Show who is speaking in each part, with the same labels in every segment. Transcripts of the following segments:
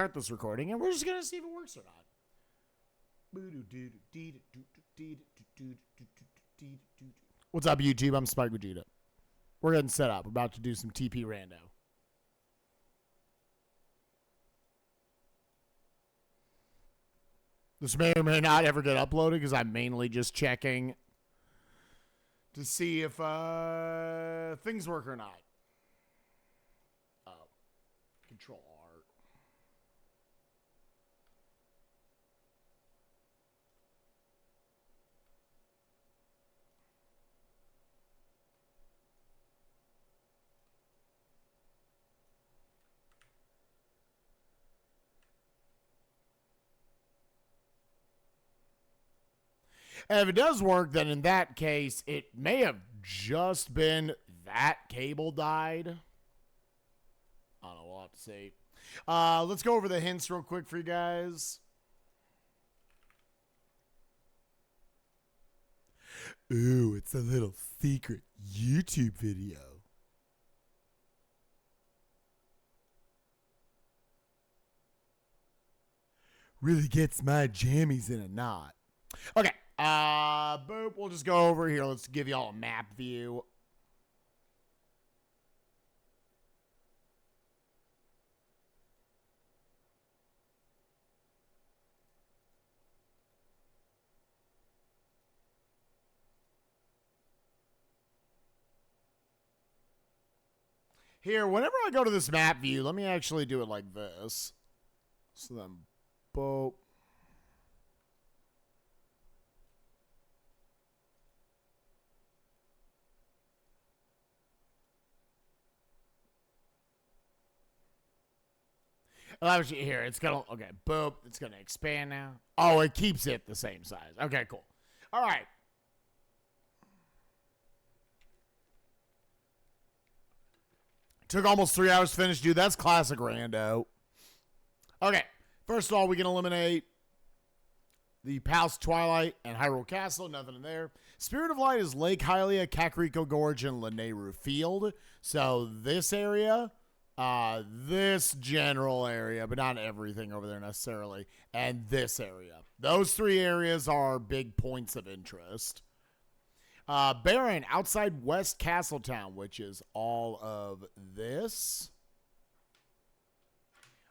Speaker 1: Start this recording, and we're just gonna see if it works or not. What's up, YouTube? I'm spikevegeta. We're getting set up. We're about to do some TP Rando. This may or may not ever get uploaded because I'm mainly just checking to see if things work or not. Control R. And if it does work, then in that case, it may have just been that cable died. I don't know, we'll have to see. Let's go over the hints real quick for you guys. Ooh, it's a little secret YouTube video. Really gets my jammies in a knot. Okay. Boop. We'll just go over here. Let's give y'all a map view. Here, whenever I go to this map view, let me actually do it like this. So then, boop. Here, it's gonna, okay, boop, it's gonna expand now. Oh, it keeps it the same size. Okay, cool. All right. Took almost 3 hours to finish, dude. That's classic Rando. Okay, first of all, we can eliminate the Palace Twilight and Hyrule Castle. Nothing in there. Spirit of Light is Lake Hylia, Kakariko Gorge, and Lanayru Field. So this area... this general area, but not everything over there necessarily, and this area. Those three areas are big points of interest. Baron, outside West Castletown, which is all of this.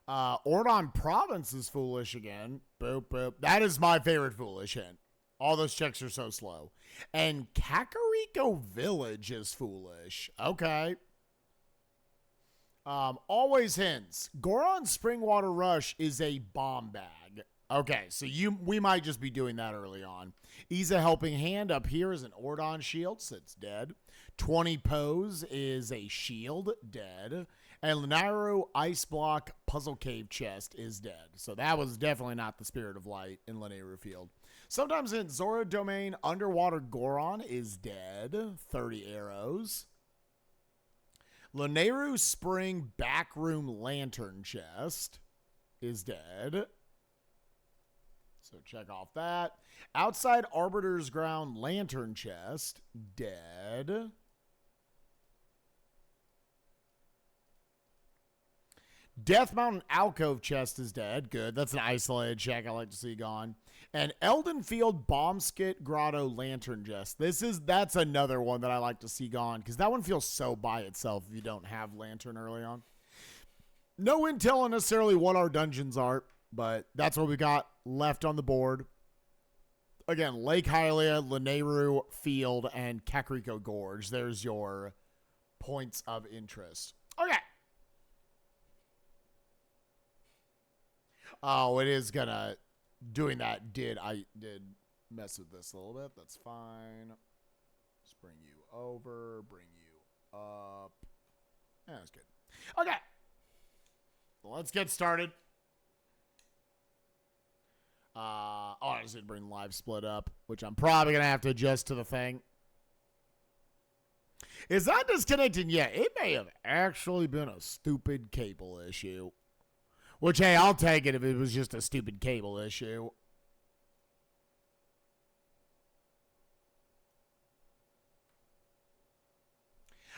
Speaker 1: Ordon Province is foolish again. Boop, boop. That is my favorite foolish hint. All those checks are so slow. And Kakariko Village is foolish. Okay. Always hints. Goron Springwater Rush is a bomb bag. Okay, so we might just be doing that early on. Isa Helping Hand up here is an Ordon shield, so it's dead. 20 Pose is a shield, dead. And Lanayru Ice Block Puzzle Cave Chest is dead. So that was definitely not the Spirit of Light in Lanayru Field. Sometimes in Zora Domain, Underwater Goron is dead. 30 arrows. Lanayru Spring Backroom Lantern Chest is dead. So check off that. Outside Arbiter's Ground Lantern Chest, dead. Death Mountain Alcove Chest is dead. Good. That's an isolated check I like to see gone. And Elden Field Bombskit Grotto Lantern Chest. That's another one that I like to see gone because that one feels so by itself if you don't have Lantern early on. No intel on necessarily what our dungeons are, but that's what we got left on the board. Again, Lake Hylia, Lanayru Field, and Kakariko Gorge. There's your points of interest. Okay. Oh, it is gonna... Doing that I did mess with this a little bit. That's fine. Just bring you over. Bring you up. Yeah, that's good. Okay. Let's get started. I just did bring live split up, which I'm probably going to have to adjust to the thing. Is that disconnecting yet? It may have actually been a stupid cable issue. Which, hey, I'll take it if it was just a stupid cable issue.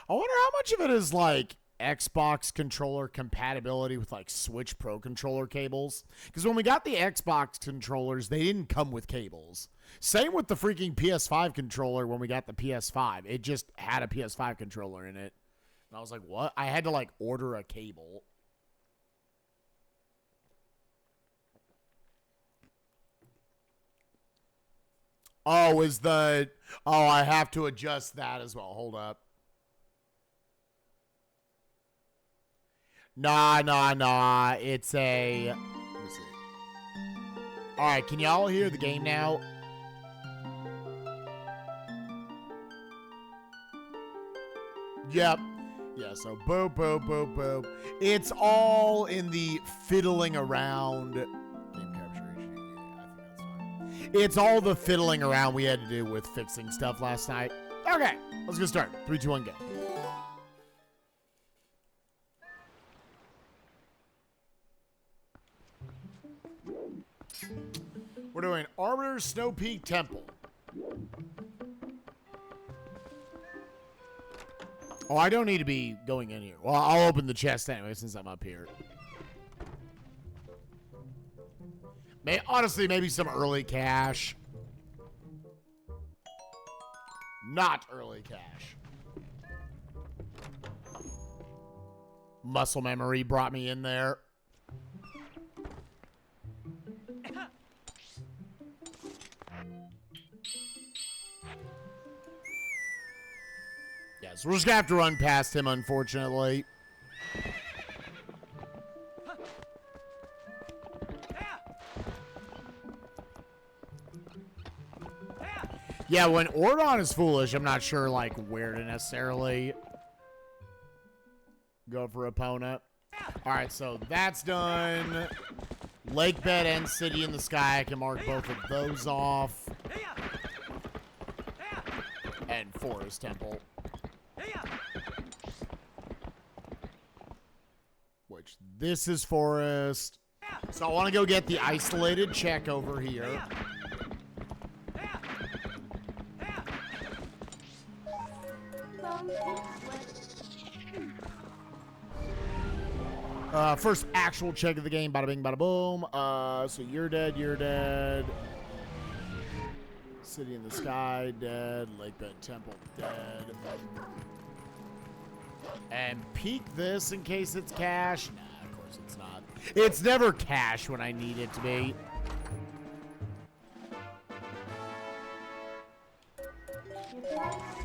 Speaker 1: I wonder how much of it is, like, Xbox controller compatibility with like Switch Pro controller cables. Because when we got the Xbox controllers, they didn't come with cables. Same with the freaking PS5 controller when we got the PS5. It just had a PS5 controller in it. And I was like, what? I had to like order a cable. Oh, I have to adjust that as well. Hold up. Nah. It's a... Let me see. Alright, can y'all hear the game now? Yep. Yeah, so boop, boop, boop, boop. It's all in the fiddling around... Game capture HD. Yeah, I think that's fine. It's all the fiddling around we had to do with fixing stuff last night. Okay, let's get started. 3, 2, 1, go. We're doing Arbiter Snowpeak Temple. Oh, I don't need to be going in here. Well, I'll open the chest anyway since I'm up here. Honestly, maybe some early cash. Not early cash. Muscle memory brought me in there. So we're just gonna have to run past him, unfortunately. Yeah, when Ordon is foolish, I'm not sure like where to necessarily go for opponent. Alright, so that's done. Lake bed and city in the sky. I can mark both of those off. And forest temple. Which this is forest. So I want to go get the isolated check over here. First actual check of the game. Bada bing, bada boom. So you're dead, you're dead. City in the sky, dead. Lake bed temple, dead. And peek this in case it's cash. Nah, of course it's not. It's never cash when I need it to be.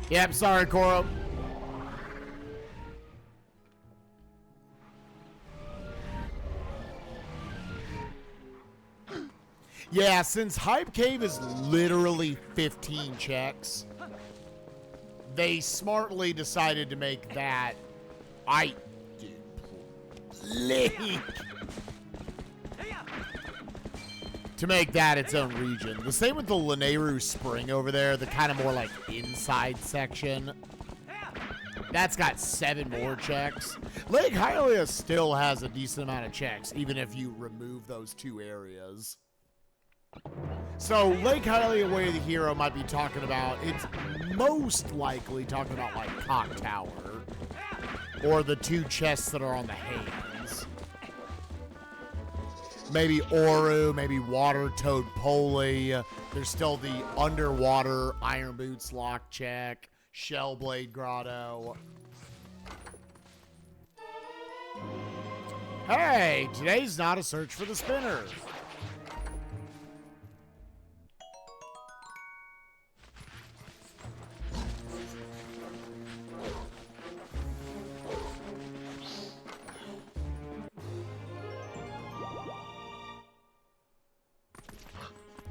Speaker 1: Yep, sorry, Coro. Yeah, since Hype Cave is literally 15 checks, they smartly decided to make that... to make that its own region. The same with the Lanayru Spring over there, the kind of more like inside section. That's got 7 more checks. Lake Hylia still has a decent amount of checks, even if you remove those 2 areas. So Lake Hylia Way of the Hero might be talking about, it's most likely talking about like Cock Tower or the 2 chests that are on the hands. Maybe Oru, maybe Water Toad Poli. There's still the underwater Iron Boots lock check, Shellblade Grotto. Hey, today's not a search for the spinner.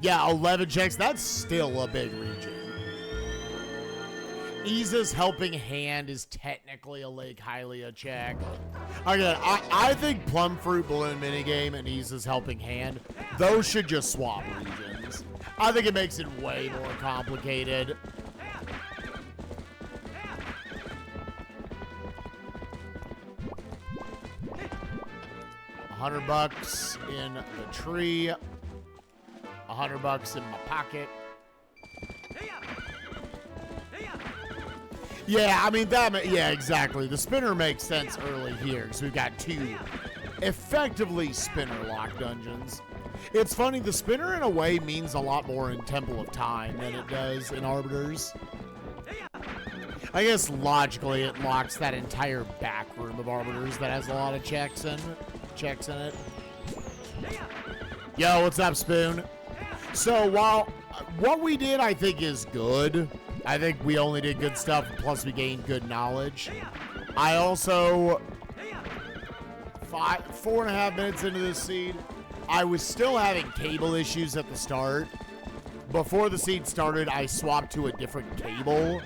Speaker 1: Yeah, 11 checks. That's still a big region. Isa's Helping Hand is technically a Lake Hylia check. Again, I think Plum Fruit Balloon minigame and Isa's Helping Hand, those should just swap regions. I think it makes it way more complicated. $100 in the tree. $100 in my pocket. Yeah, I mean, yeah, exactly. The spinner makes sense early here, because we've got 2 effectively spinner lock dungeons. It's funny, the spinner in a way means a lot more in Temple of Time than it does in Arbiters. I guess logically it locks that entire back room of Arbiters that has a lot of checks in it. Yo, what's up, Spoon? So while what we did I think is good, I think we only did good stuff, plus we gained good knowledge. I also, 4.5 minutes into this seed, I was still having cable issues at the start. Before the seed started, I swapped to a different cable,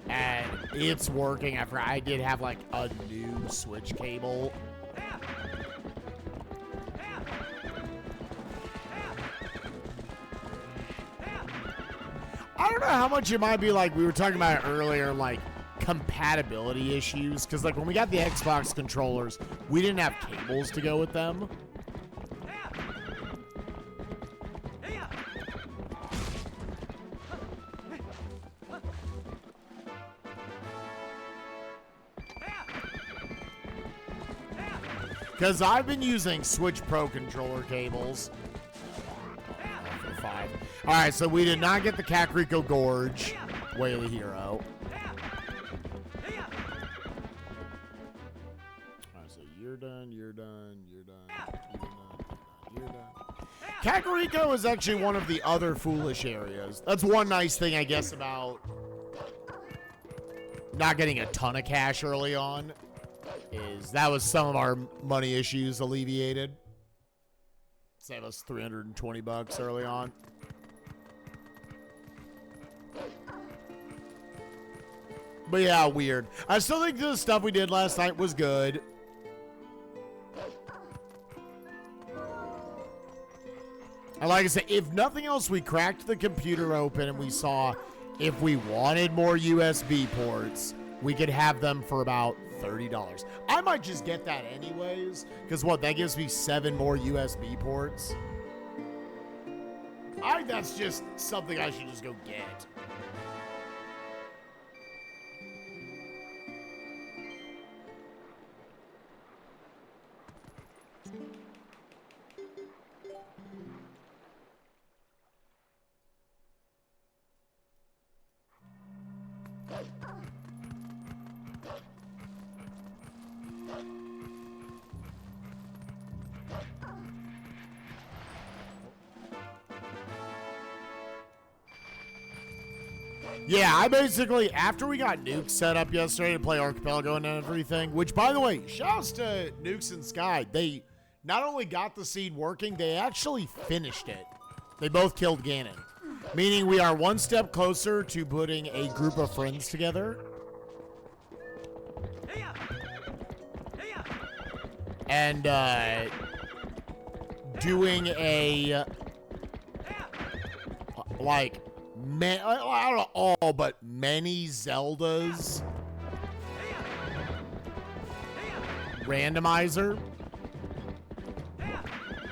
Speaker 1: and it's working. I did have like a new switch cable. I don't know how much it might be like, we were talking about it earlier, like compatibility issues. Because like when we got the Xbox controllers, we didn't have cables to go with them. Because I've been using Switch Pro controller cables. For 5. Alright, so we did not get the Kakariko Gorge, Way of the Hero. Alright, so you're done. Kakariko is actually one of the other foolish areas. That's one nice thing, I guess, about not getting a ton of cash early on. Is that was some of our money issues alleviated. Save us $320 early on. But yeah, weird. I still think the stuff we did last night was good. And like I said, if nothing else, we cracked the computer open and we saw if we wanted more USB ports, we could have them for about $30. I might just get that anyways, because what, that gives me 7 more USB ports. I think that's just something I should just go get. Yeah, I basically, after we got Nukes set up yesterday to play Archipelago and everything, which, by the way, shouts to Nukes and Sky. They not only got the seed working, they actually finished it. They both killed Ganon. Meaning we are one step closer to putting a group of friends together. And, doing a, like, I don't know all, but many Zeldas. Randomizer.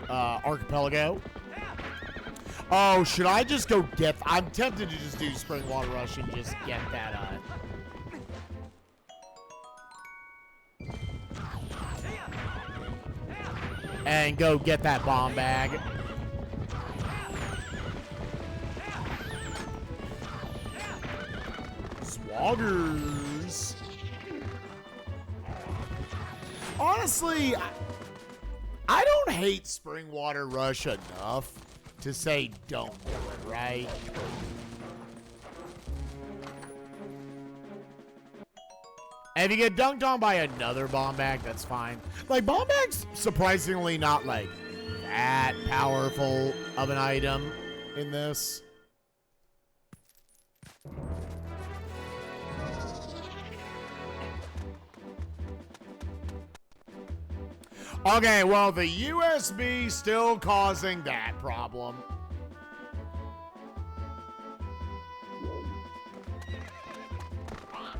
Speaker 1: Archipelago. Oh, should I just go get... I'm tempted to just do Spring Water Rush and just get that, and go get that bomb bag. Swaggers. Honestly, I don't hate Spring Water Rush enough to say don't do it, right? And if you get dunked on by another bomb bag, that's fine. Like, bomb bag's surprisingly not, like, that powerful of an item in this. Okay, well, the USB still causing that problem.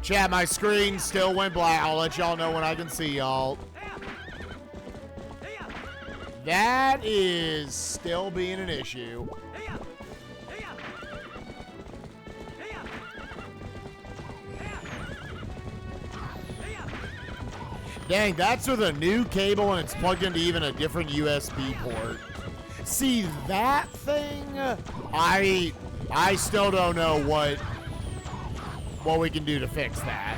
Speaker 1: Chat, my screen still went black. I'll let y'all know when I can see y'all. That is still being an issue. Dang, that's with a new cable and it's plugged into even a different USB port. See, that thing, I still don't know what we can do to fix that.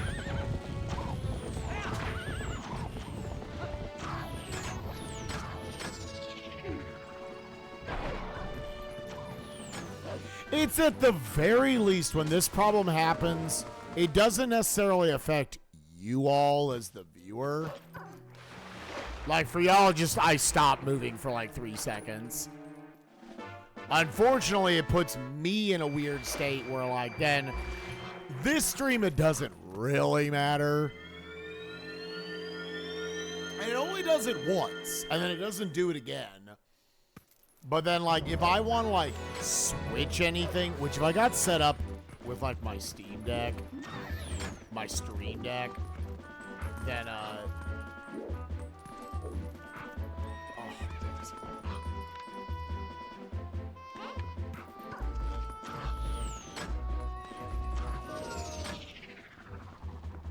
Speaker 1: It's at the very least, when this problem happens, it doesn't necessarily affect you all as the viewer. Like for y'all, I stop moving for like 3 seconds. Unfortunately, it puts me in a weird state where like then this stream, it doesn't really matter. And it only does it once, and then it doesn't do it again. But then like if I want to like switch anything, which if I got set up with like my Steam Deck, my Stream Deck, then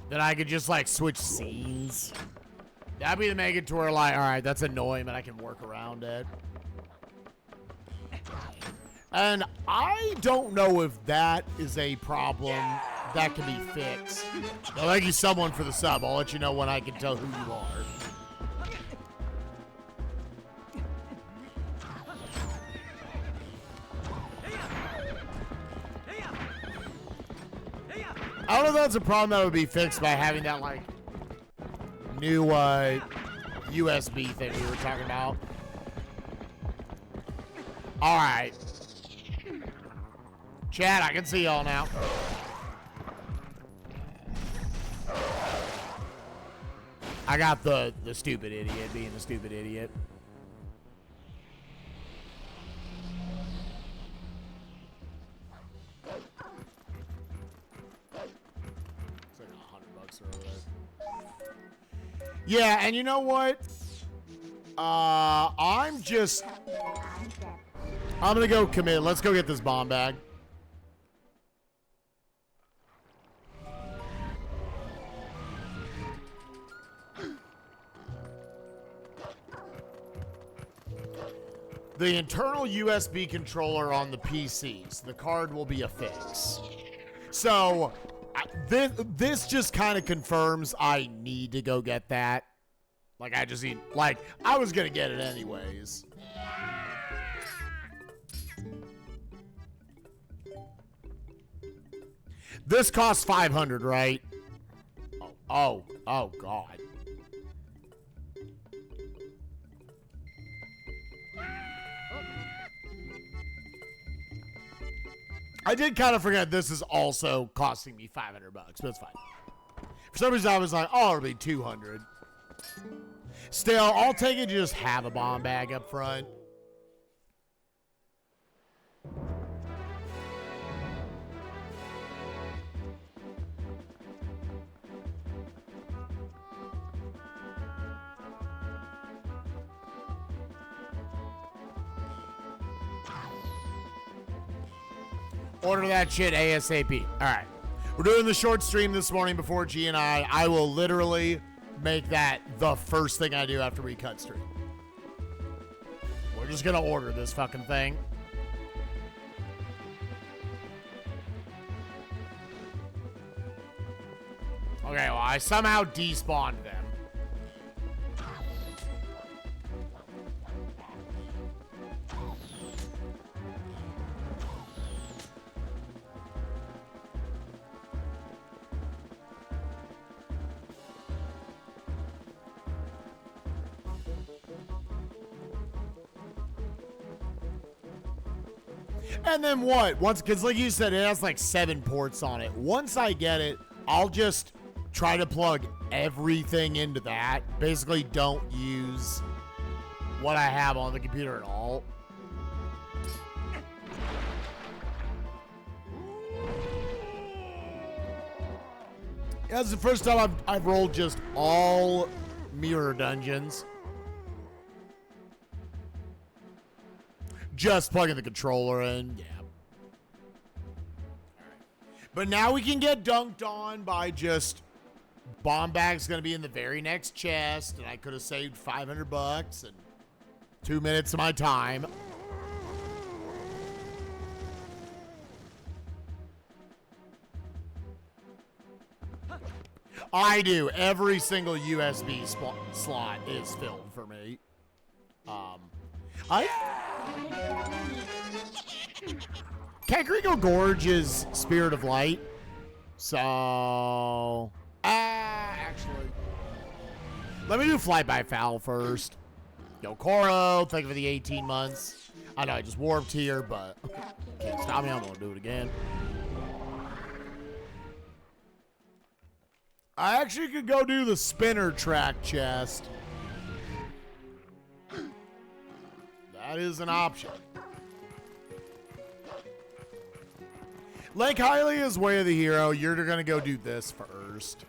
Speaker 1: then I could just like switch scenes. That'd be the make it to where like, all right, that's annoying, but I can work around it. And I don't know if that is a problem that can be fixed. No, thank you, someone, for the sub. I'll let you know when I can tell who you are. I don't know if that's a problem that would be fixed by having that, like, new USB thing we were talking about. All right. Chat, I can see y'all now. I got the stupid idiot being the stupid idiot. It's like $100 over there. Yeah, and you know what? I'm gonna go commit. Let's go get this bomb bag. The internal USB controller on the PCs, the card will be a fix. So, this just kind of confirms I need to go get that. Like, I just need, like, I was gonna get it anyways. This costs $500, right? Oh, God. I did kind of forget this is also costing me $500, but that's fine. For some reason, I was like, oh, it'll be $200. Still, I'll take it to just have a bomb bag up front. Order that shit ASAP. All right. We're doing the short stream this morning before G and I will literally make that the first thing I do after we cut stream. We're just going to order this fucking thing. Okay, well, I somehow despawned them. And then what? Once, because like you said, it has like 7 ports on it. Once I get it, I'll just try to plug everything into that. Basically, don't use what I have on the computer at all. That's the first time I've rolled just all mirror dungeons. Just plugging the controller in, yeah. But now we can get dunked on by just bomb bag's going to be in the very next chest, and I could have saved $500 and 2 minutes of my time. I do. Every single USB slot is filled for me. Kakariko Gorge is Spirit of Light. So, actually, let me do Flight by Foul first. Yo, Koro, thank you for the 18 months. I know I just warped here, but can't stop me. I'm gonna do it again. I actually could go do the spinner track chest. That is an option. Lake Hylia's Way of the Hero. You're going to go do this first.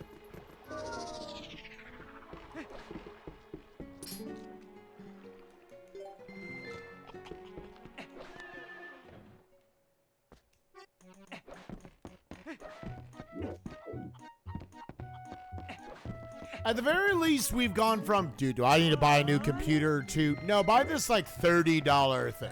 Speaker 1: At the very least, we've gone from, dude, do I need to buy a new computer to, no, buy this like $30 thing.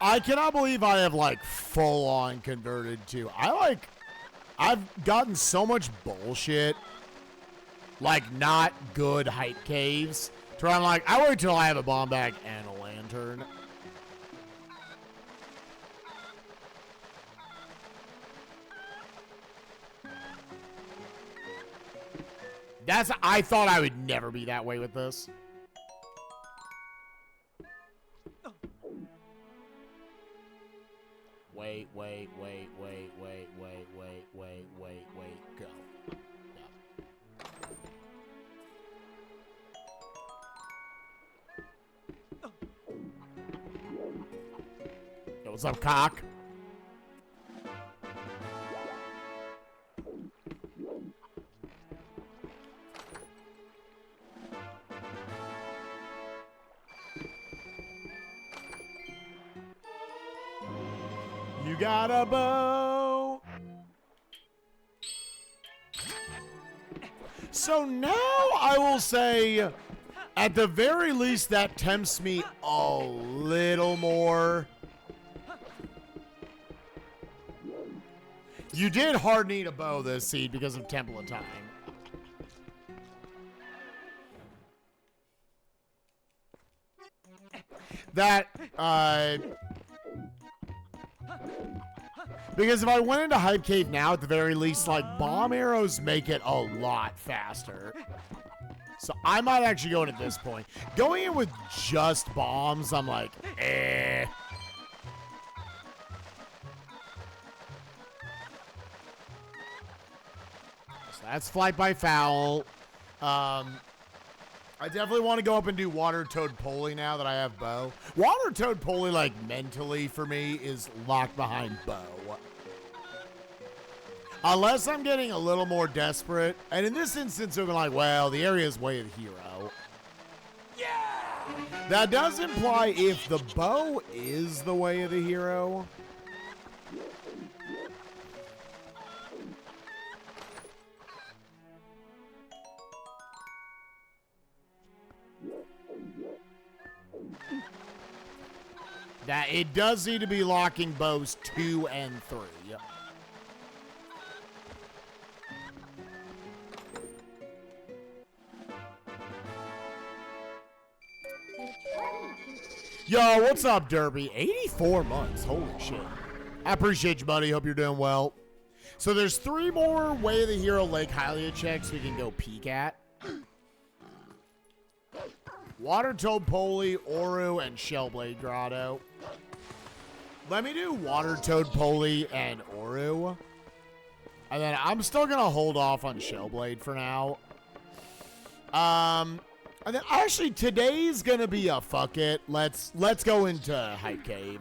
Speaker 1: I cannot believe I have like full on converted to, I've gotten so much bullshit. Like, not good hype caves. To where I'm like, I wait till I have a bomb bag and a lantern. I thought I would never be that way with this. Wait, go. Yo, what's up, cock? You got a bow. So now I will say, at the very least, that tempts me a little more. You did hard need a bow this seed because of Temple of Time. That, because if I went into Hype Cave now, at the very least, like, bomb arrows make it a lot faster. So I might actually go in at this point. Going in with just bombs, I'm like, eh. So that's Flight by Foul. I definitely want to go up and do Water Toad Pulley now that I have bow. Water Toad Pulley, like, mentally for me is locked behind bow. Unless I'm getting a little more desperate. And in this instance, I'm like, well, the area is Way of the Hero. Yeah! That does imply if the bow is the Way of the Hero. That it does need to be locking bows 2 and 3. Yo, what's up, Derby? 84 months. Holy shit. I appreciate you, buddy. Hope you're doing well. So there's 3 more Way of the Hero Lake Hylia checks we can go peek at. Water Toad Pulley, Oru, and Shellblade Grotto. Let me do Water Toad Pulley and Oru. And then I'm still going to hold off on Shellblade for now. And then actually today's going to be a fuck it. Let's go into Hype Cave.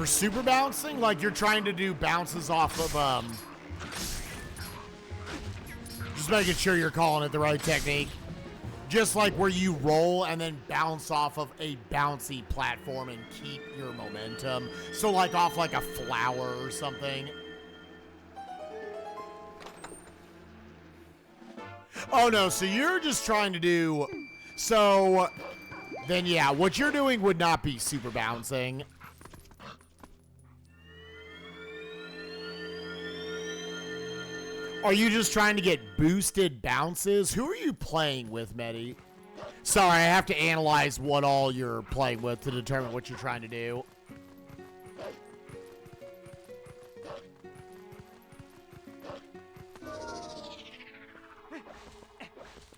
Speaker 1: For super bouncing, like you're trying to do bounces off of, just making sure you're calling it the right technique. Just like where you roll and then bounce off of a bouncy platform and keep your momentum. So like off like a flower or something. Oh no, so you're just trying to do, so then yeah, what you're doing would not be super bouncing. Are you just trying to get boosted bounces? Who are you playing with, Medi? Sorry, I have to analyze what all you're playing with to determine what you're trying to do.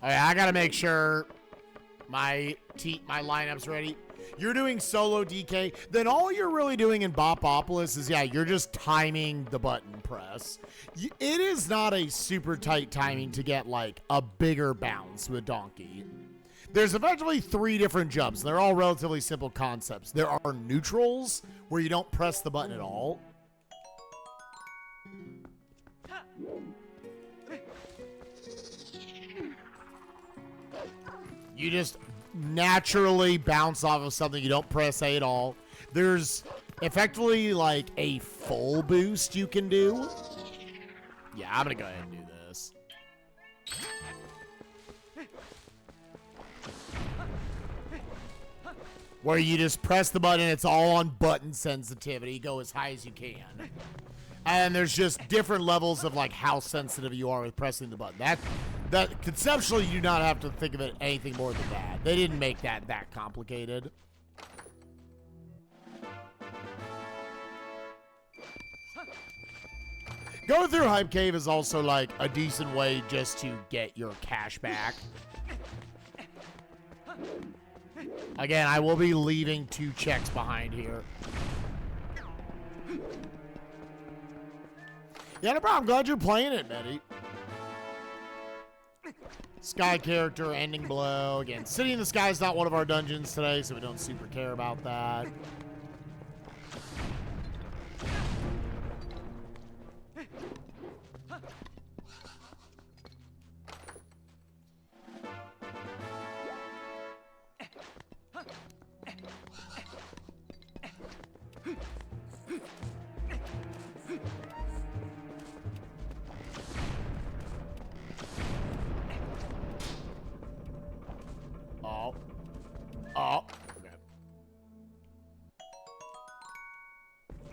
Speaker 1: Okay, I gotta make sure my lineup's ready. You're doing solo DK, then all you're really doing in Bopopolis is, yeah, you're just timing the button press. It is not a super tight timing to get, like, a bigger bounce with Donkey. There's effectively 3 different jumps. They're all relatively simple concepts. There are neutrals, where you don't press the button at all. You just naturally bounce off of something. You don't press A at all. There's effectively like a full boost you can do. Yeah, I'm gonna go ahead and do this. Where you just press the button, it's all on button sensitivity. Go as high as you can. And there's just different levels of like how sensitive you are with pressing the button. That conceptually, you do not have to think of it anything more than that. They didn't make that complicated. Going through Hype Cave is also like a decent way just to get your cash back. Again, I will be leaving 2 checks behind here. Yeah, no problem. I'm glad you're playing it, Betty. Sky character, ending below. Again, City in the Sky is not one of our dungeons today, so we don't super care about that.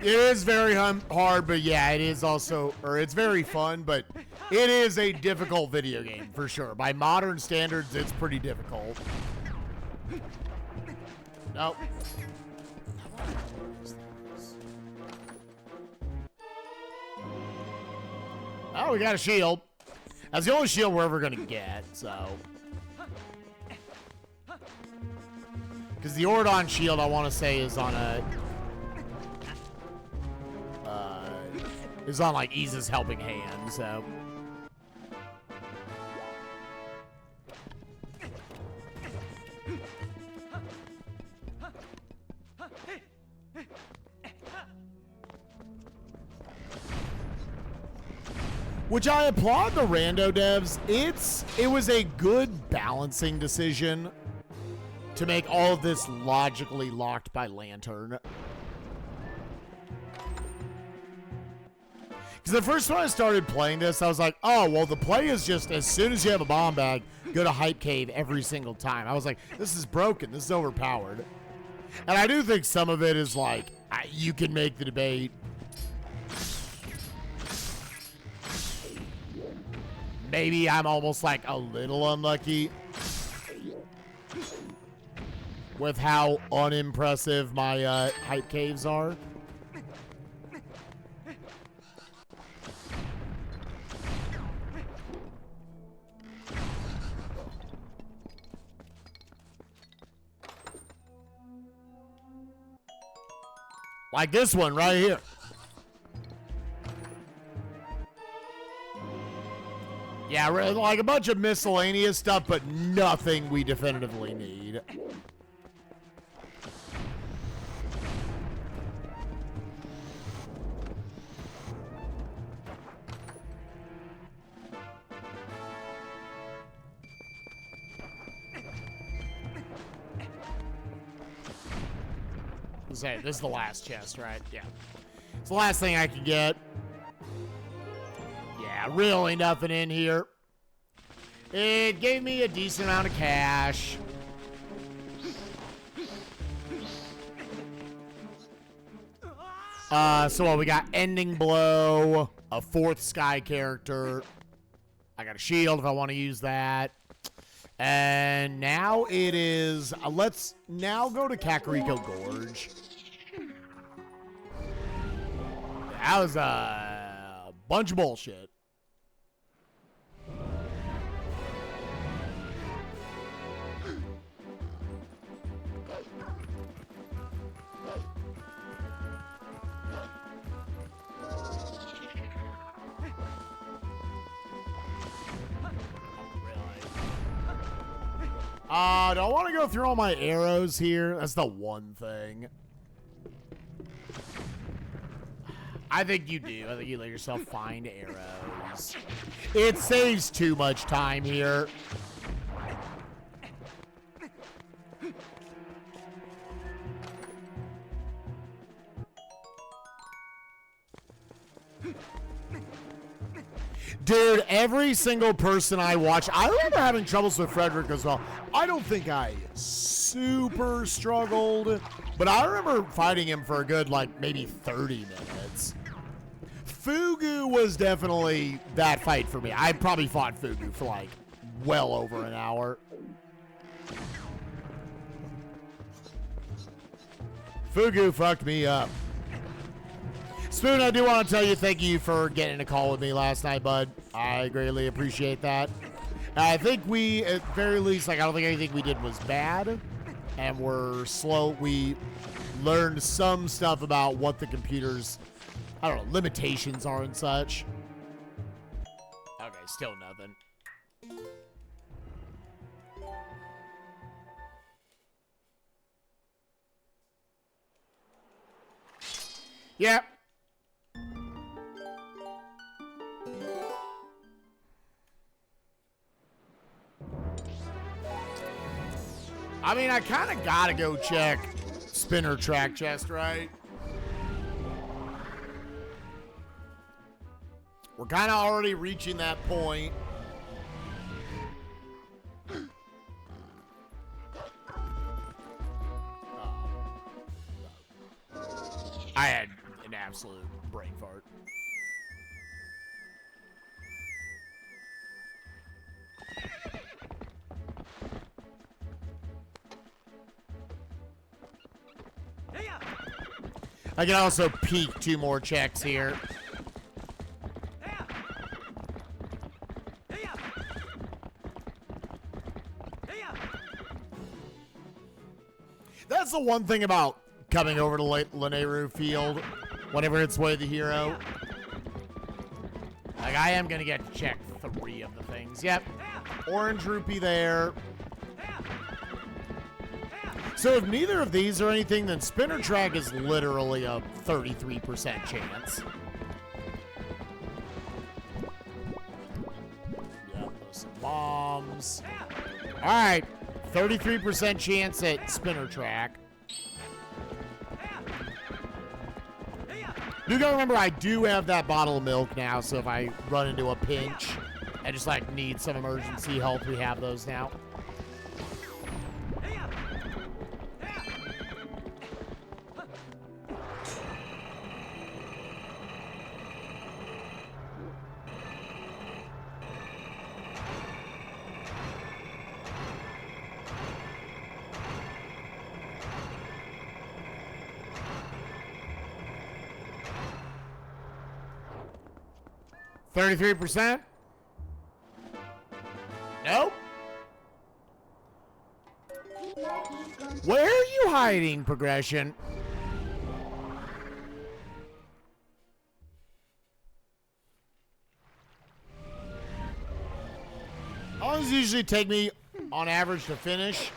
Speaker 1: It is very hard, but yeah, it is also, or it's very fun, but it is a difficult video game, for sure. By modern standards, it's pretty difficult. Nope. Oh, we got a shield. That's the only shield we're ever going to get, so. Because the Ordon shield, I want to say, is on a... is on, like, Iza's helping hand, so... Which I applaud the Rando devs. It was a good balancing decision to make all of this logically locked by Lantern. Because the first time I started playing this, I was like, oh, well, the play is just as soon as you have a bomb bag, go to Hype Cave every single time. I was like, this is broken. This is overpowered. And I do think some of it is like, you can make the debate. Maybe I'm almost like a little unlucky with how unimpressive my Hype Caves are. Like this one right here. Yeah, like a bunch of miscellaneous stuff, but nothing we definitively need. Say, this is the last chest, right? Yeah. It's the last thing I can get. Yeah, really nothing in here. It gave me a decent amount of cash. So what, we got Ending Blow, a 4th Sky character. I got a shield if I want to use that. And now it is, let's now go to Kakariko Gorge. That was a bunch of bullshit. Do I want to go through all my arrows here? That's the one thing. I think you do. I think you let yourself find arrows. It saves too much time here. Dude, every single person I watch, I remember having troubles with Frederick as well. I don't think I super struggled, but I remember fighting him for a good, like, maybe 30 minutes. Fugu was definitely that fight for me. I probably fought Fugu for, like, well over an hour. Fugu fucked me up. Spoon, I do want to tell you thank you for getting a call with me last night, bud. I greatly appreciate that. I think we, at very least, like, I don't think anything we did was bad. And we're slow. We learned some stuff about what the computer's, I don't know, limitations are and such. Okay, still nothing. Yep. I mean, I kind of gotta go check spinner track chest, right? We're kind of already reaching that point. I had an absolute brain fart. I can also peek 2 more checks here. That's the one thing about coming over to Lanayru Field whenever it's Way of the Hero. Like, I am going to get to check 3 of the things. Yep. Orange rupee there. So if neither of these are anything, then spinner track is literally a 33% chance. Yep, those are bombs. All right, 33% chance at spinner track. You gotta remember, I do have that bottle of milk now, so if I run into a pinch and just like need some emergency help, we have those now. $33%? Nope. Where are you hiding, progression? How long does it usually take me on average to finish?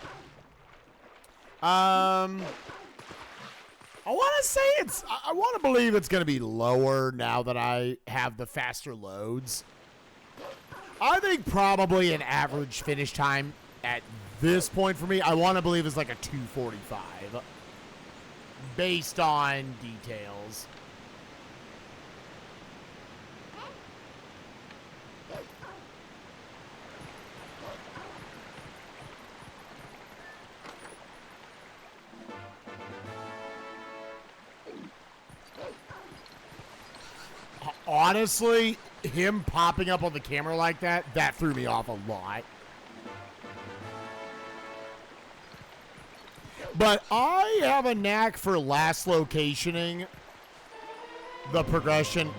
Speaker 1: I want to say I want to believe it's going to be lower now that I have the faster loads. I think probably an average finish time at this point for me, I want to believe is like a 2:45. based on details. Honestly, him popping up on the camera like that threw me off a lot. But I have a knack for last locationing the progression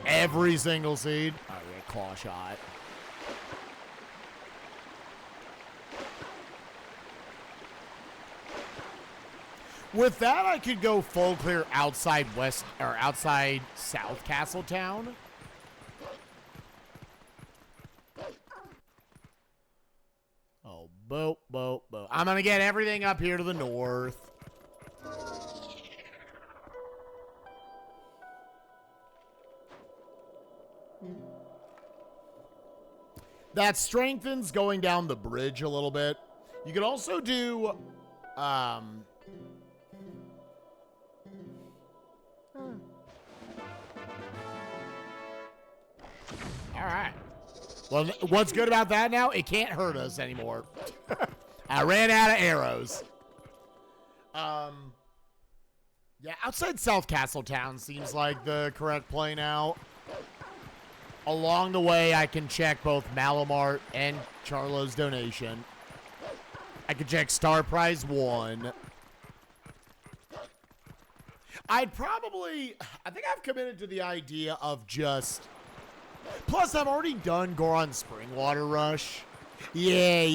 Speaker 1: every single seed. Oh, yeah, claw shot. With that, I could go full clear outside west or outside South Castletown. Oh, boat. I'm gonna get everything up here to the north. That strengthens going down the bridge a little bit. You could also do, all right. Well, what's good about that now? It can't hurt us anymore. I ran out of arrows. Yeah, outside South Castletown seems like the correct play now. Along the way, I can check both Malamart and Charlo's donation. I can check Star Prize 1. I think I've committed to the idea of just... Plus, I've already done Goron Springwater Rush. Yeah.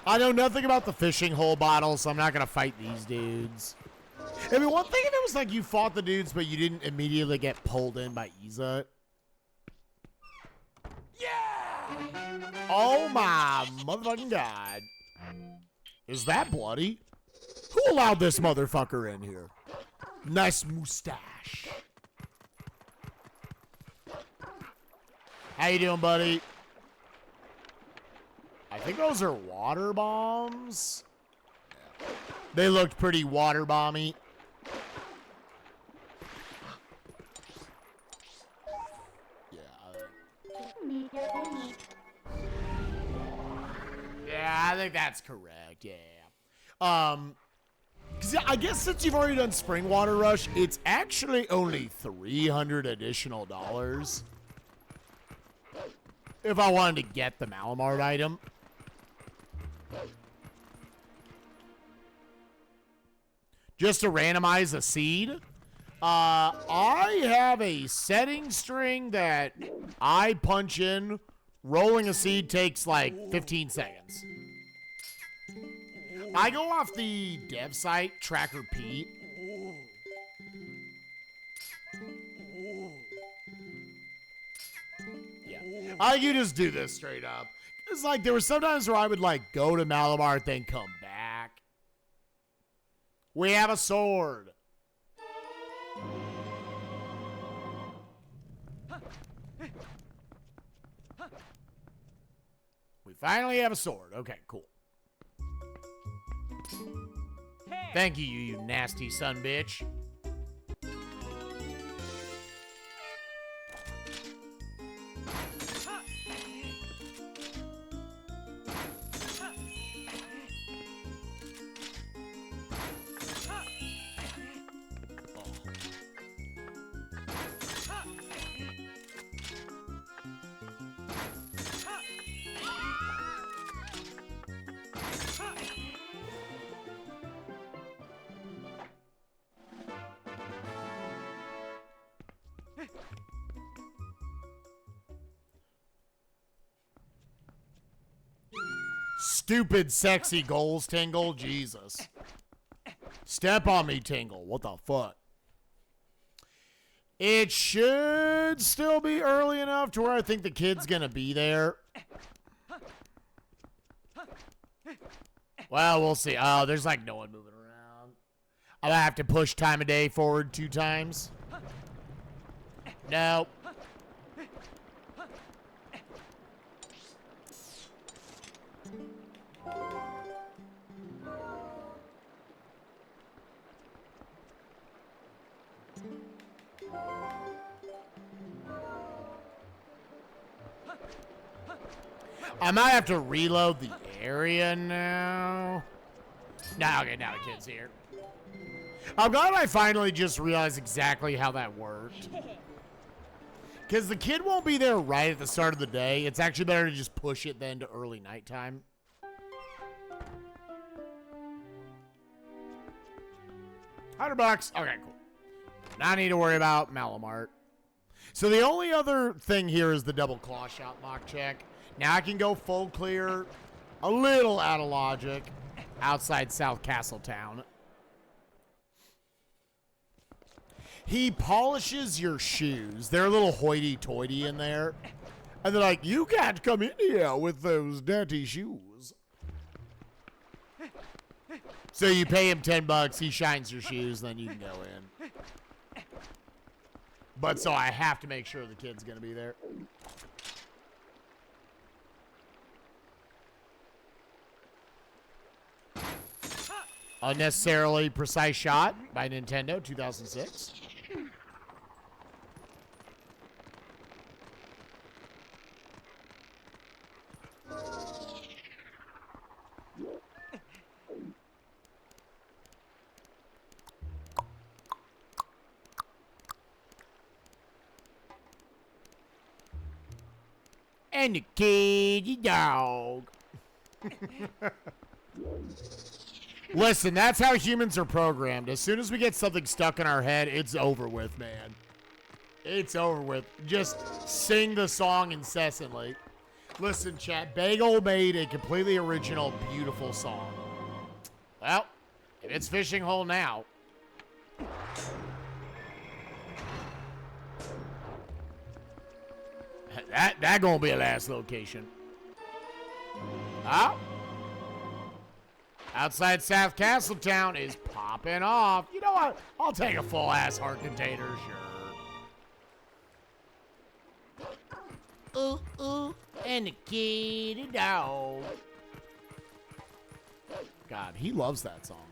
Speaker 1: I know nothing about the fishing hole bottle, so I'm not going to fight these dudes. I mean, one thing if it was like you fought the dudes, but you didn't immediately get pulled in by Iza. Yeah! Oh my motherfucking god. Is that bloody? Who allowed this motherfucker in here? Nice mustache. How you doing, buddy? I think those are water bombs. They looked pretty water bomby. Yeah, I think that's correct. Yeah. 'Cause I guess since you've already done Springwater Rush, it's actually only $300 additional dollars. If I wanted to get the Malamart item. Just to randomize a seed. I have a setting string that I punch in. Rolling a seed takes like 15 seconds. I go off the dev site, Tracker Pete. Yeah. I can just do this straight up. It's like there were sometimes where I would like go to Malamart, then come back. We have a sword. We finally have a sword. Okay, cool. Thank you, you nasty son bitch. Stupid, sexy goals, Tingle. Jesus. Step on me, Tingle. What the fuck? It should still be early enough to where I think the kid's gonna be there. Well, we'll see. Oh, there's like no one moving around. I'm gonna have to push time of day forward 2 times. No. I might have to reload the area now. No, okay, now the kid's here. I'm glad I finally just realized exactly how that worked. Because the kid won't be there right at the start of the day. It's actually better to just push it then to early nighttime. $100. Okay, cool. Now I need to worry about Malamart. So the only other thing here is the double claw shot mock check. Now I can go full clear, a little out of logic, outside South Castle Town. He polishes your shoes. They're a little hoity-toity in there. And they're like, you can't come in here with those dirty shoes. So you pay him $10, he shines your shoes, then you can go in. But so I have to make sure the kid's going to be there. Unnecessarily Precise Shot by Nintendo, 2006. And the kitty dog. Listen, that's how humans are programmed. As soon as we get something stuck in our head, it's over with, man. It's over with. Just sing the song incessantly. Listen, chat, Bagel made a completely original, beautiful song. Well, if it's fishing hole now. That gonna be a last location. Oh. Outside South Castle Town is popping off. You know what? I'll take a full-ass heart container, sure. Ooh, ooh, and the kitty dog. God, he loves that song.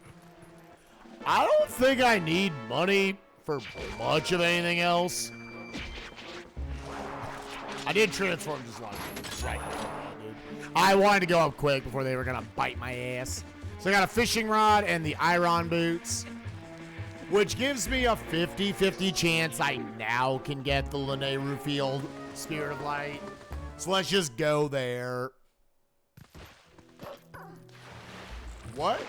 Speaker 1: I don't think I need money for much of anything else. I did transform just like right now, dude. I wanted to go up quick before they were going to bite my ass. So I got a fishing rod and the iron boots, which gives me a 50-50 chance I now can get the Lanayru Field Spirit of Light. So let's just go there. What?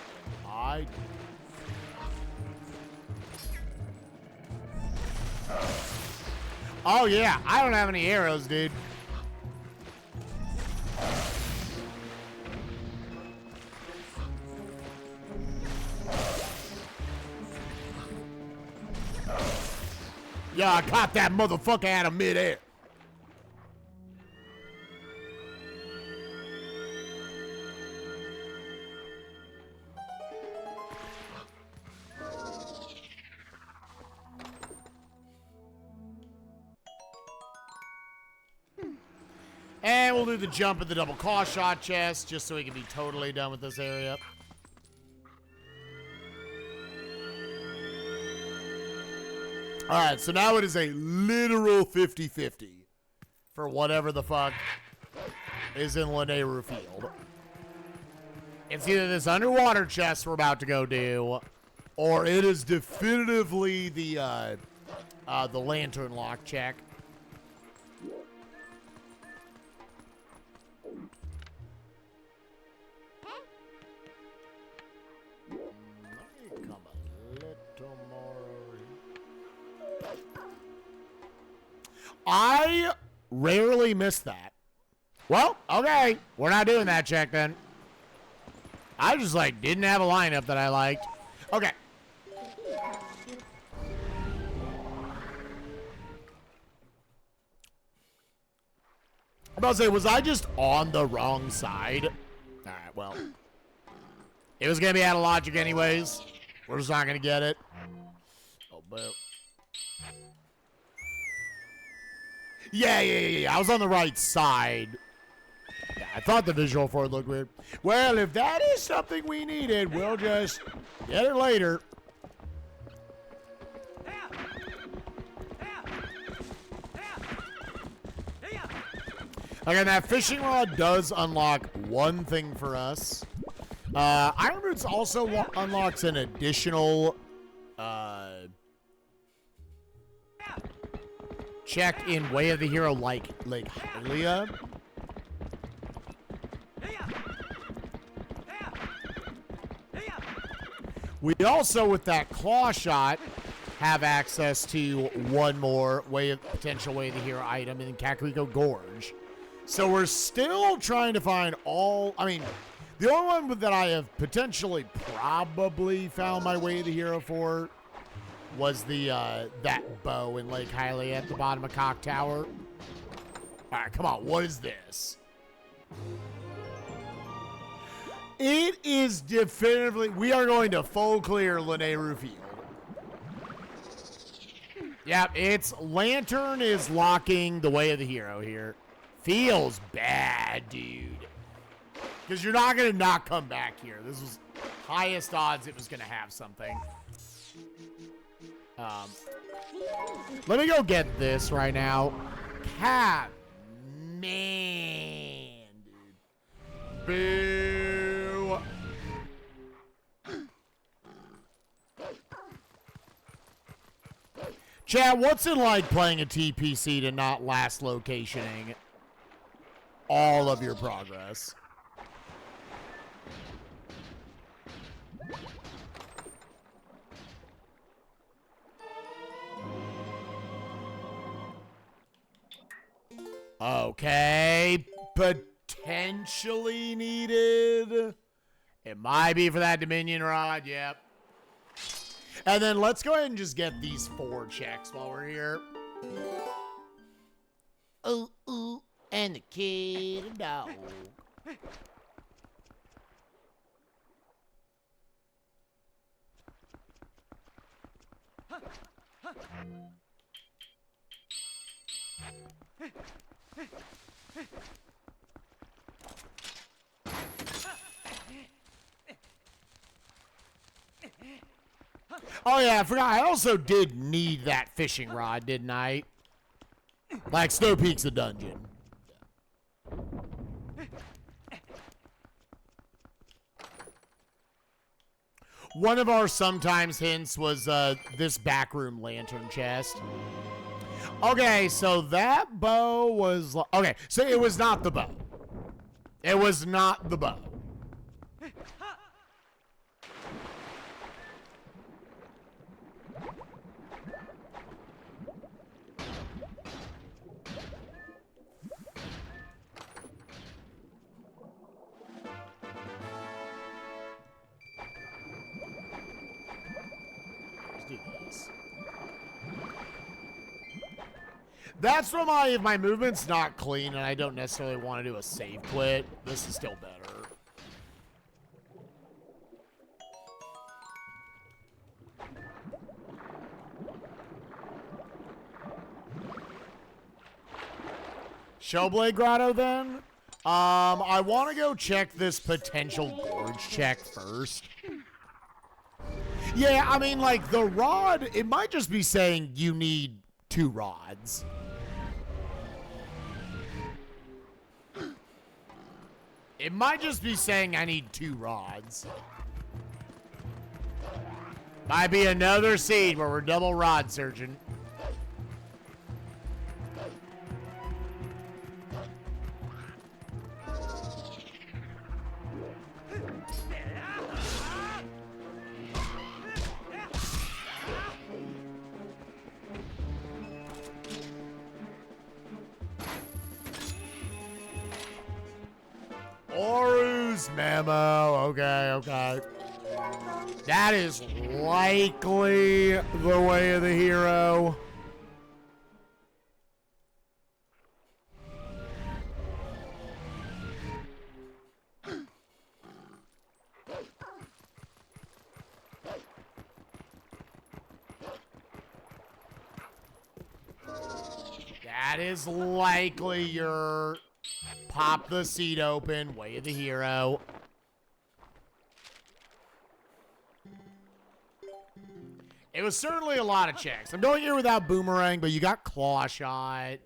Speaker 1: Oh, yeah. I don't have any arrows, dude. Yeah, I caught that motherfucker out of midair. And we'll do the jump at the double claw shot chest just so we can be totally done with this area. Alright, so now it is a literal 50-50 for whatever the fuck is in Lanayru Field. It's either this underwater chest we're about to go do, or it is definitively the lantern lock check. I rarely miss that. Well, okay. We're not doing that check then. I just, didn't have a lineup that I liked. Okay. I'm about to say, was I just on the wrong side? Alright, well. It was going to be out of logic anyways. We're just not going to get it. Oh, boo. Yeah. I was on the right side. Yeah, I thought the visual for it looked weird. Well, if that is something we needed, we'll just get it later. Again, that fishing rod does unlock one thing for us. Iron Boots also unlocks an additional check in Way of the Hero like Hylia. We also, with that claw shot, have access to one more potential Way of the Hero item in Kakariko Gorge. So we're still trying to find all... I mean, the only one that I have potentially probably found my Way of the Hero for was the that bow in Lake Hylia at the bottom of Cock Tower. All right, come on. What is this? It is definitively... We are going to full clear Lanayru Field. Yep, it's Lantern is locking the Way of the Hero here. Feels bad, dude. Because you're not going to not come back here. This was highest odds it was going to have something. Let me go get this right now. Cat. Man, dude. Boo. Chad, what's it like playing a TPC to not last locationing all of your progress? Okay, potentially needed. It might be for that Dominion rod, yep. And then let's go ahead and just get these 4 checks while we're here. Ooh, and the kid and dog. Oh yeah, I forgot. I also did need that fishing rod, didn't I? Like Snowpeak's a dungeon. One of our sometimes hints was this backroom lantern chest. Okay, so that bow was... Okay, so it was not the bow. It was not the bow. That's why if my movement's not clean and I don't necessarily want to do a save quit, this is still better. Shellblade Grotto then? I want to go check this potential gorge check first. Yeah, I mean, like, the rod, it might just be saying you need 2 rods. It might just be saying I need 2 rods. Might be another seed where we're double rod searching. Oru's memo. Okay. That is likely the Way of the Hero. That that is likely your pop the seat open, way of the hero. It was certainly a lot of checks. I'm going here without Boomerang, but you got Claw Shot.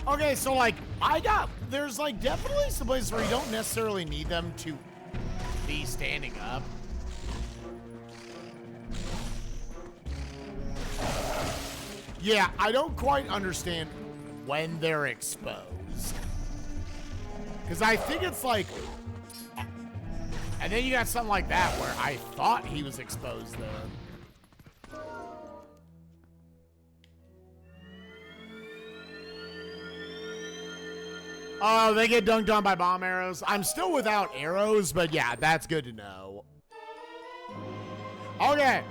Speaker 1: Okay, so like, there's like definitely some places where you don't necessarily need them to be standing up. Yeah, I don't quite understand when they're exposed. Because I think it's like, and then you got something like that where I thought he was exposed there. Oh, they get dunked on by bomb arrows. I'm still without arrows, but yeah, that's good to know. Okay.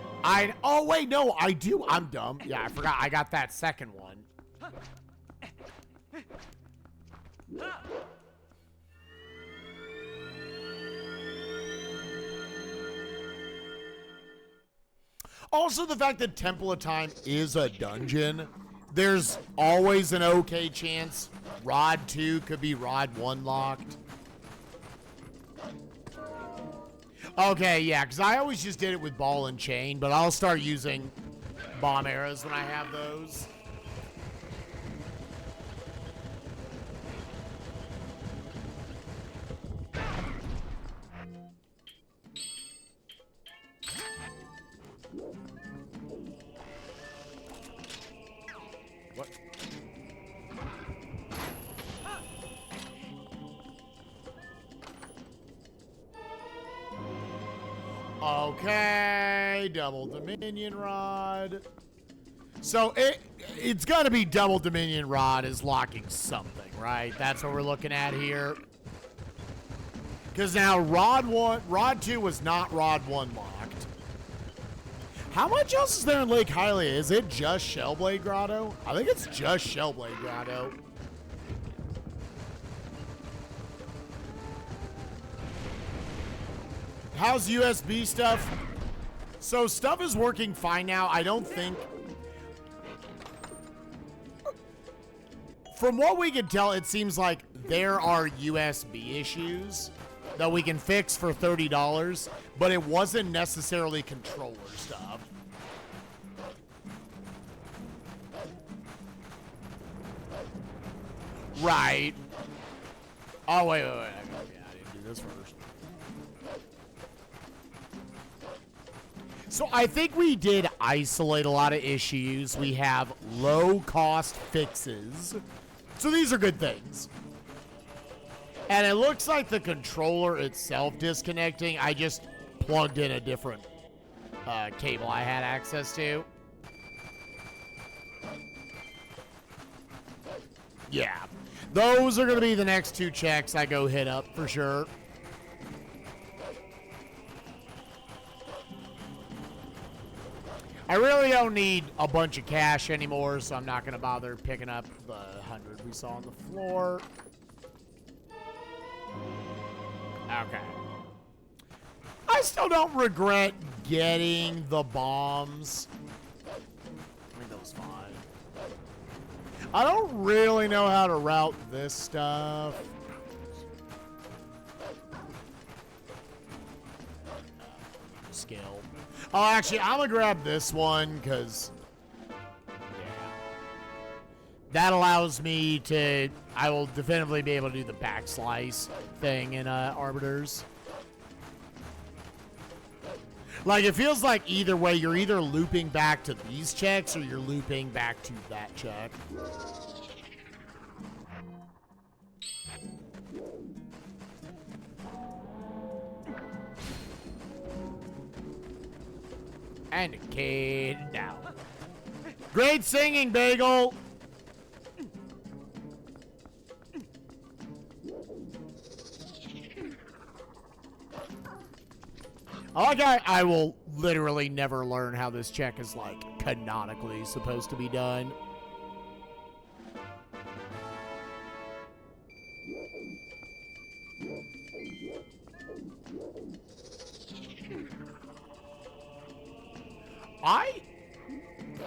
Speaker 1: Oh, wait, no, I do. I'm dumb. Yeah, I forgot. I got that second one. Also, the fact that Temple of Time is a dungeon, there's always an okay chance Rod 2 could be Rod 1 locked. Okay, yeah, because I always just did it with ball and chain, but I'll start using bomb arrows when I have those. What? Okay, double Dominion Rod. So it's got to be double Dominion Rod is locking something, right? That's what we're looking at here. Because now Rod 2 was not Rod 1 locked. How much else is there in Lake Hylia? Is it just Shellblade Grotto? I think it's just Shellblade Grotto. How's USB stuff? So stuff is working fine now. I don't think... From what we can tell, it seems like there are USB issues that we can fix for $30, but it wasn't necessarily controller stuff. Right. Oh, wait. I didn't do this first. So I think we did isolate a lot of issues. We have low-cost fixes. So these are good things. And it looks like the controller itself disconnecting. I just plugged in a different cable I had access to. Yeah. Those are going to be the next two checks I go hit up for sure. I really don't need a bunch of cash anymore, so I'm not going to bother picking up the 100 we saw on the floor. Okay. I still don't regret getting the bombs. I think that was fine. I don't really know how to route this stuff. Skill. Oh, actually, I'm going to grab this one because, yeah, that allows me to, I will definitively be able to do the backslice thing in Arbiters. Like, it feels like either way, you're either looping back to these checks or you're looping back to that check. And a kid down. Great singing, Bagel. I will literally never learn how this check is, like, canonically supposed to be done.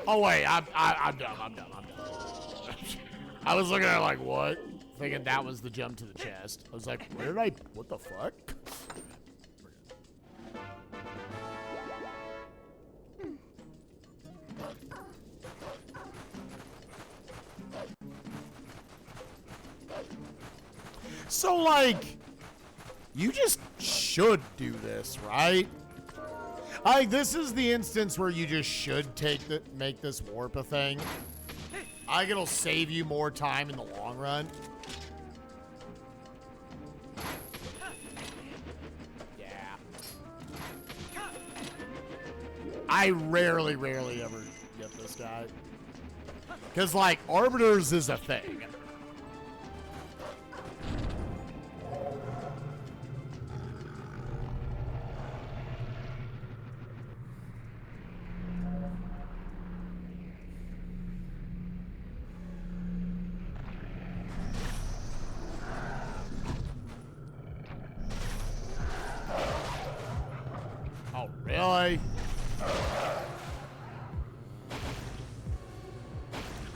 Speaker 1: Oh wait, I'm dumb. I was looking at it like, what? Thinking that was the jump to the chest. I was like, what the fuck? So, like, you just should do this, right? This is the instance where you just should make this warp a thing. It'll save you more time in the long run. Yeah. I rarely ever get this guy. Because, like, Arbiters is a thing. Really?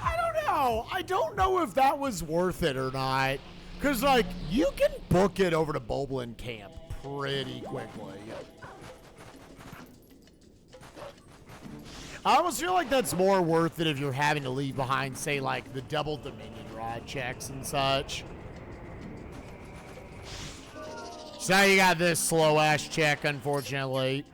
Speaker 1: I don't know. I don't know if that was worth it or not. Because, like, you can book it over to Boblin Camp pretty quickly. I almost feel like that's more worth it if you're having to leave behind, say, like, the double Dominion Rod checks and such. So now you got this slow-ass check, unfortunately.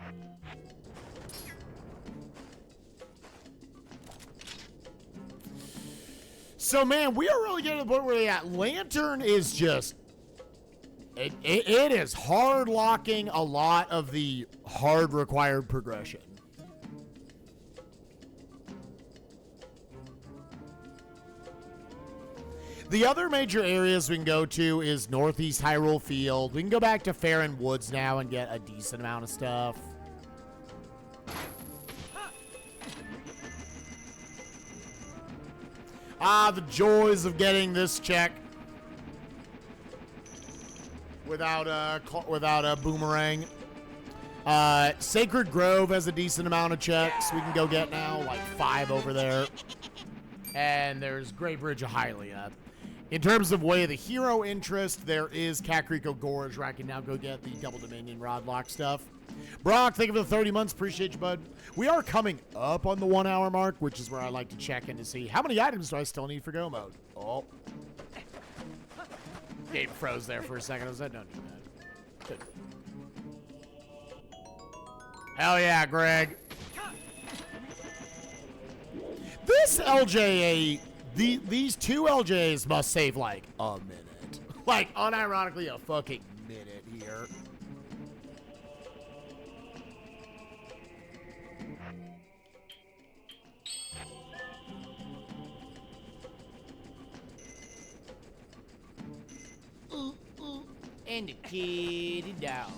Speaker 1: So, man, we are really getting to the point where that Lantern is just... It is hard locking a lot of the hard required progression. The other major areas we can go to is Northeast Hyrule Field. We can go back to Farron Woods now and get a decent amount of stuff. The joys of getting this check without a boomerang. Sacred Grove has a decent amount of checks we can go get now, like 5 over there. And there's Great Bridge of Hylia. In terms of Way of the Hero interest, there is Kakariko Gorge, where I can now go get the Double Dominion Rod Lock stuff. Brock, thank you for the 30 months. Appreciate you, bud. We are coming up on the 1 hour mark, which is where I like to check in to see how many items do I still need for go mode. Oh. Game froze there for a second. I was like, don't do that. Good. Hell yeah, Greg. This LJA, these 2 LJAs must save like a minute. Like, unironically, a fucking minute here. And the kitty dog.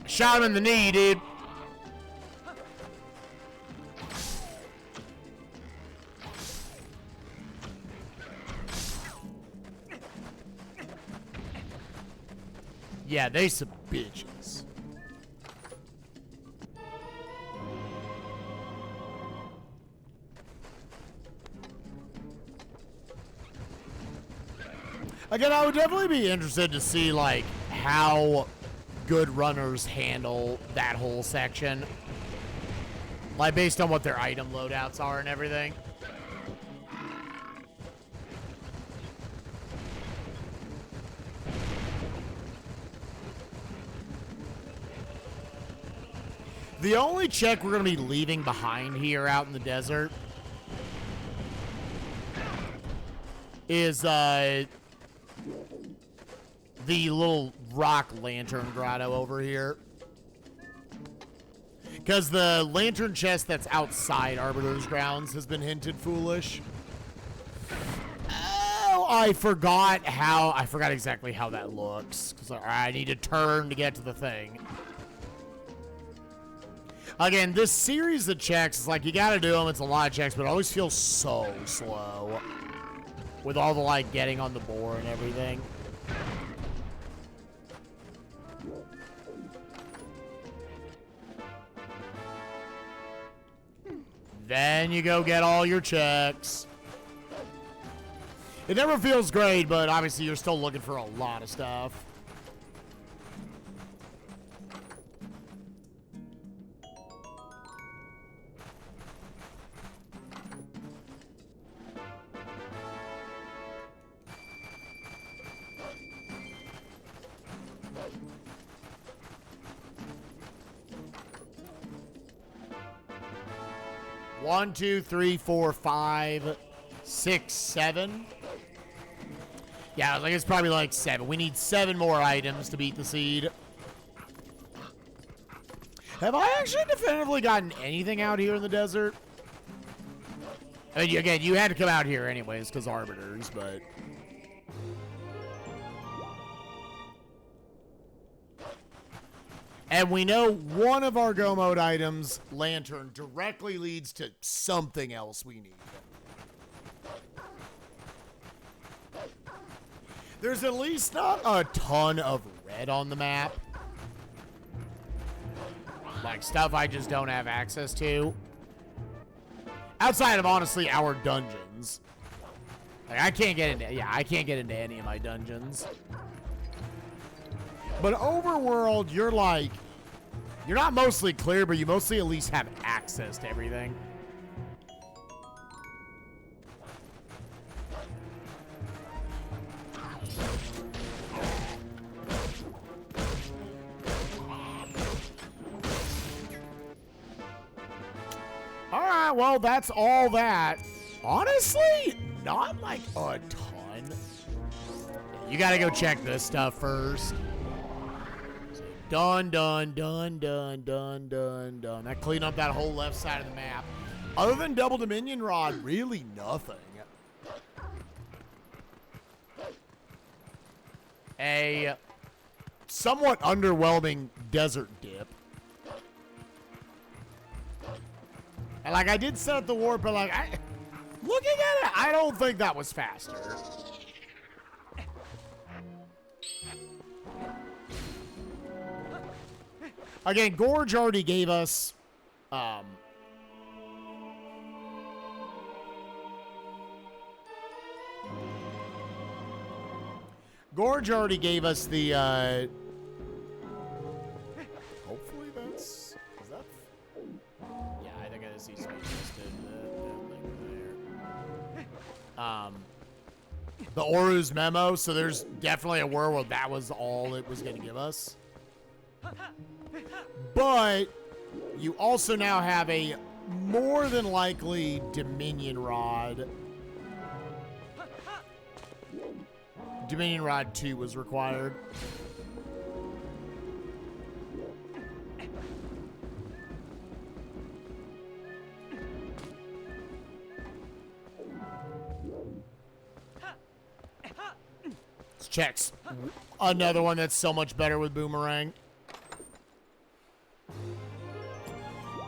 Speaker 1: Shot him in the knee, dude. Yeah, they some bitches. Again, I would definitely be interested to see, like, how good runners handle that whole section. Like, based on what their item loadouts are and everything. The only check we're going to be leaving behind here out in the desert is the little rock lantern grotto over here. Because the lantern chest that's outside Arbiter's grounds has been hinted foolish. Oh, I forgot exactly how that looks. Because I need to turn to get to the thing. Again, this series of checks is like, you gotta do them. It's a lot of checks, but it always feels so slow. With all the, like, getting on the board and everything. Then you go get all your checks. It never feels great, but obviously you're still looking for a lot of stuff. One, two, three, four, 5, 6, 7. Yeah, I was like, it's probably like 7. We need 7 more items to beat the seed. Have I actually definitively gotten anything out here in the desert? I mean, again, you had to come out here anyways, because Arbiters, but... And we know one of our Go Mode items, Lantern, directly leads to something else we need. There's at least not a ton of red on the map. Like, stuff I just don't have access to. Outside of, honestly, our dungeons. Like, I can't get into any of my dungeons. But Overworld, you're like, you're not mostly clear, but you mostly at least have access to everything. All right, well, that's all that. Honestly, not like a ton. You gotta go check this stuff first. Done. That cleaned up that whole left side of the map. Other than Double Dominion Rod, really nothing. A somewhat underwhelming desert dip. And like, I did set up the warp, but like, looking at it, I don't think that was faster. Again, Gorge already gave us, Gorge already gave us the, hopefully that's, is that, yeah, I think this needs to be listed, there. The Oru's memo, so there's definitely a world where that was all it was going to give us. But you also now have a more than likely Dominion Rod. Dominion Rod 2 was required. Let's check. Another one that's so much better with Boomerang.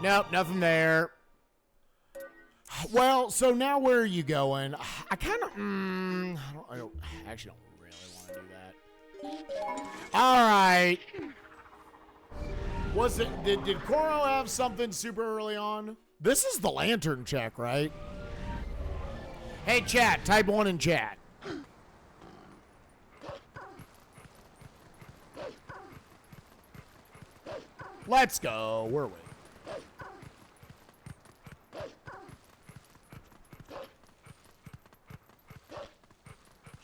Speaker 1: Nope, nothing there. Well, so now where are you going? I kind of, I actually don't really want to do that. All right. Was it, did Koro have something super early on? This is the lantern check, right? Hey, chat, type 1 in chat. Let's go. Where are we?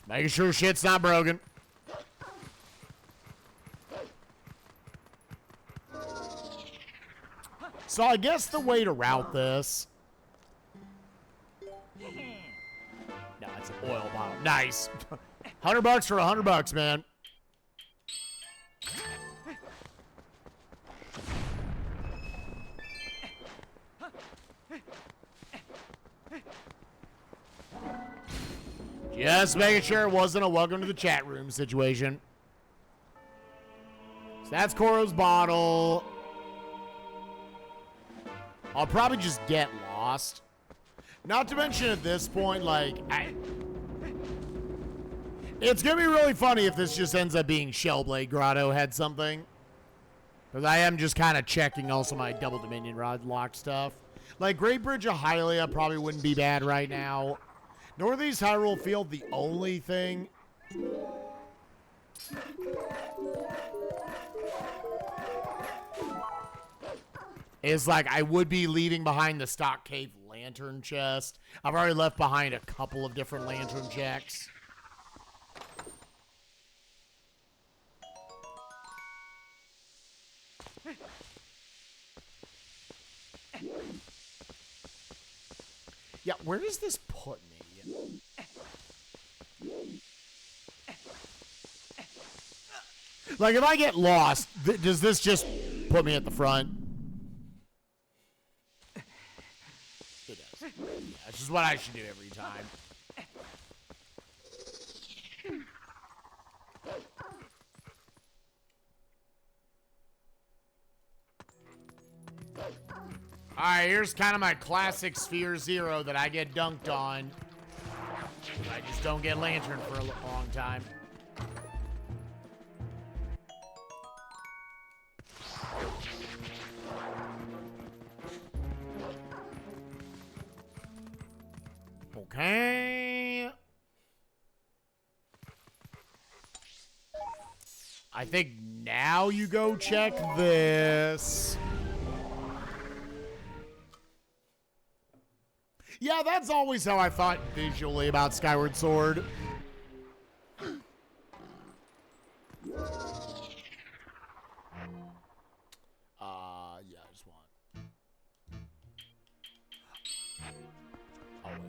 Speaker 1: Making sure shit's not broken. So I guess the way to route this... No, it's an oil bottle. Nice. $100 for $100, man. Just making sure it wasn't a welcome to the chat room situation. So that's Koro's bottle. I'll probably just get lost. Not to mention at this point, like, it's going to be really funny if this just ends up being Shellblade Grotto had something. Because I am just kind of checking also my double Dominion Rod lock stuff. Like, Great Bridge of Hylia probably wouldn't be bad right now. Northeast Hyrule Field, the only thing... is like I would be leaving behind the stock cave lantern chest. I've already left behind a couple of different lantern checks. Yeah, where does this put me? Like, if I get lost, does this just put me at the front? It does. Yeah, it's just what I should do every time. Alright, here's kind of my classic Sphere Zero that I get dunked on. I just don't get Lantern for a long time. Okay. I think now you go check this. Yeah, that's always how I thought visually about Skyward Sword. Yeah, I just want... Oh, wait.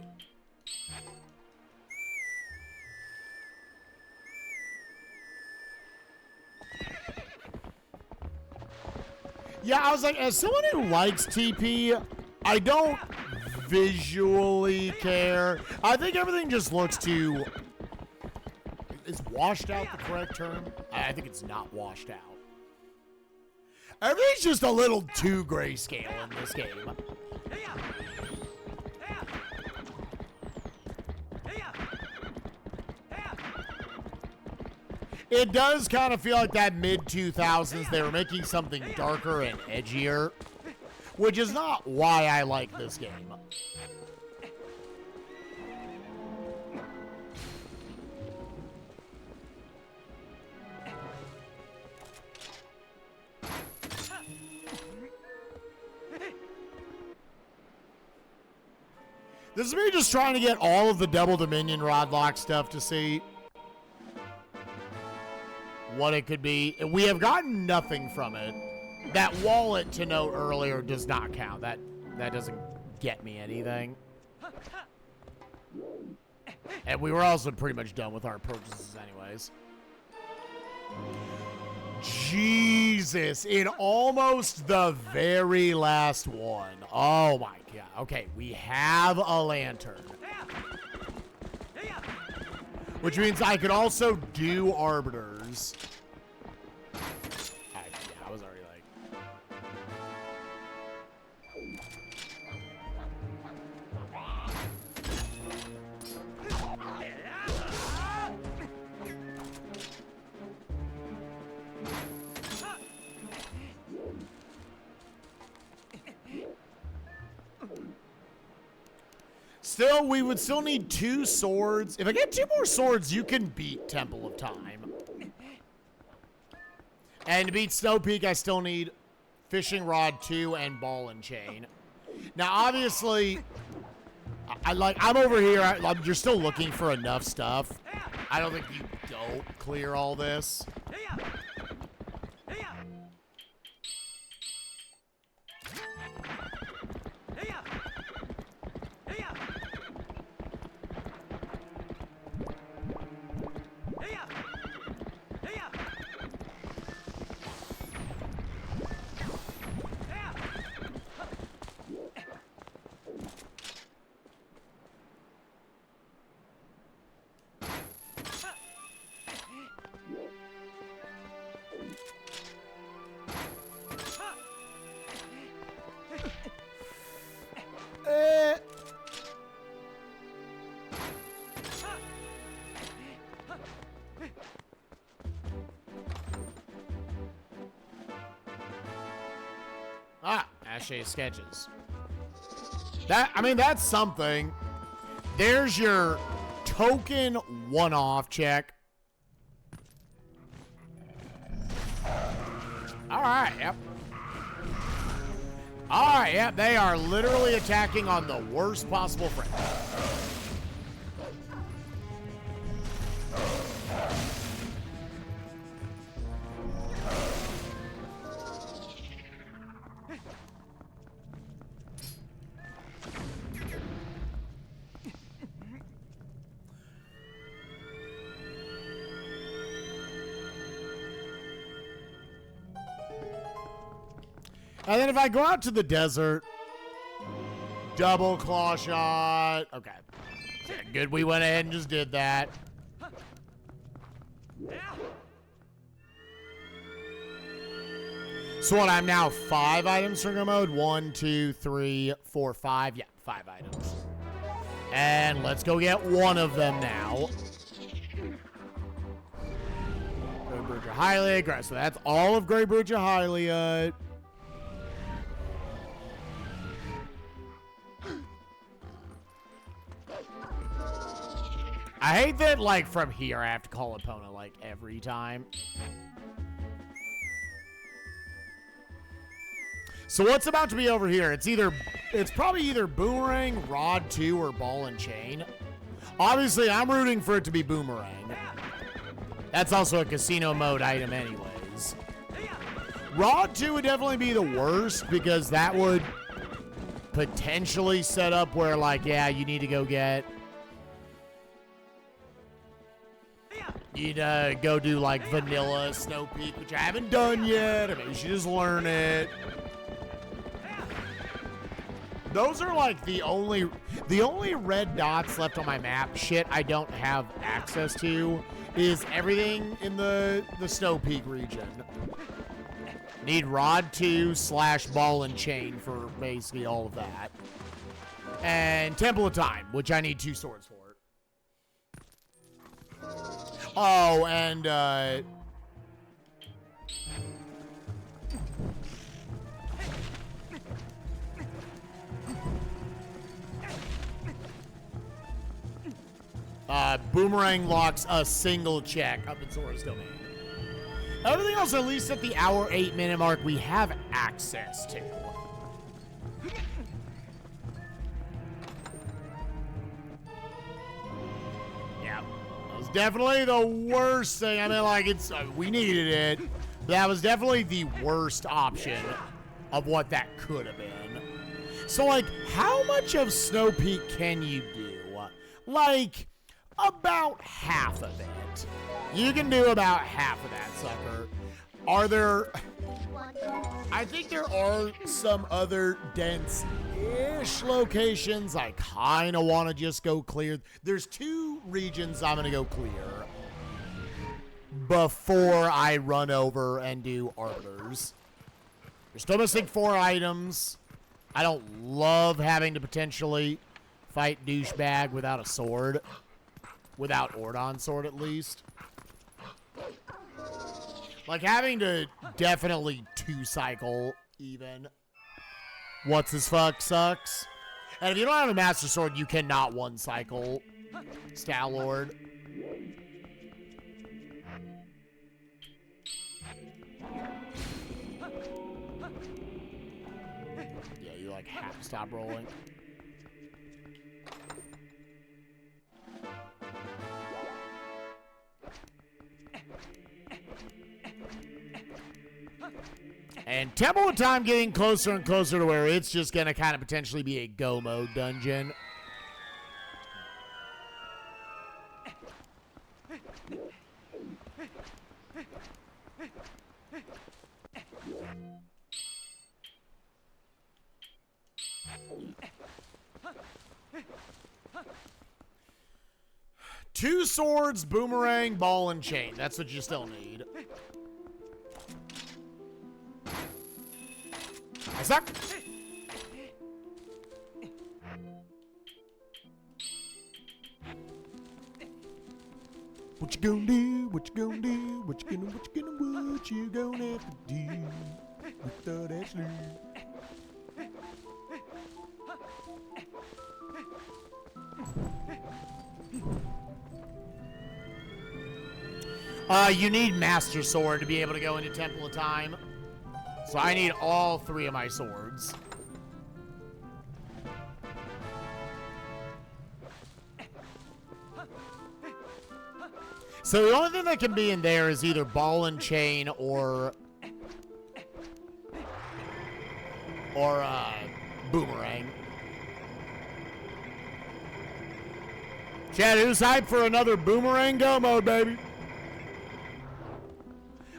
Speaker 1: Yeah, I was like, as someone who likes TP, I don't visually care. I think everything just looks too... Is washed out the correct term? I think it's not washed out. Everything's just a little too grayscale in this game. It does kind of feel like that mid-2000s, they were making something darker and edgier, which is not why I like this game. This is me just trying to get all of the double Dominion Rod lock stuff to see what it could be. We have gotten nothing from it. That wallet, to note earlier, does not count. That doesn't get me anything. And we were also pretty much done with our purchases anyways. Jesus, in almost the very last one. Oh my god. Okay, we have a lantern. Which means I could also do arbiters. I was already like... Still, we would still need 2 swords. If I get 2 more swords, you can beat Temple of Time. And to beat Snowpeak, I still need Fishing Rod 2 and Ball and Chain. Now, obviously, I'm over here. You're still looking for enough stuff. I don't think you don't clear all this. Actually, sketches. I mean, that's something. There's your token one-off check. All right, yep. All right, yep. They are literally attacking on the worst possible frame. And then if I go out to the desert, double claw shot. Okay. Yeah, good. We went ahead and just did that. So what, I'm now 5 items for go mode? 1, 2, 3, 4, 5. Yeah, 5 items. And let's go get one of them now. Grey Bruja Hylia. Great. So that's all of Grey Bruja Hylia. I hate that, like, from here I have to call opponent, like, every time. So what's about to be over here? It's probably either Boomerang, Rod 2, or Ball and Chain. Obviously, I'm rooting for it to be Boomerang. That's also a casino mode item anyways. Rod 2 would definitely be the worst because that would potentially set up where, like, yeah, you need to go get... You'd go do like vanilla Snowpeak, which I haven't done yet. I mean, you should just learn it. Those are like the only red dots left on my map. Shit I don't have access to is everything in the Snowpeak region. Need Rod 2 / Ball and Chain for basically all of that. And Temple of Time, which I need 2 swords for. Oh, and, Boomerang locks a single check up in Zora's Domain. Everything else, at least at the hour 8-minute mark, we have access to. Definitely the worst thing. I mean, like, we needed it. That was definitely the worst option of what that could have been. So, like, how much of Snowpeak can you do? Like, about half of it. You can do about half of that, sucker. Are there... I think there are some other dense-ish locations I kind of want to just go clear. There's 2 regions I'm going to go clear before I run over and do Arbiters. You're still missing 4 items. I don't love having to potentially fight Douchebag without a sword. Without Ordon sword, at least. Like, having to definitely 2-cycle, even. What's his fuck sucks. And if you don't have a Master Sword, you cannot 1-cycle Stallord. Yeah, you, like, have to stop rolling. And Temple of Time getting closer and closer to where it's just going to kind of potentially be a go mode dungeon. Two swords, boomerang, ball, and chain. That's what you still need. I suck. What you gonna do? What you gonna do? What you gonna have to do with that sleep? You need Master Sword to be able to go into Temple of Time. So I need all 3 of my swords. So the only thing that can be in there is either ball and chain or boomerang. Chad, who's hyped for another boomerang go mode, baby?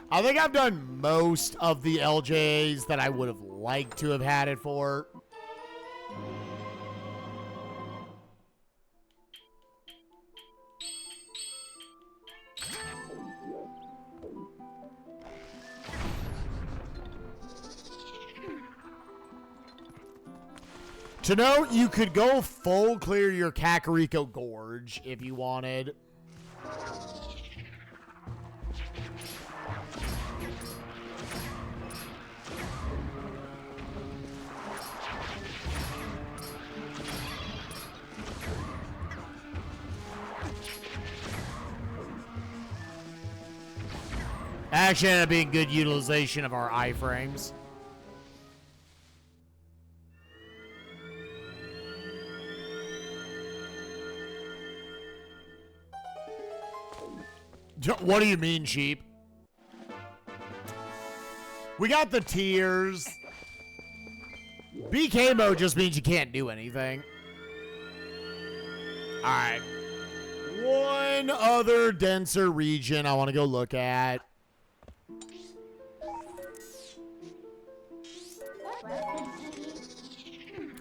Speaker 1: I think I've done most of the LJs that I would have liked to have had it for. To note, you could go full clear your Kakariko Gorge if you wanted. Actually, ended up being good utilization of our iframes. What do you mean, sheep? We got the tiers. BK mode just means you can't do anything. Alright. One other denser region I want to go look at.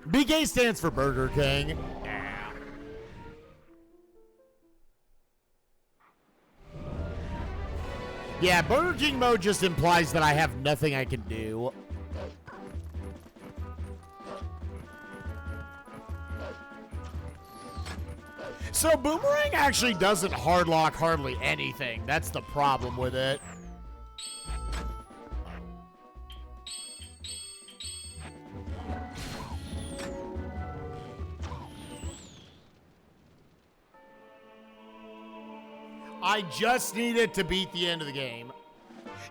Speaker 1: BK stands for Burger King. Yeah, Burger King mode just implies that I have nothing I can do. So Boomerang actually doesn't hardlock hardly anything. That's the problem with it. I just need it to beat the end of the game.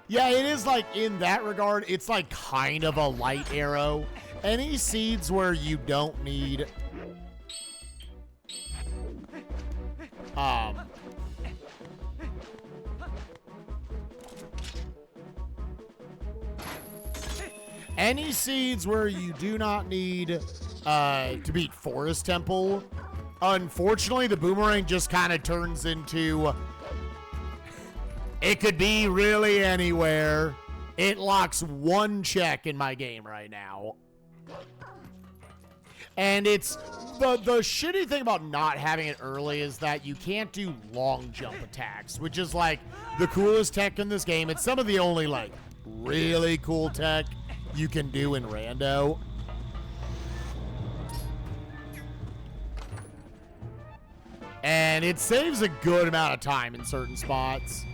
Speaker 1: Yeah, it is like, in that regard, it's like kind of a light arrow. Any seeds where you don't need... Any seeds where you do not need to beat Forest Temple, unfortunately, the Boomerang just kind of turns into... It could be really anywhere. It locks one check in my game right now. And it's... The shitty thing about not having it early is that you can't do long jump attacks, which is like the coolest tech in this game. It's some of the only like really cool tech you can do in Rando. And it saves a good amount of time in certain spots.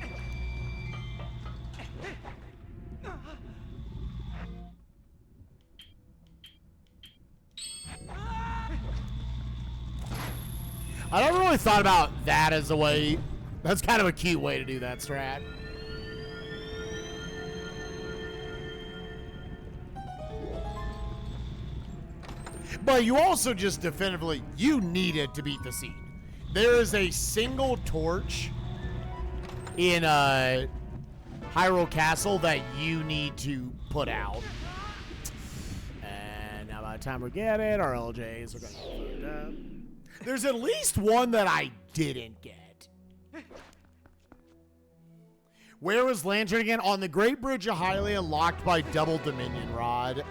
Speaker 1: I never really thought about that as a way. That's kind of a cute way to do that strat. But you also just definitively, you needed to beat the seed. There is a single torch in Hyrule Castle that you need to put out. And now by the time we get it, our LJs are going to get fucked up. There's at least one that I didn't get. Where was Lantern again? On the Great Bridge of Hylia, locked by double Dominion Rod.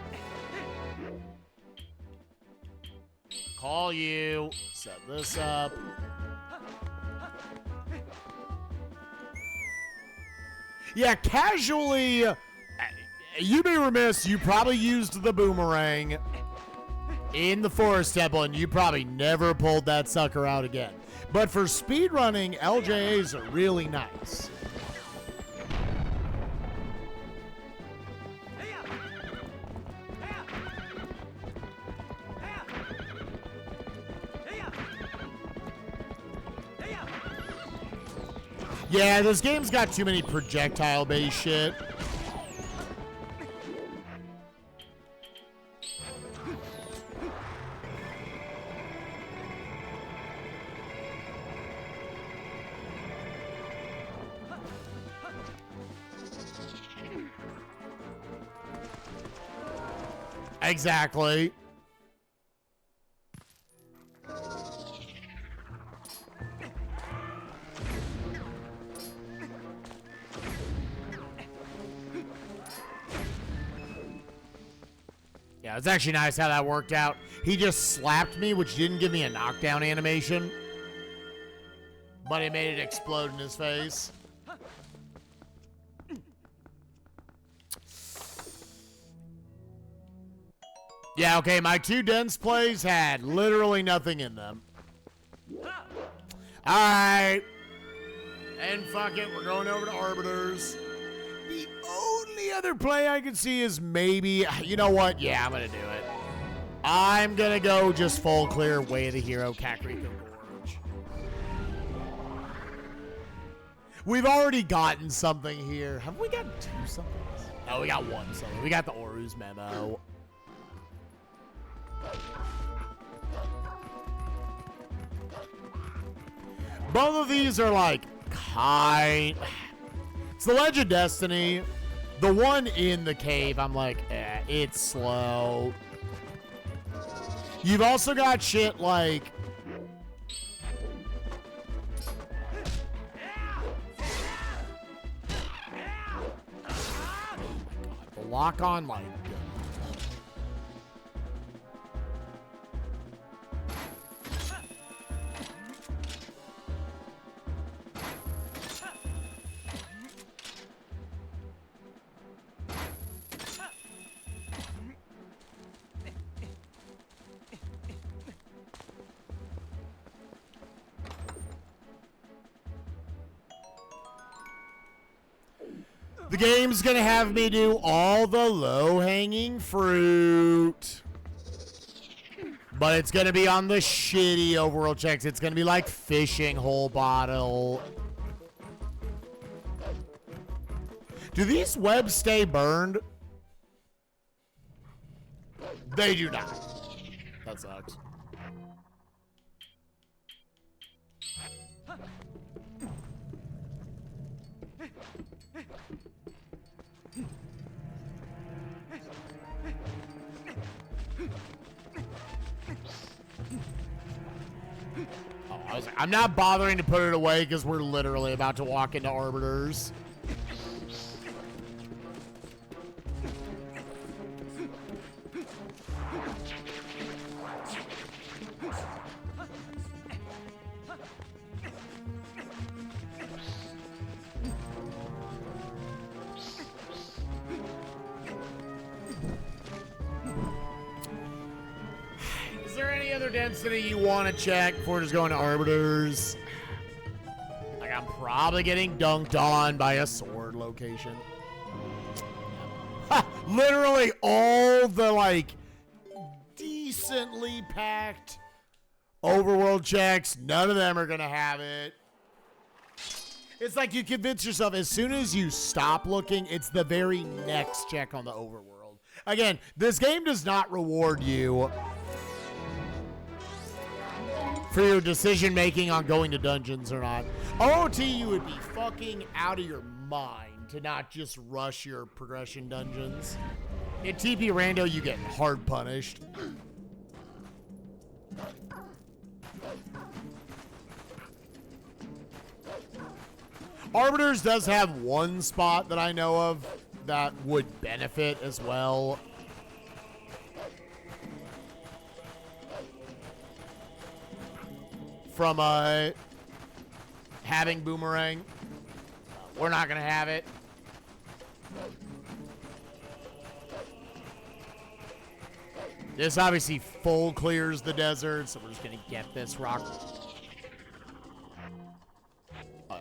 Speaker 1: Call you. Set this up. Yeah, casually, you'd be remiss. You probably used the Boomerang in the Forest Temple, and you probably never pulled that sucker out again. But for speedrunning, LJAs are really nice. Yeah, this game's got too many projectile-based shit. Exactly. Yeah, it's actually nice how that worked out. He just slapped me, which didn't give me a knockdown animation, but it made it explode in his face. Yeah, okay, my 2 dense plays had literally nothing in them. Alright. And fuck it, we're going over to Arbiters. The only other play I can see is maybe, you know what? Yeah, I'm going to do it. I'm going to go just full clear Way of the Hero, Kakariko Gorge. We've already gotten something here. Have we gotten 2 somethings? No, we got 1 something. We got the Oru's memo. Both of these are like it's the Legend of Destiny. The one in the cave, I'm like, it's slow. You've also got shit like the lock on like the game's gonna have me do all the low-hanging fruit. But it's gonna be on the shitty overworld checks. It's gonna be like fishing whole bottle. Do these webs stay burned? They do not. That sucks. I'm not bothering to put it away because we're literally about to walk into Arbiters. Is there any other density you want to check before just going to Arbiters? Like, I'm probably getting dunked on by a sword location. Ha! Literally all the, like, decently packed overworld checks, none of them are going to have it. It's like you convince yourself as soon as you stop looking, it's the very next check on the overworld. Again, this game does not reward you for your decision making on going to dungeons or not. OOT, you would be fucking out of your mind to not just rush your progression dungeons. In TP Rando, you get hard punished. Arbiters does have one spot that I know of that would benefit as well. From having Boomerang. We're not going to have it. This obviously full clears the desert, so we're just going to get this rock. Oh, yeah.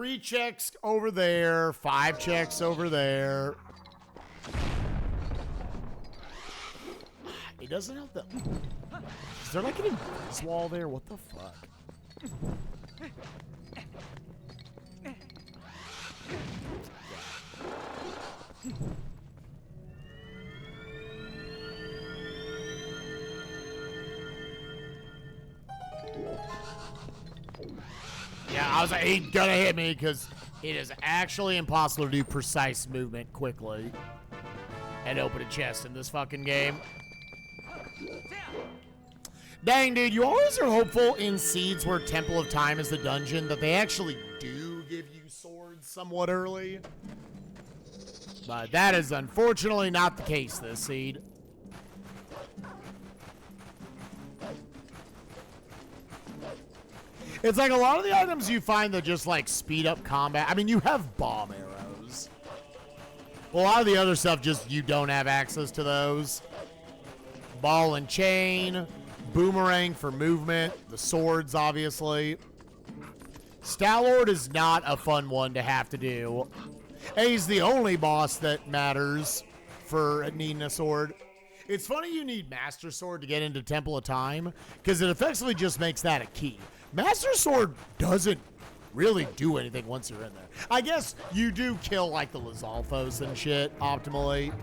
Speaker 1: 3 checks over there, 5 checks over there. He doesn't have the... Is there like an invis wall there? What the fuck? Yeah, I was like, he's gonna hit me because it is actually impossible to do precise movement quickly and open a chest in this fucking game. Dang, dude, you always are hopeful in Seeds where Temple of Time is the dungeon that they actually do give you swords somewhat early. But that is unfortunately not the case this seed. It's like a lot of the items you find that just like speed up combat. I mean, you have bomb arrows. A lot of the other stuff just you don't have access to those. Ball and chain, boomerang for movement, the swords obviously. Stallord is not a fun one to have to do. And he's the only boss that matters for needing a sword. It's funny you need Master Sword to get into Temple of Time, because it effectively just makes that a key. Master Sword doesn't really do anything once you're in there. I guess you do kill, like, the Lizalfos and shit optimally.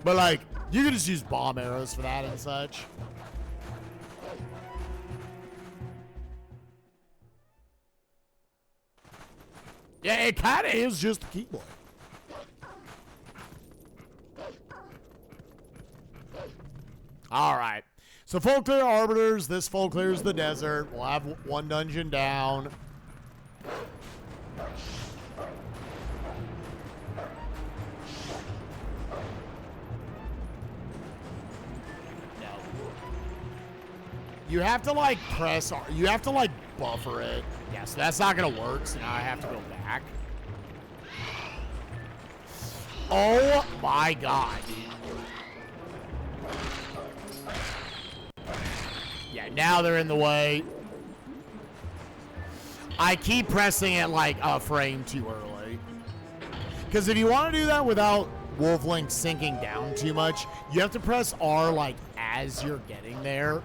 Speaker 1: But, like, you can just use bomb arrows for that and such. Yeah, it kind of is just a keyboard. All right. So full clear Arbiters. This full clears the desert. We'll have one dungeon down. No. You have to like press, you have to like buffer it. Yeah, so that's not gonna work, so now I have to go back. Oh my god. Yeah, now they're in the way. I keep pressing it like a frame too early. Because if you want to do that without Wolf Link sinking down too much, you have to press R like as you're getting there.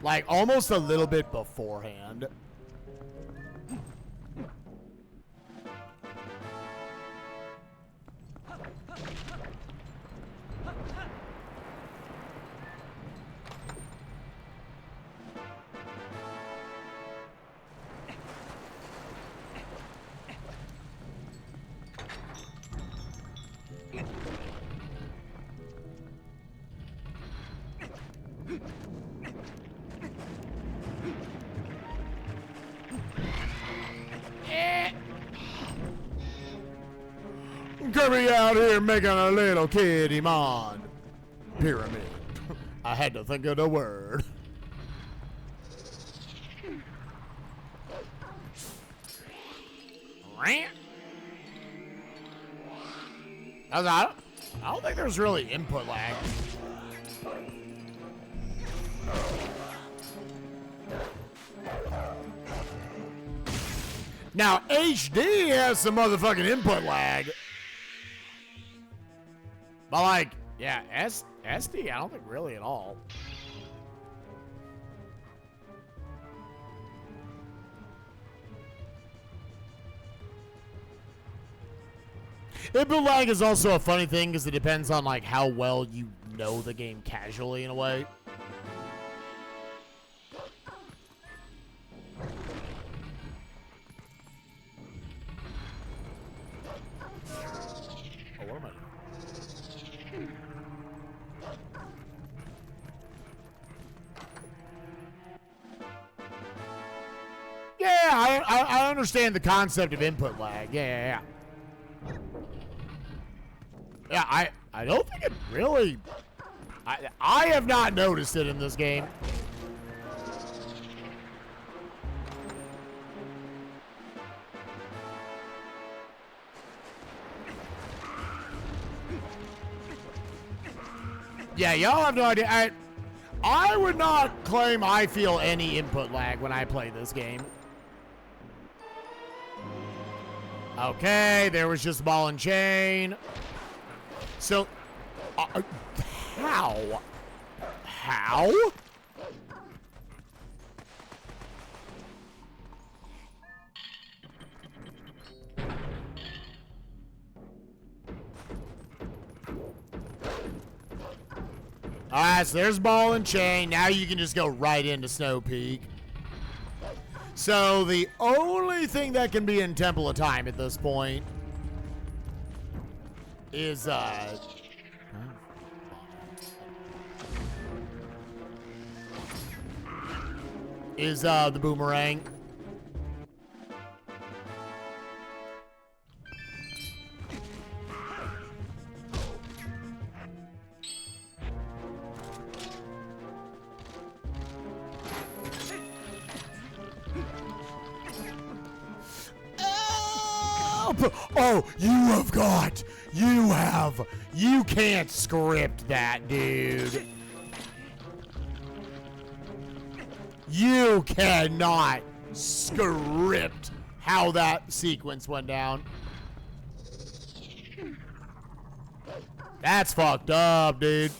Speaker 1: Like almost a little bit beforehand. Kirby out here making a little kitty mon. Pyramid. I had to think of the word. I don't think there's really input lag. Now, HD has some motherfucking input lag. But like, yeah, SD, I don't think really at all. Input lag is also a funny thing because it depends on like how well you know the game casually in a way. Oh, what am I doing? Yeah, I understand the concept of input lag. Yeah. Yeah, I don't think it really... I have not noticed it in this game. Yeah, y'all have no idea. I would not claim I feel any input lag when I play this game. Okay, there was just ball and chain. So, how? How? Alright, so there's ball and chain. Now you can just go right into Snowpeak. So the only thing that can be in Temple of Time at this point is the boomerang. Oh, you can't script that, dude. You cannot script how that sequence went down. That's fucked up, dude.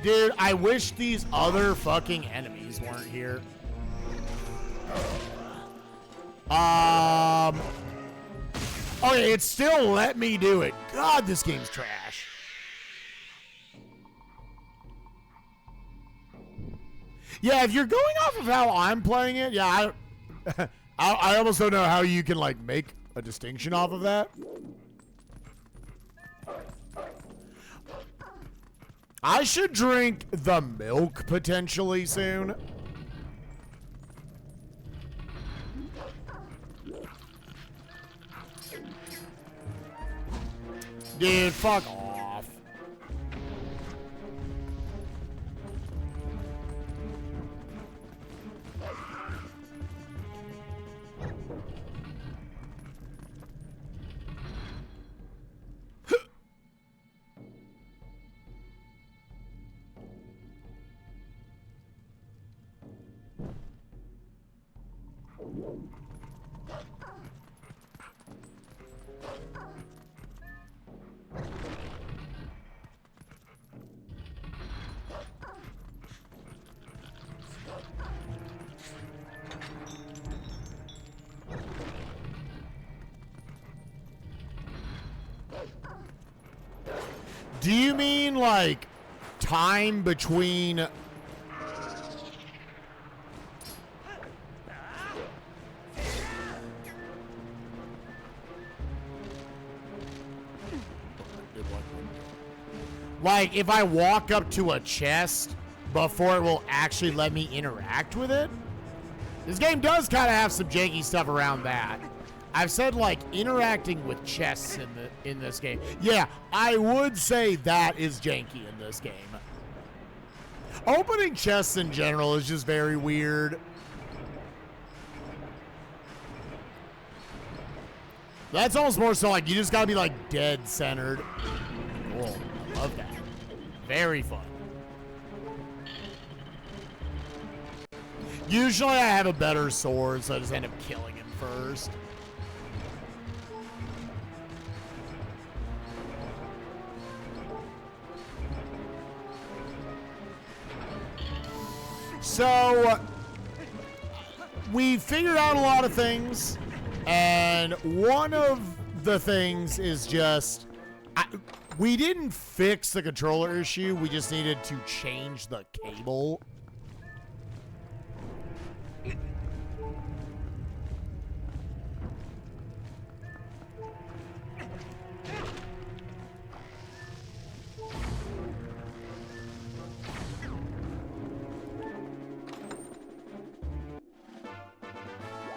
Speaker 1: Dude, I wish these other fucking enemies weren't here. Okay, it still let me do it. God, this game's trash. Yeah, if you're going off of how I'm playing it, yeah, I almost don't know how you can, like, make a distinction off of that. I should drink the milk potentially soon. Dude, fuck off. Do you mean like time between? Like if I walk up to a chest before it will actually let me interact with it? This game does kind of have some janky stuff around that. I've said like interacting with chests in this game. Yeah, I would say that is janky in this game. Opening chests in general is just very weird. That's almost more so like you just gotta be like dead centered. Cool, I love that. Very fun. Usually I have a better sword, so I just end up killing him first. So, we figured out a lot of things, and one of the things is just, we didn't fix the controller issue, we just needed to change the cable.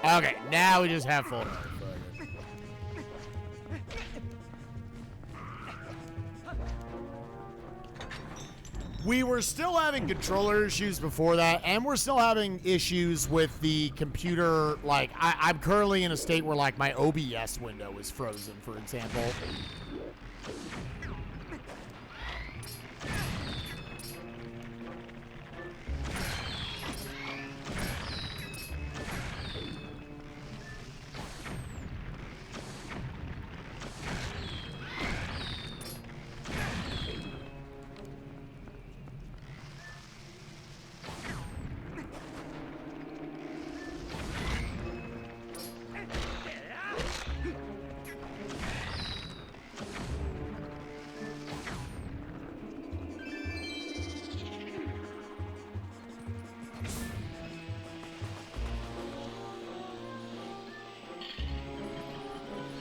Speaker 1: Okay, now we just have full. We were still having controller issues before that, and we're still having issues with the computer. Like, I'm currently in a state where, like, my OBS window is frozen, for example.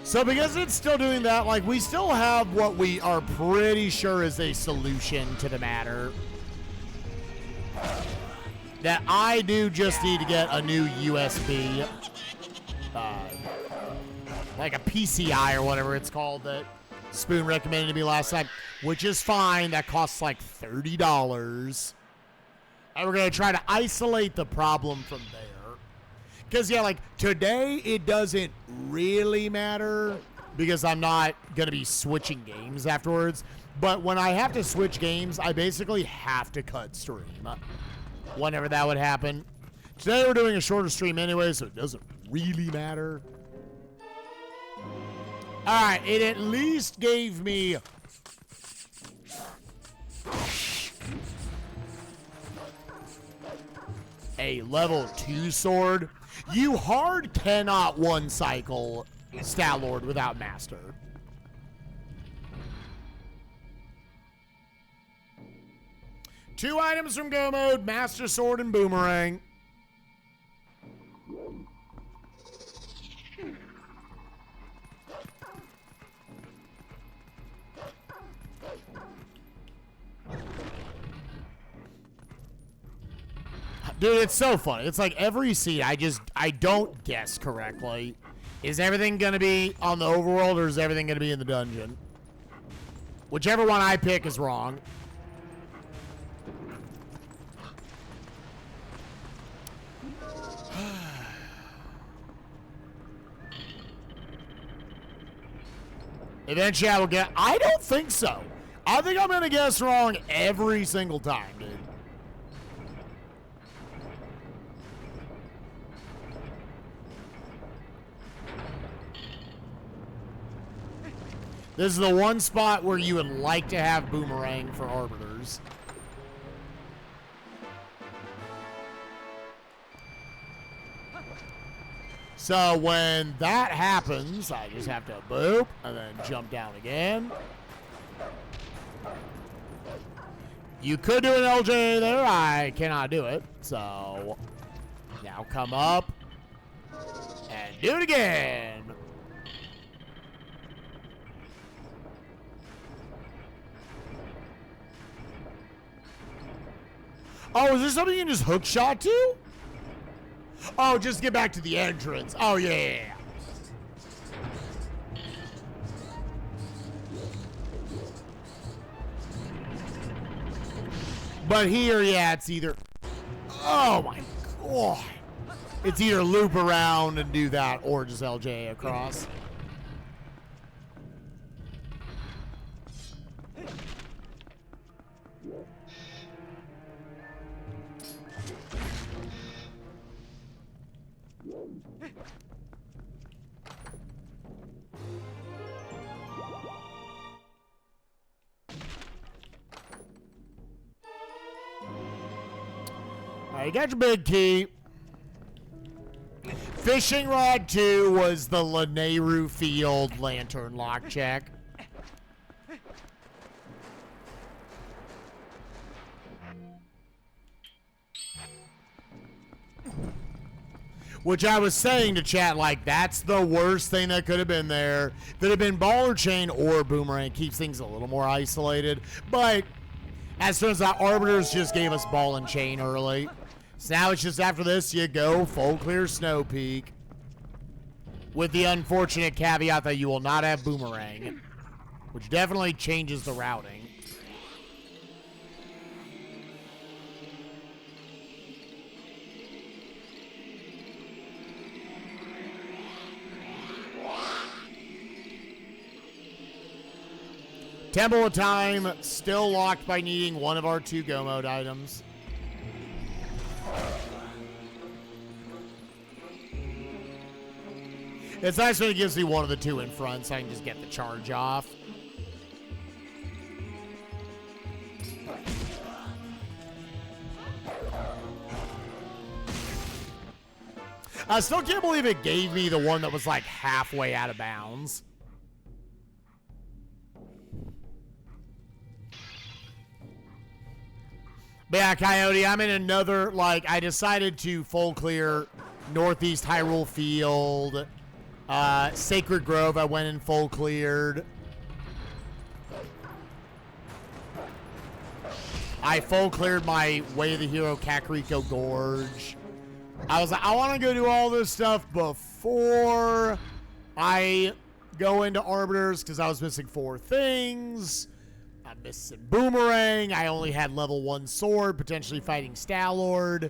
Speaker 1: So because it's still doing that, like, we still have what we are pretty sure is a solution to the matter. That I do just need to get a new USB, like a PCI or whatever it's called that Spoon recommended to me last time, which is fine. That costs like $30. And we're going to try to isolate the problem from there. Because, yeah, like, today it doesn't really matter because I'm not going to be switching games afterwards. But when I have to switch games, I basically have to cut stream whenever that would happen. Today we're doing a shorter stream anyway, so it doesn't really matter. All right, it at least gave me... a level 2 sword. You hard cannot one cycle Stallord without master. Two items from Go Mode, Master Sword and Boomerang. Dude, it's so funny. It's like every seed, I don't guess correctly. Is everything going to be on the overworld or is everything going to be in the dungeon? Whichever one I pick is wrong. Eventually I will get... I don't think so. I think I'm going to guess wrong every single time, dude. This is the one spot where you would like to have Boomerang for Arbiters. So when that happens, I just have to boop and then jump down again. You could do an LJ there. I cannot do it. So now come up and do it again. Oh, is there something you can just hook shot to? Oh, just get back to the entrance. Oh, yeah. But here, yeah, it's either... Oh, my God. It's either loop around and do that or just LJ across. You got your big key. Fishing rod 2 was the Lanayru Field lantern lock check. Which I was saying to chat, like, that's the worst thing that could have been there. That have been ball or chain or Boomerang. Keeps things a little more isolated. But as soon as the Arbiters just gave us ball and chain early. So now it's just after this, you go full clear Snowpeak. With the unfortunate caveat that you will not have Boomerang. Which definitely changes the routing. Temple of Time still locked by needing one of our 2 Go Mode items. It's nice when it gives me one of the 2 in front so I can just get the charge off. I still can't believe it gave me the one that was like halfway out of bounds. But yeah, Coyote, I'm in another, like, I decided to full clear Northeast Hyrule Field. Sacred Grove, I went and full cleared. I full cleared my Way of the Hero Kakariko Gorge. I was like, I want to go do all this stuff before I go into Arbiters because I was missing 4 things. I'm missing Boomerang. I only had level 1 sword, potentially fighting Stallord.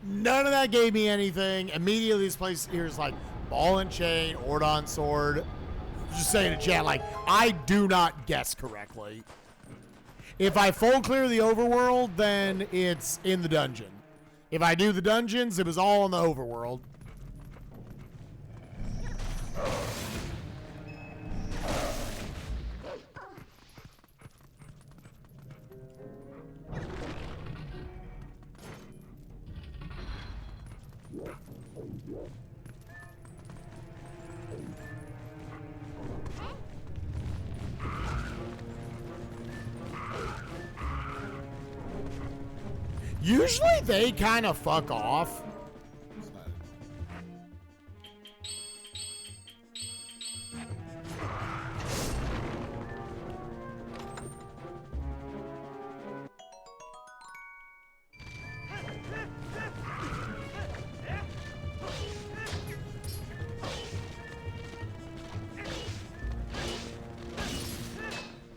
Speaker 1: None of that gave me anything. Immediately, this place here is like ball and chain, Ordon sword. Just saying to chat, like, I do not guess correctly. If I full clear the overworld, then it's in the dungeon. If I do the dungeons, it was all in the overworld. Usually they kind of fuck off.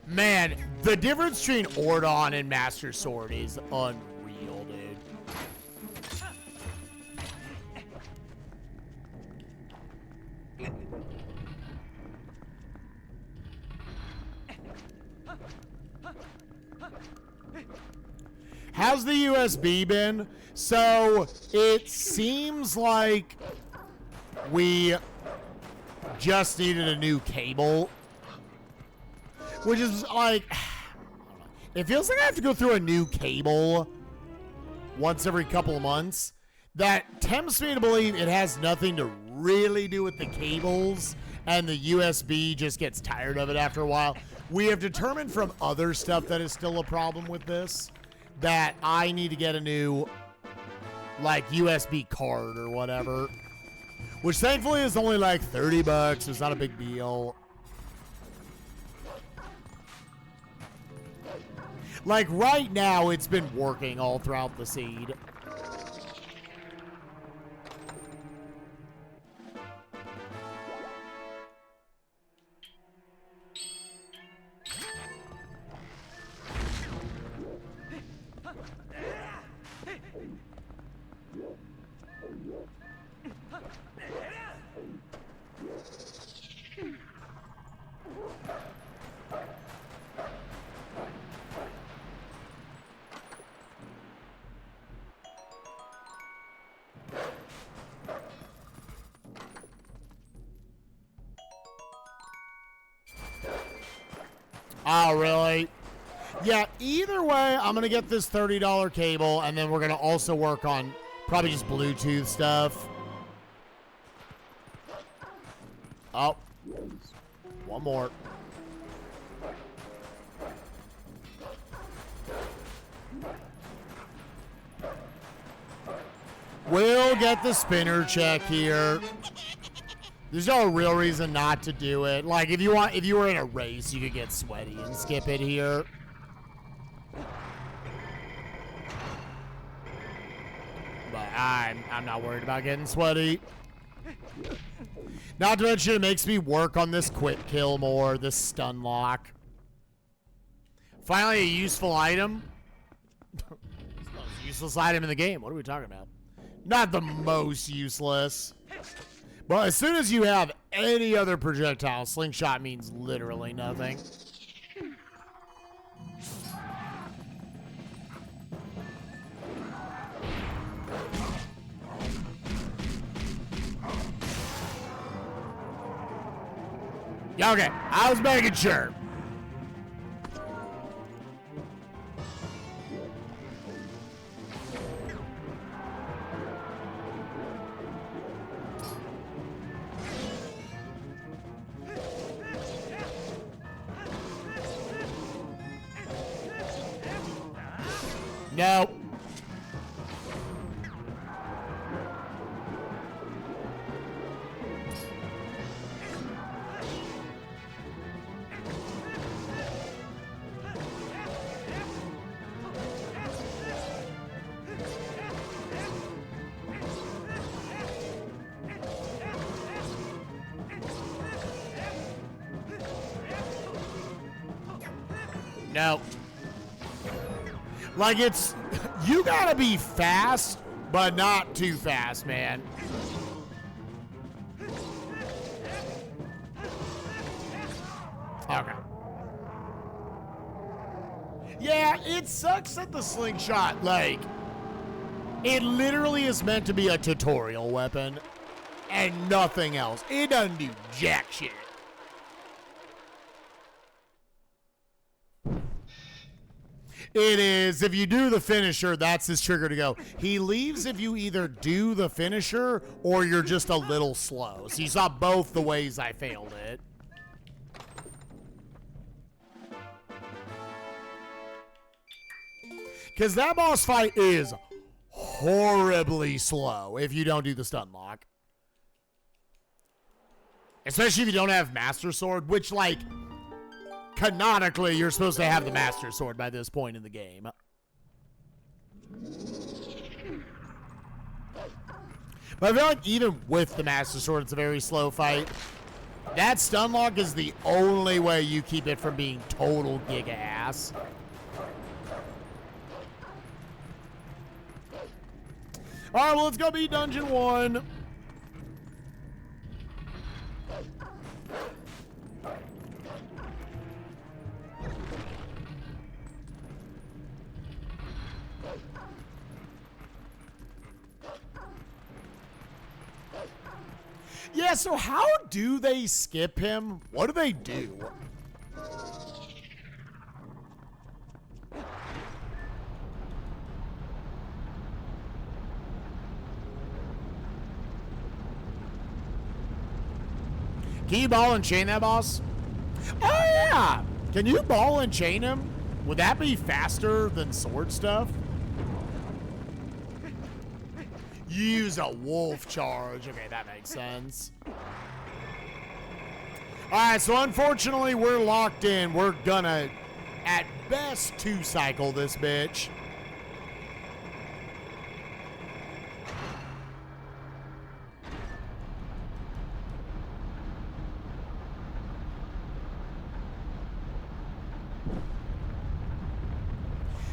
Speaker 1: Man, the difference between Ordon and Master Sword is unreal. How's the USB been? So it seems like we just needed a new cable, which is like, it feels like I have to go through a new cable once every couple of months. That tempts me to believe it has nothing to really do with the cables, and the USB just gets tired of it after a while. We have determined from other stuff that is still a problem with this, that I need to get a new, like, USB card or whatever, which thankfully is only like $30. It's not a big deal. Like, right now, it's been working all throughout the seed. Oh, really? Yeah, either way, I'm going to get this $30 cable, and then we're going to also work on probably just Bluetooth stuff. Oh. One more. We'll get the spinner check here. There's no real reason not to do it. Like, if you were in a race, you could get sweaty and skip it here. But I'm not worried about getting sweaty. Not to mention, it makes me work on this quick kill more, this stun lock. Finally, a useful item. It's the most useless item in the game. What are we talking about? Not the most useless. But as soon as you have any other projectile, slingshot means literally nothing. Okay, I was making sure. No. No. Like, it's... You gotta be fast, but not too fast, man. Okay. Yeah, it sucks that the slingshot, like... It literally is meant to be a tutorial weapon and nothing else. It doesn't do jack shit. It is. If you do the finisher, that's his trigger to go. He leaves if you either do the finisher or you're just a little slow. So you saw both the ways I failed it. Because that boss fight is horribly slow if you don't do the stun lock. Especially if you don't have Master Sword, which, like... Canonically, you're supposed to have the Master Sword by this point in the game. But I feel like even with the Master Sword, it's a very slow fight. That stun lock is the only way you keep it from being total giga ass. Alright, well, let's go beat Dungeon 1. Yeah, so how do they skip him? What do they do? Can you ball and chain that boss? Oh, yeah! Can you ball and chain him? Would that be faster than sword stuff? Use a wolf charge. Okay, that makes sense. Alright, so unfortunately, we're locked in. We're gonna, at best, 2-cycle this bitch.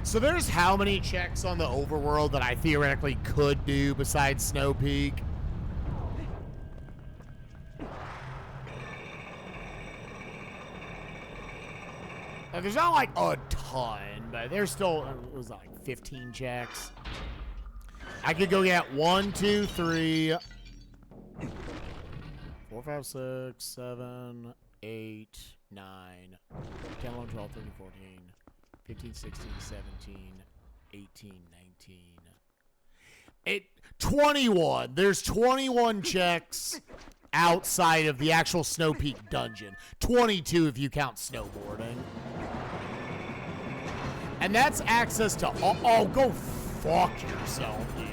Speaker 1: So there's how many checks on the overworld that I theoretically could do besides Snowpeak? There's not like a ton, but there's still, it was like 15 checks. I could go get 1, 2, 3, 4, 5, 6, 7, 8, 9, 10, 11, 12, 13, 14. 15, 16, 17, 18, 19. 21. There's 21 checks outside of the actual Snowpeak dungeon. 22 if you count snowboarding. And that's access to... Oh, go fuck yourself, dude.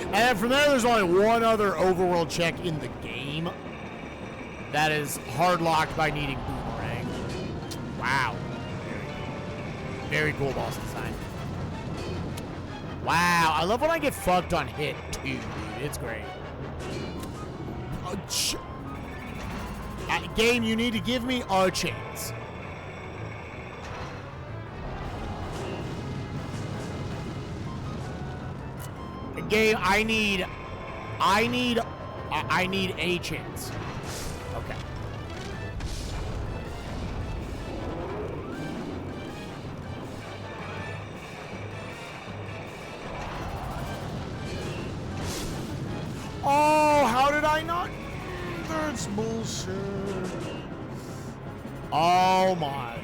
Speaker 1: And then from there, there's only one other overworld check in the game. That is hard locked by needing Boomerang. Wow. Very cool boss design. Wow. I love when I get fucked on hit too, dude. It's great. Game, you need to give me a chance. Game, I need a chance. Okay. It's bullshit. Oh my.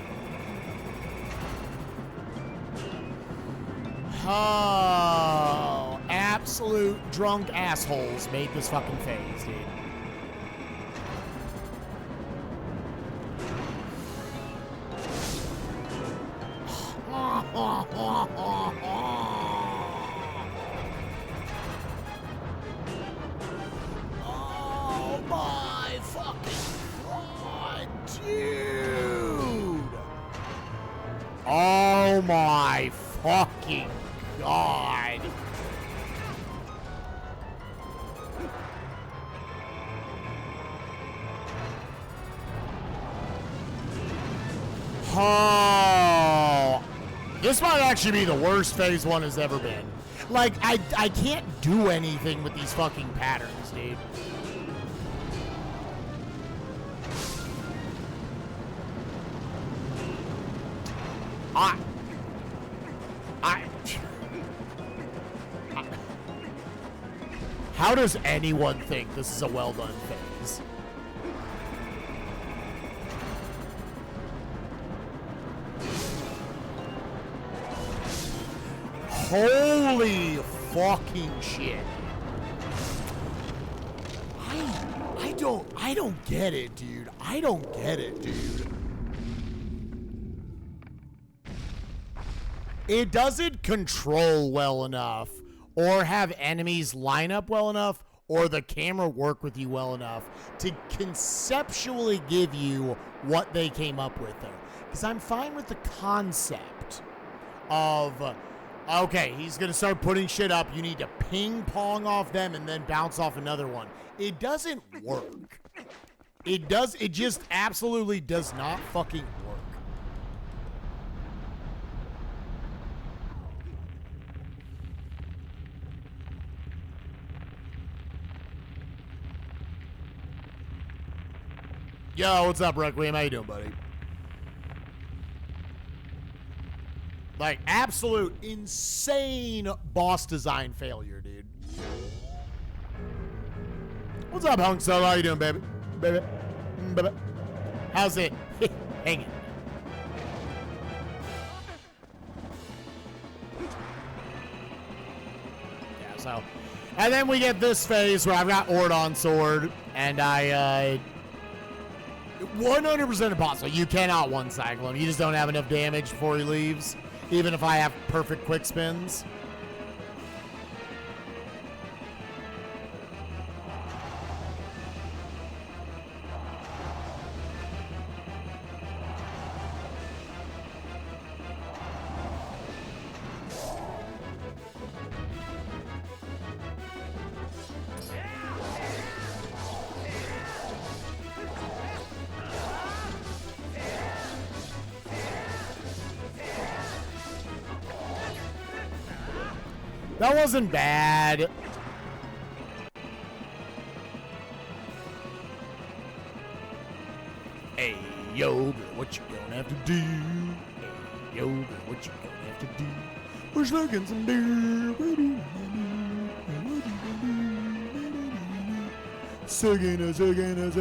Speaker 1: Oh, absolute drunk assholes made this fucking phase, dude. Oh my fucking god, dude! Oh my fucking god! Oh, this might actually be the worst phase one has ever been. Like, I can't do anything with these fucking patterns, dude. How does anyone think this is a well-done phase? Holy fucking shit. I don't get it, dude. I don't get it, dude. It doesn't control well enough, or have enemies line up well enough, or the camera work with you well enough to conceptually give you what they came up with there. Because I'm fine with the concept of, okay, he's going to start putting shit up. You need to ping pong off them and then bounce off another one. It doesn't work. It just absolutely does not fucking work. Yo, what's up, Requiem? How you doing, buddy? Like, absolute insane boss design failure, dude. What's up, Hunk Solo? How you doing, baby? Baby? Baby? How's it hanging? Yeah, so. And then we get this phase where I've got Ordon Sword, and I, 100% impossible. You cannot one-cycle him. You just don't have enough damage before he leaves, even if I have perfect quick spins. That wasn't bad. Hey, yo, girl, what you gonna have to do? Hey, yo, girl, what you gonna have to do? We're smoking some beer. Sucking a peanut.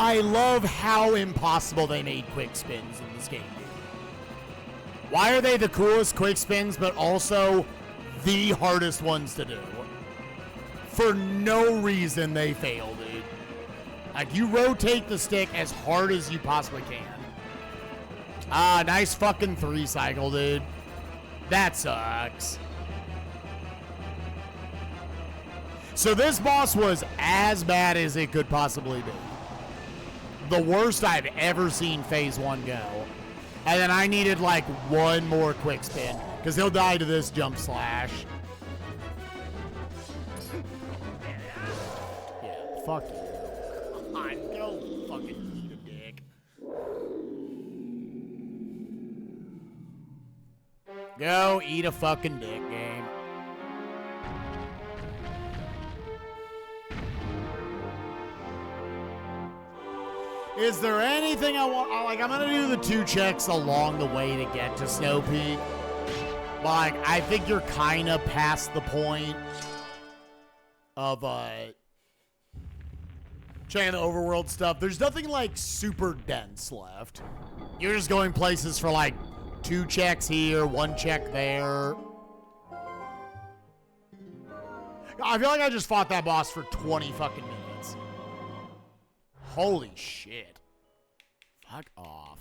Speaker 1: I love how impossible they made quick spins in this game, dude. Why are they the coolest quick spins, but also the hardest ones to do? For no reason they fail, dude. Like, you rotate the stick as hard as you possibly can. Ah, nice fucking 3-cycle, dude. That sucks. So this boss was as bad as it could possibly be. The worst I've ever seen phase 1 go. And then I needed like one more quick spin because he'll die to this jump slash. fuck you. Come on, go fucking eat a dick. Go eat a fucking dick, game. Is there anything I want? Like, I'm gonna do the 2 checks along the way to get to Snowpeak. But, like, I think you're kind of past the point of, checking the overworld stuff. There's nothing, like, super dense left. You're just going places for, like, 2 checks here, 1 check there. I feel like I just fought that boss for 20 fucking minutes. Holy shit. Fuck off.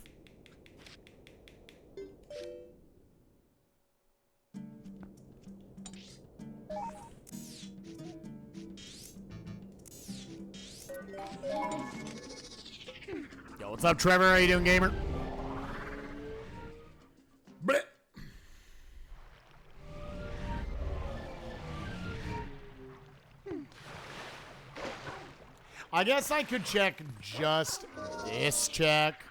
Speaker 1: Yo, what's up, Trevor? How you doing, gamer? Blech. I guess I could check just this check.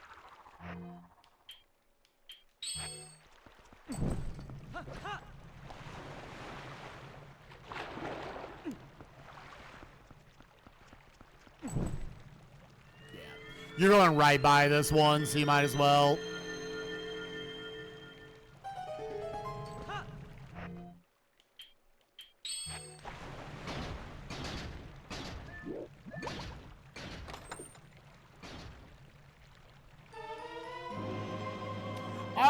Speaker 1: Yeah. You're going right by this one, so you might as well.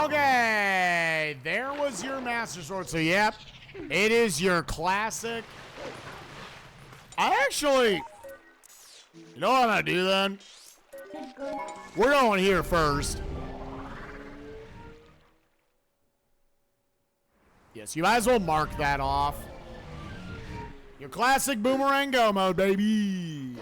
Speaker 1: Okay, there was your Master Sword. So, yep, it is your classic. I actually, you know what I'm going to do then? We're going here first. Yes, you might as well mark that off. Your classic Boomerang Go mode, baby.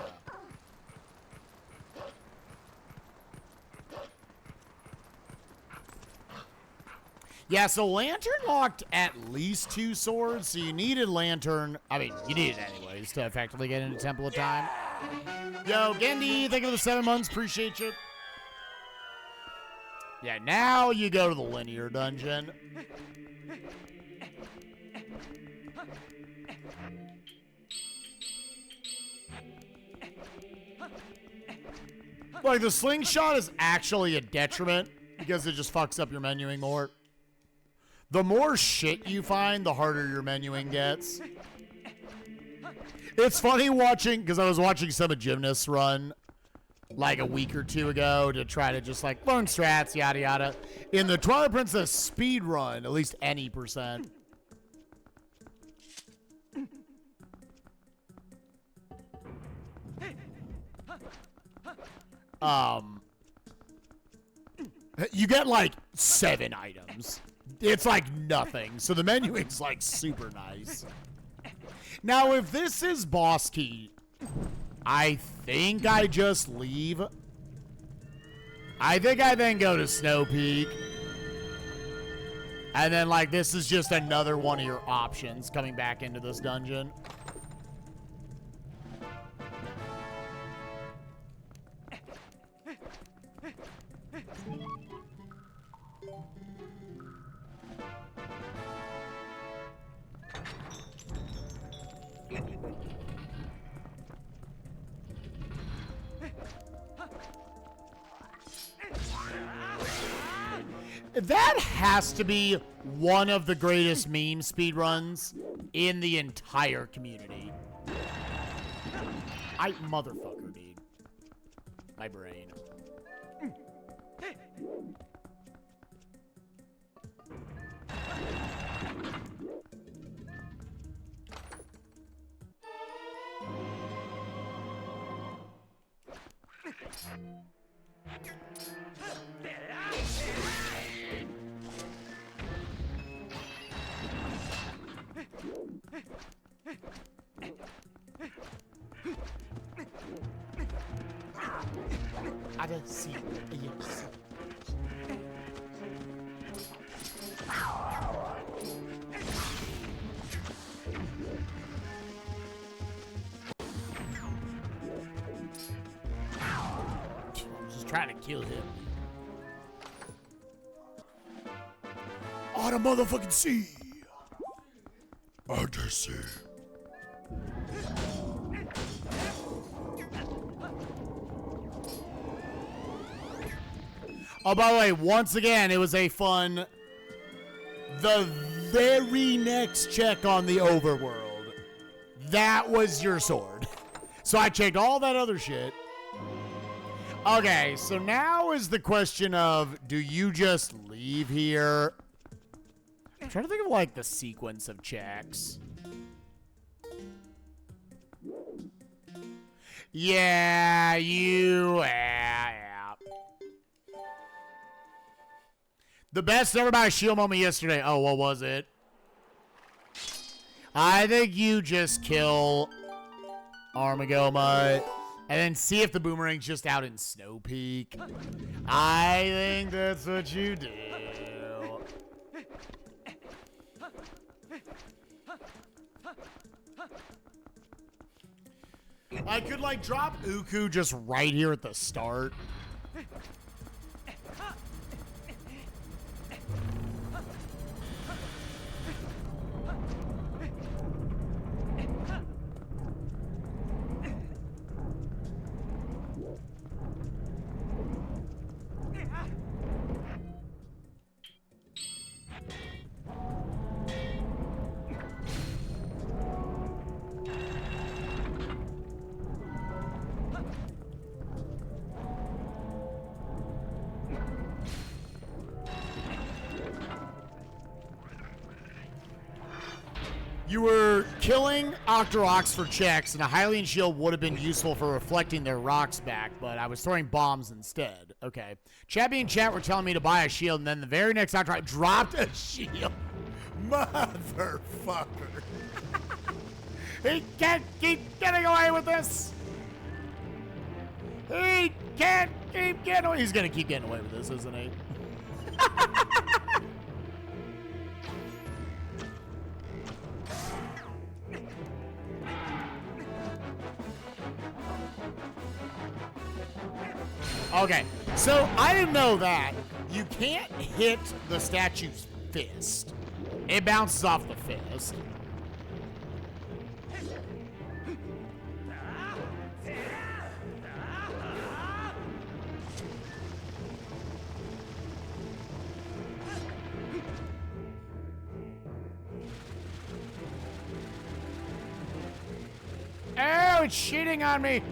Speaker 1: Yeah, so Lantern locked at least 2 swords, so you needed Lantern. I mean, you needed it anyways to effectively get into Temple of Time. Yo, Gendy, thank you for the 7 months. Appreciate you. Yeah, now you go to the linear dungeon. Like, the slingshot is actually a detriment because it just fucks up your menuing more. The more shit you find, the harder your menuing gets. It's funny watching, because I was watching some of Gymnasts run like a week or 2 ago to try to just like learn strats, yada yada. In the Twilight Princess speed run, at least any percent. You get like 7 items. It's like nothing. So the menuing's like super nice. Now, if this is boss key, I think I just leave. I think I then go to Snowpeak. And then like this is just another one of your options coming back into this dungeon. That has to be one of the greatest meme speedruns in the entire community. Motherfucker, dude. My brain. I don't see it. Yes. trying to kill him. On a motherfucking sea. Undersea. Oh, by the way, once again, it was a fun... The very next check on the overworld. That was your sword. So I checked all that other shit. Okay, so now is the question of, do you just leave here? I'm trying to think of, like, the sequence of checks. Yeah, yeah. The best ever by a shield moment yesterday. Oh, what was it? I think you just kill Armagoma and then see if the boomerang's just out in Snowpeak. I think that's what you do. I could, like, drop Uku just right here at the start. You were killing Octoroks for checks, and a Hylian shield would have been useful for reflecting their rocks back, but I was throwing bombs instead. Okay. Chabby and chat were telling me to buy a shield, and then the very next Octorok dropped a shield. Motherfucker. He can't keep getting away with this. He can't keep getting away. He's going to keep getting away with this, isn't he? Okay, so I didn't know that. You can't hit the statue's fist. It bounces off the fist. Oh, it's cheating on me.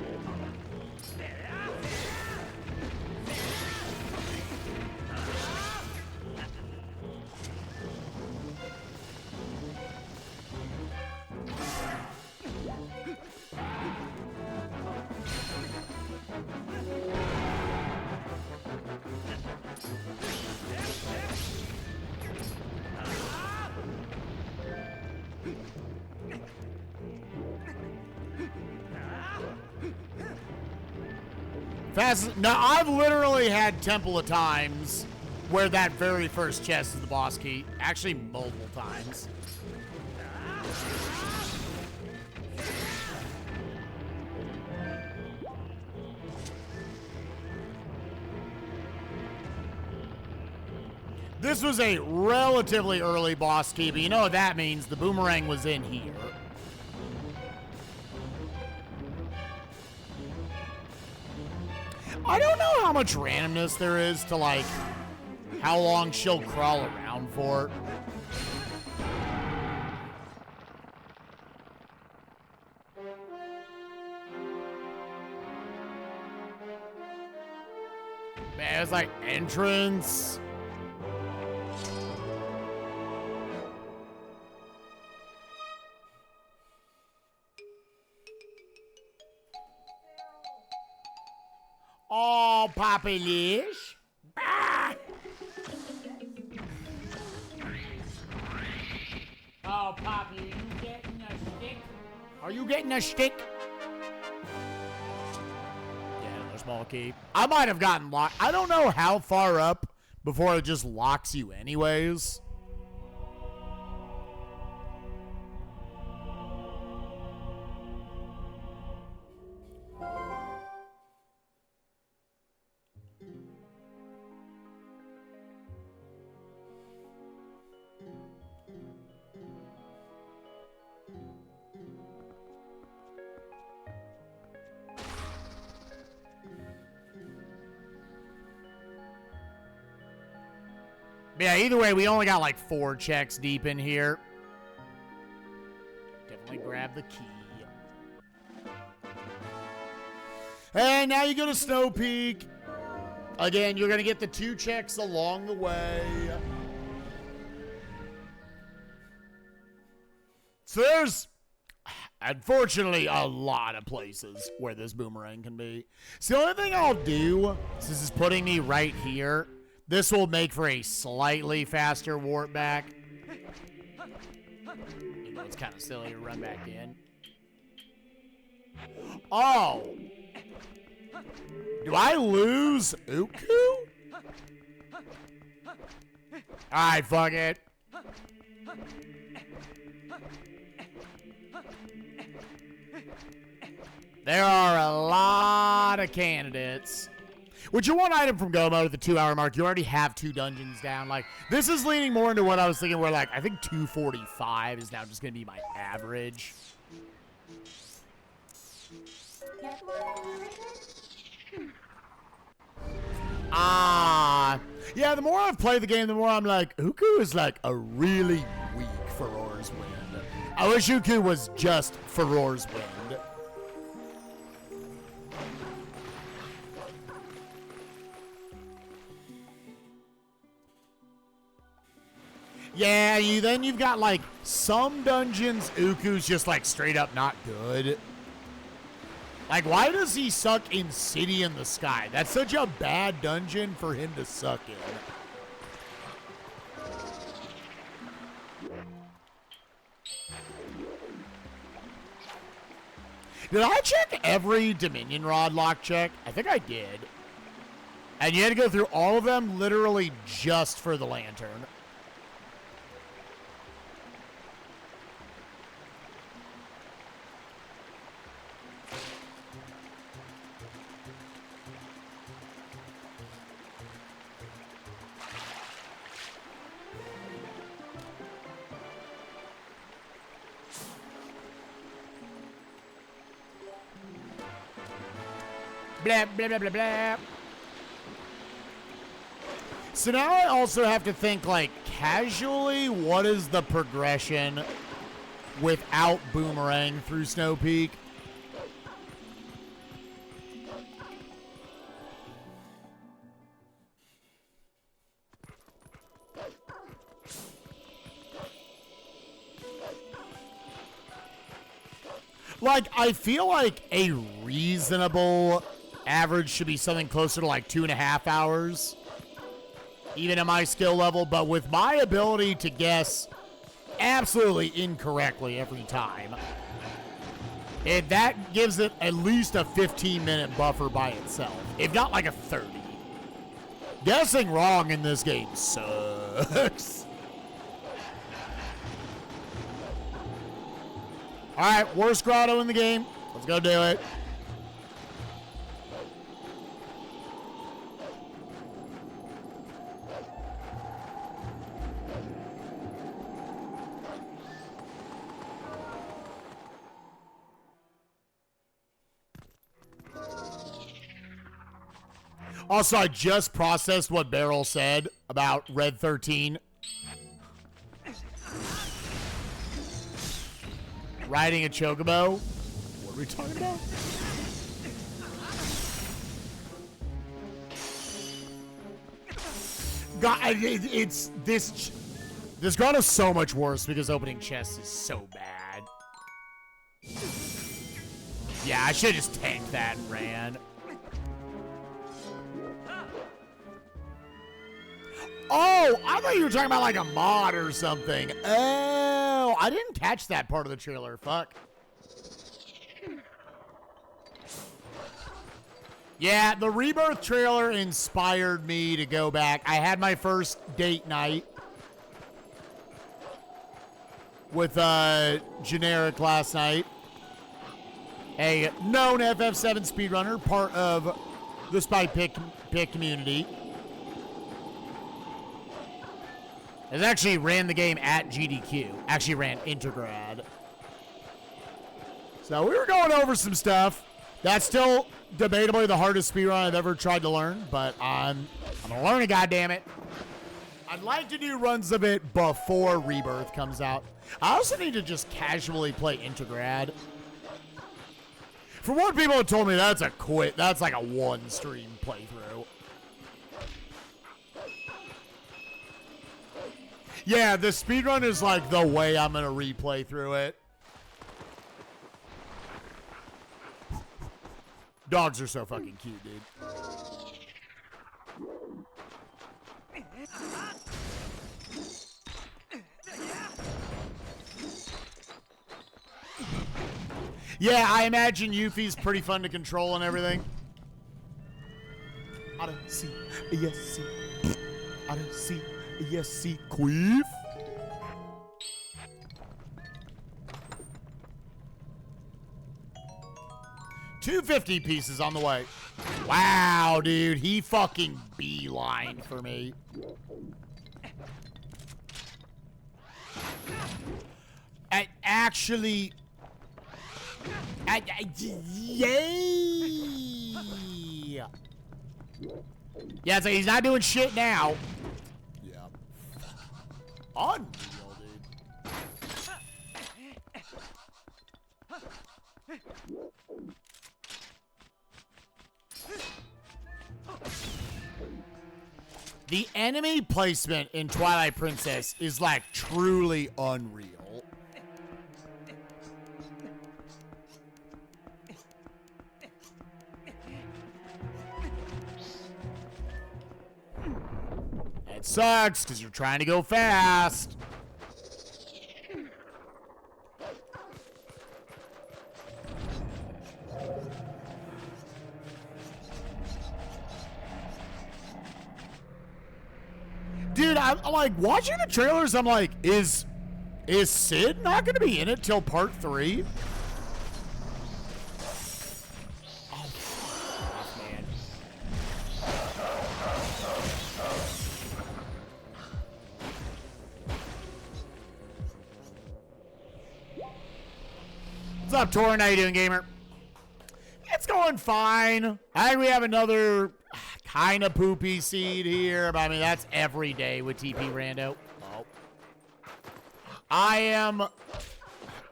Speaker 1: Now, I've literally had Temple of Times where that very first chest is the boss key. Actually, multiple times. This was a relatively early boss key, but you know what that means. The boomerang was in here. I don't know how much randomness there is to, like, how long she'll crawl around for. Man, it's like entrance. Oh, Poppy Lish. Ah! Oh, Poppy, are you getting a stick? Are you getting a stick? Yeah, another small key. I might have gotten locked. I don't know how far up before it just locks you anyways. Yeah, either way, we only got like 4 checks deep in here. Definitely grab the key. And now you go to Snowpeak. Again, you're going to get the 2 checks along the way. So there's, unfortunately, a lot of places where this boomerang can be. So the only thing I'll do, since this is putting me right here, this will make for a slightly faster warp back. Even though it's kind of silly to run back in. Oh! Do I lose Uku? Alright, fuck it. There are a lot of candidates. Which you one item from Go Mode at the 2-hour mark. You already have 2 dungeons down. Like, this is leaning more into what I was thinking where, like, I think 245 is now just going to be my average. Yeah, the more I've played the game, the more I'm like, Uku is like a really weak Furor's Wind. I wish Uku was just Furor's Wind. Yeah, you've got like some dungeons, Uku's just like straight up not good. Like, why does he suck in City in the Sky? That's such a bad dungeon for him to suck in. Did I check every Dominion Rod lock check? I think I did. And you had to go through all of them literally just for the lantern. Blah, blah, blah, blah, blah. So now I also have to think, like, casually, what is the progression without Boomerang through Snowpeak? Like, I feel like a reasonable average should be something closer to like 2.5 hours, even at my skill level. But with my ability to guess absolutely incorrectly every time, that gives it at least a 15-minute buffer by itself, if not like a 30. Guessing wrong in this game sucks. All right, worst grotto in the game. Let's go do it. Also, I just processed what Beryl said about Red 13. Riding a chocobo. What are we talking about? God, it's this. This got us so much worse because opening chests is so bad. Yeah, I should have just tanked that and ran. Oh, I thought you were talking about like a mod or something. Oh, I didn't catch that part of the trailer. Fuck. Yeah, the Rebirth trailer inspired me to go back. I had my first date night with Generic last night. A known FF7 speedrunner, part of the Spike Pick community. It actually ran the game at GDQ. Actually ran Intergrad. So we were going over some stuff. That's still debatably the hardest speedrun I've ever tried to learn, but I'm gonna learn it, goddammit. I'd like to do runs of it before Rebirth comes out. I also need to just casually play Intergrad. From what people have told me, that's like a one stream playthrough. Yeah, the speedrun is like the way I'm gonna replay through it. Dogs are so fucking cute, dude. Yeah, I imagine Yuffie's pretty fun to control and everything. I don't see, yes, see. I don't see, yes, see, queef. $250 pieces on the way. Wow, dude, he fucking beeline for me. Yay! Yeah, so he's not doing shit now. Yeah. Unreal, dude. The enemy placement in Twilight Princess is like truly unreal. It sucks because you're trying to go fast. Dude, I'm like watching the trailers. I'm like, is Sid not going to be in it till part 3? Oh, man. What's up, Torin? How you doing, gamer? It's going fine. I think we have another kind of poopy seed here, but I mean, that's every day with TP Rando. Oh. I am,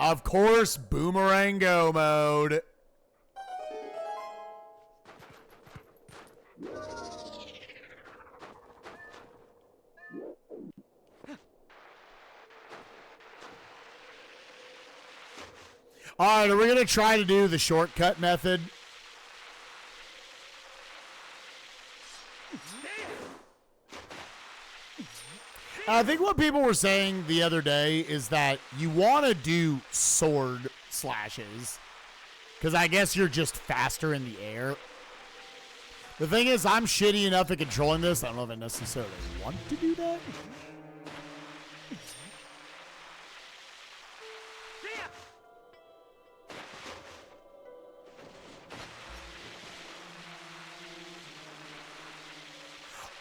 Speaker 1: of course, Boomerang Go mode. All right, are we going to try to do the shortcut method? I think what people were saying the other day is that you want to do sword slashes because I guess you're just faster in the air. The thing is, I'm shitty enough at controlling this. I don't know if I necessarily want to do that.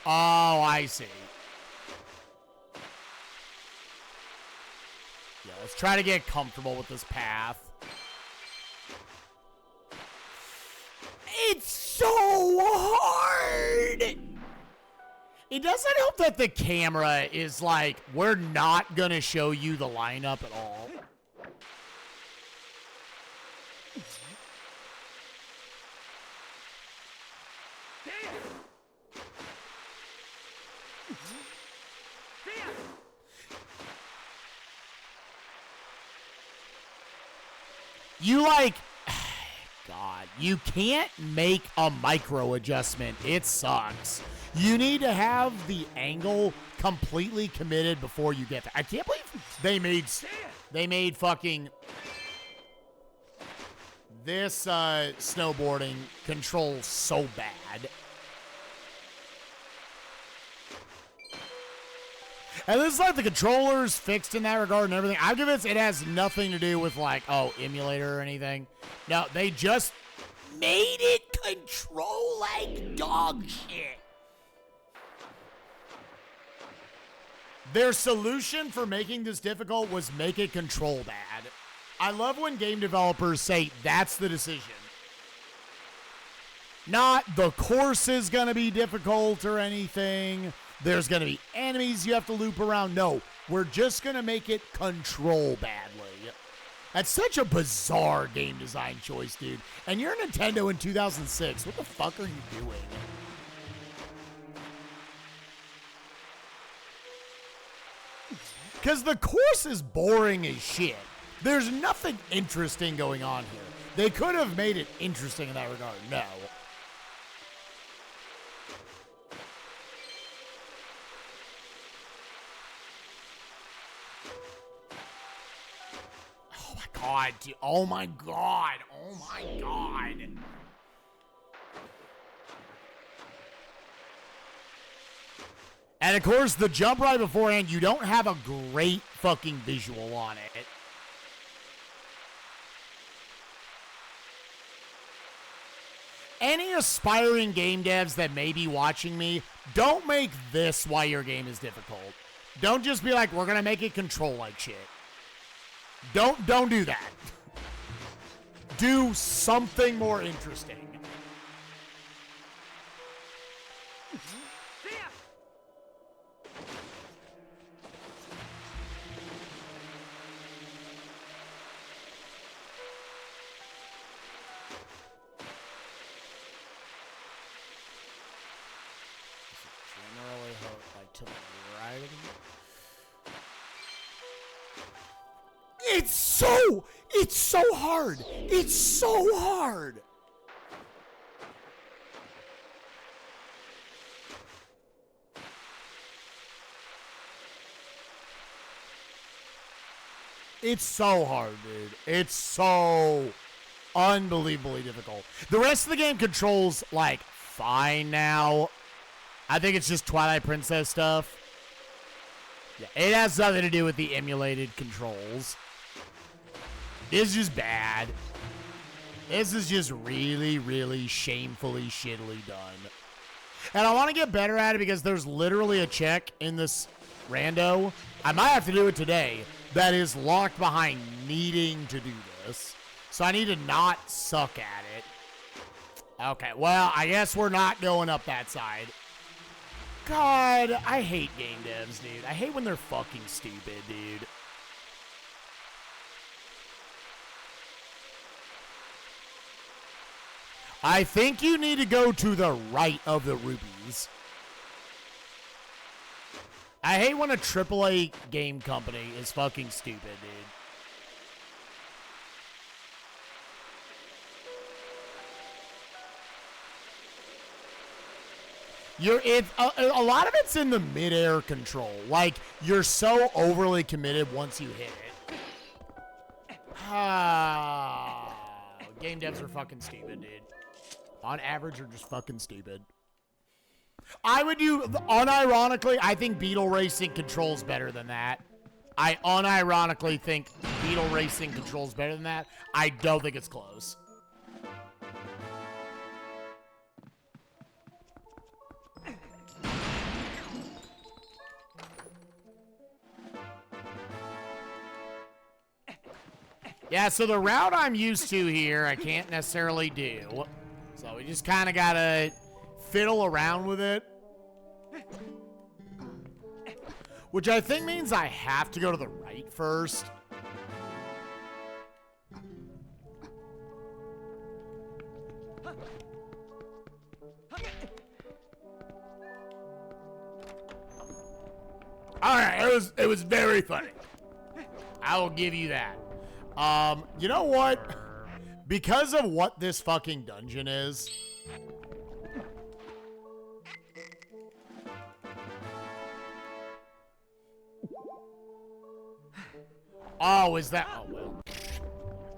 Speaker 1: Oh, I see. Yeah, let's try to get comfortable with this path. It's so hard! It doesn't help that the camera is like, we're not gonna show you the lineup at all. You like, God, you can't make a micro adjustment. It sucks. You need to have the angle completely committed before you get there. I can't believe they made fucking this snowboarding control so bad. And this is like the controller's fixed in that regard and everything. I'm convinced it has nothing to do with like, oh, emulator or anything. No, they just made it control like dog shit. Their solution for making this difficult was make it control bad. I love when game developers say that's the decision. Not the course is going to be difficult or anything. There's going to be enemies you have to loop around. No, we're just going to make it control badly. That's such a bizarre game design choice, dude. And you're Nintendo in 2006. What the fuck are you doing? Because the course is boring as shit. There's nothing interesting going on here. They could have made it interesting in that regard. No. Oh my god, dude. Oh my god. Oh my god. And of course, the jump right beforehand, you don't have a great fucking visual on it. Any aspiring game devs that may be watching me, don't make this why your game is difficult. Don't just be like, we're gonna make it control like shit. Don't do that. Do something more interesting. To the right of the... It's so hard. It's so hard. It's so hard, dude. It's so unbelievably difficult. The rest of the game controls, like, fine now. I think it's just Twilight Princess stuff. Yeah, it has nothing to do with the emulated controls. It's just bad. This is just really, really shamefully, shittily done. And I want to get better at it because there's literally a check in this rando. I might have to do it today. That is locked behind needing to do this. So I need to not suck at it. Okay, well, I guess we're not going up that side. God, I hate game devs, dude. I hate when they're fucking stupid, dude. I think you need to go to the right of the rubies. I hate when a AAA game company is fucking stupid, dude. A lot of it's in the mid-air control. Like, you're so overly committed once you hit it. Game devs are fucking stupid, dude. On average, are just fucking stupid. I would do, unironically, I think Beetle Racing controls better than that. I unironically think Beetle Racing controls better than that. I don't think it's close. Yeah, so the route I'm used to here, I can't necessarily do. So we just kind of got to fiddle around with it. Which I think means I have to go to the right first. All right, it was very funny. I will give you that. You know what? Because of what this fucking dungeon is. Oh, is that? Oh, well.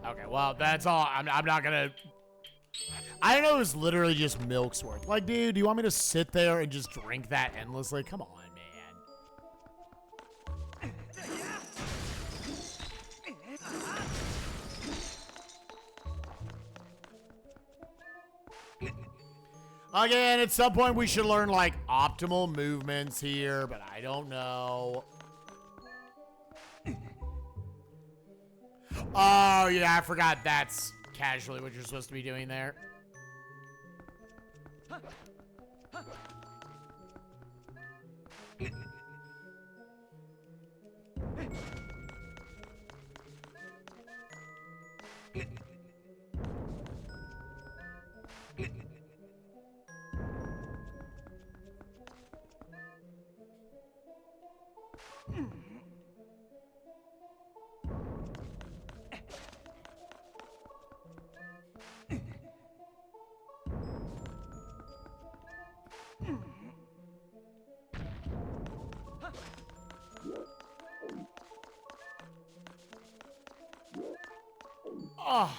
Speaker 1: Okay, well, that's all. I'm not gonna. I know it was literally just milk's worth. Like, dude, do you want me to sit there and just drink that endlessly? Come on, man. Again, at some point we should learn, like, optimal movements here, but I don't know. Oh, yeah, I forgot that's casually what you're supposed to be doing there. Oh.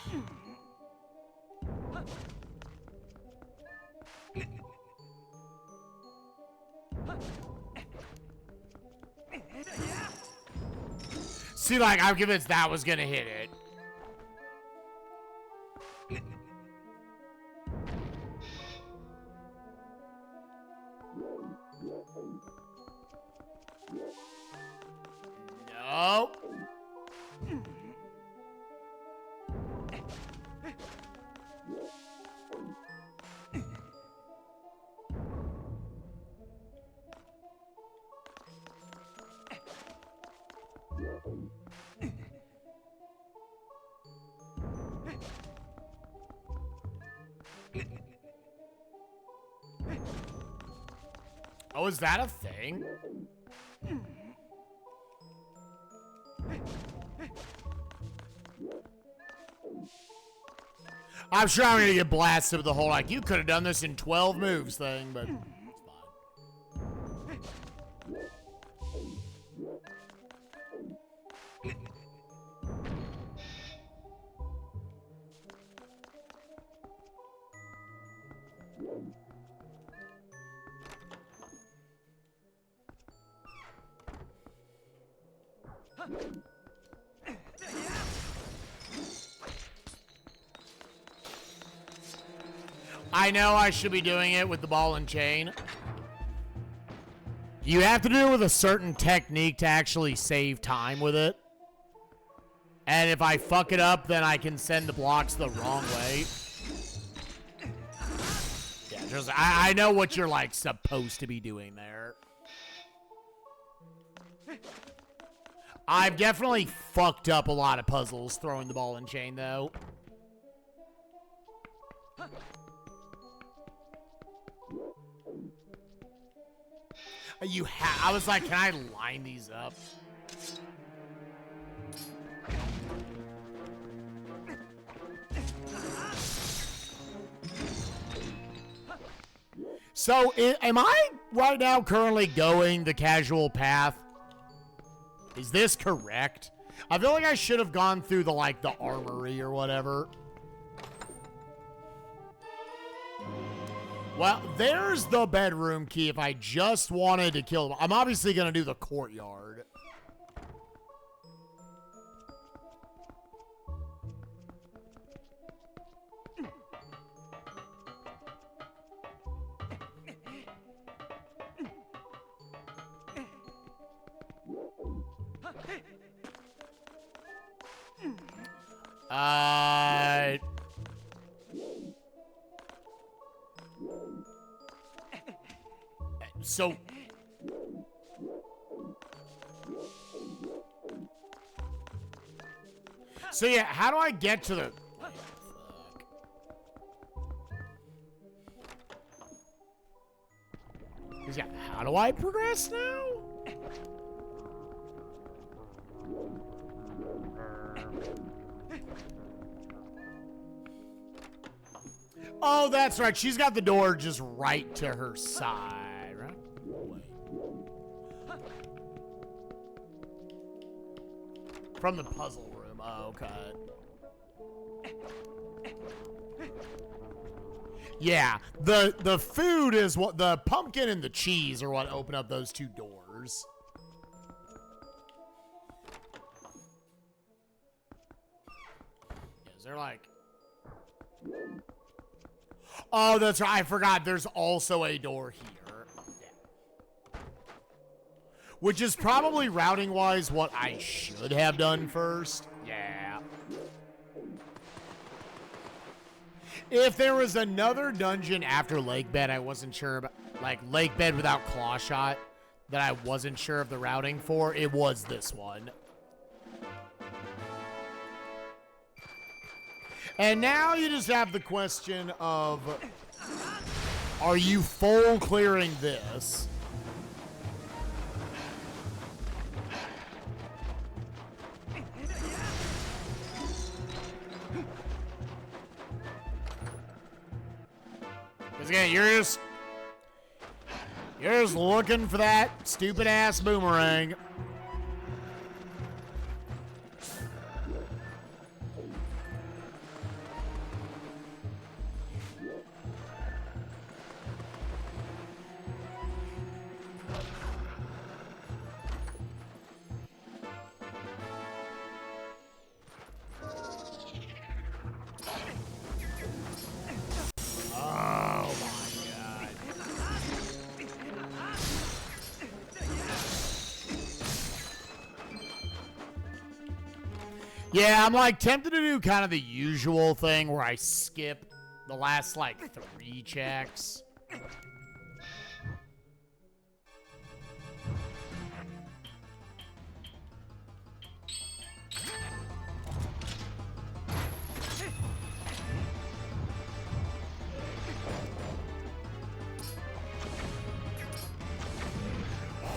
Speaker 1: See, like, I'm convinced that was gonna hit it. No. Oh, is that a thing? I'm sure I'm gonna get blasted with the whole, like, you could have done this in 12 moves thing, but it's fine. I know I should be doing it with the ball and chain. You have to do it with a certain technique to actually save time with it. And if I fuck it up, then I can send the blocks the wrong way. Yeah, just I know what you're, like, supposed to be doing there. I've definitely fucked up a lot of puzzles throwing the ball and chain, though. I was like, can I line these up? So, am I right now currently going the casual path? Is this correct? I feel like I should have gone through the, like, the armory or whatever. Well, there's the bedroom key if I just wanted to kill them. I'm obviously going to do the courtyard. So yeah, how do I get to the... Yeah, how do I progress now? Oh, that's right. She's got the door just right to her side, right? Wait. From the puzzle room. Oh, okay. Yeah, the food is what, the pumpkin and the cheese are what open up those two doors. Is there like... Oh, that's right. I forgot. There's also a door here. Yeah. Which is probably routing-wise what I should have done first. Yeah. If there was another dungeon after Lake Bed, I wasn't sure about, like, Lake Bed without Claw Shot, that I wasn't sure of the routing for, it was this one. And now you just have the question of, are you full clearing this? Because again, you're just looking for that stupid ass boomerang. Yeah, I'm like tempted to do kind of the usual thing where I skip the last like 3 checks.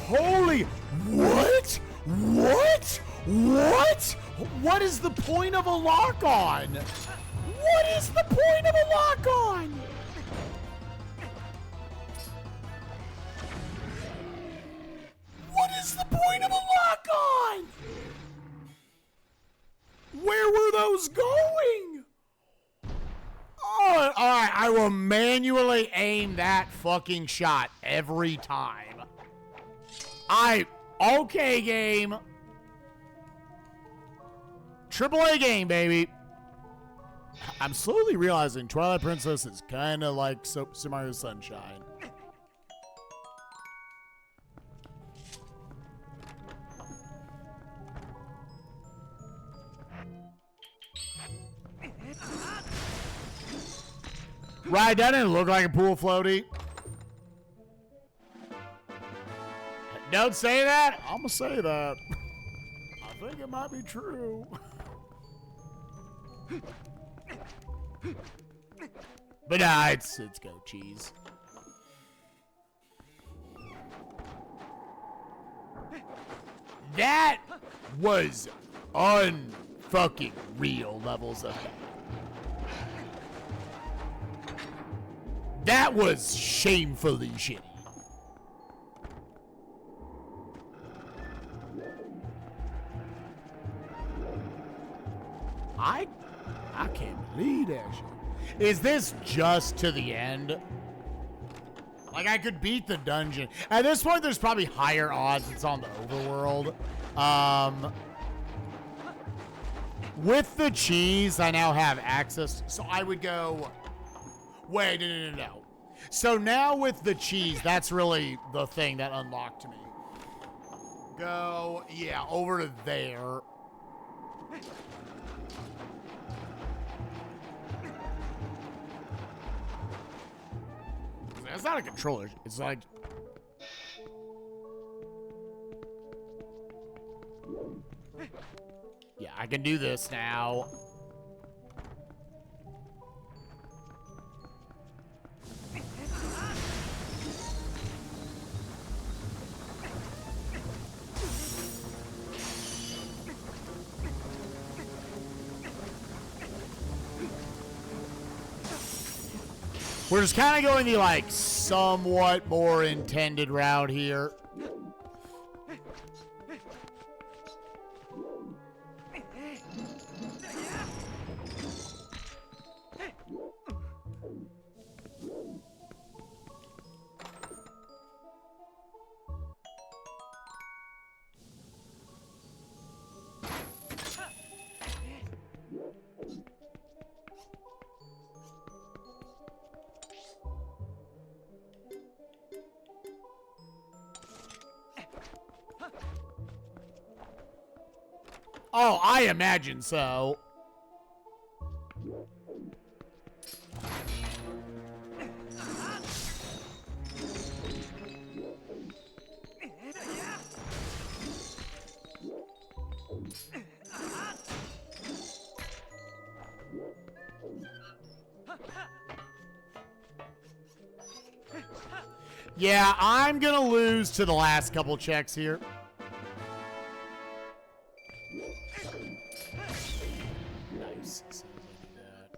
Speaker 1: Holy, what? What? What? What is the point of a lock-on? What is the point of a lock-on? What is the point of a lock-on? Where were those going? Oh, all right, I will manually aim that fucking shot every time. Okay, game. AAA game, baby. I'm slowly realizing Twilight Princess is kind of like Super Mario Sunshine. Right, that didn't look like a pool floaty. Don't say that. I'm gonna say that. I think it might be true. But nah, it's goat cheese. That was unfucking real levels of that. That was shamefully shitty. I can't believe that shit. Is this just to the end? Like, I could beat the dungeon. At this point, there's probably higher odds it's on the overworld. With the cheese, I now have access. So I would go... Wait, no. So now with the cheese, that's really the thing that unlocked me. Go, yeah, over to there. It's not a controller. It's like... Yeah, I can do this now. We're just kind of going the, like, somewhat more intended route here. Oh, I imagine so. Yeah, I'm gonna lose to the last couple checks here. Nice. As soon as I do that.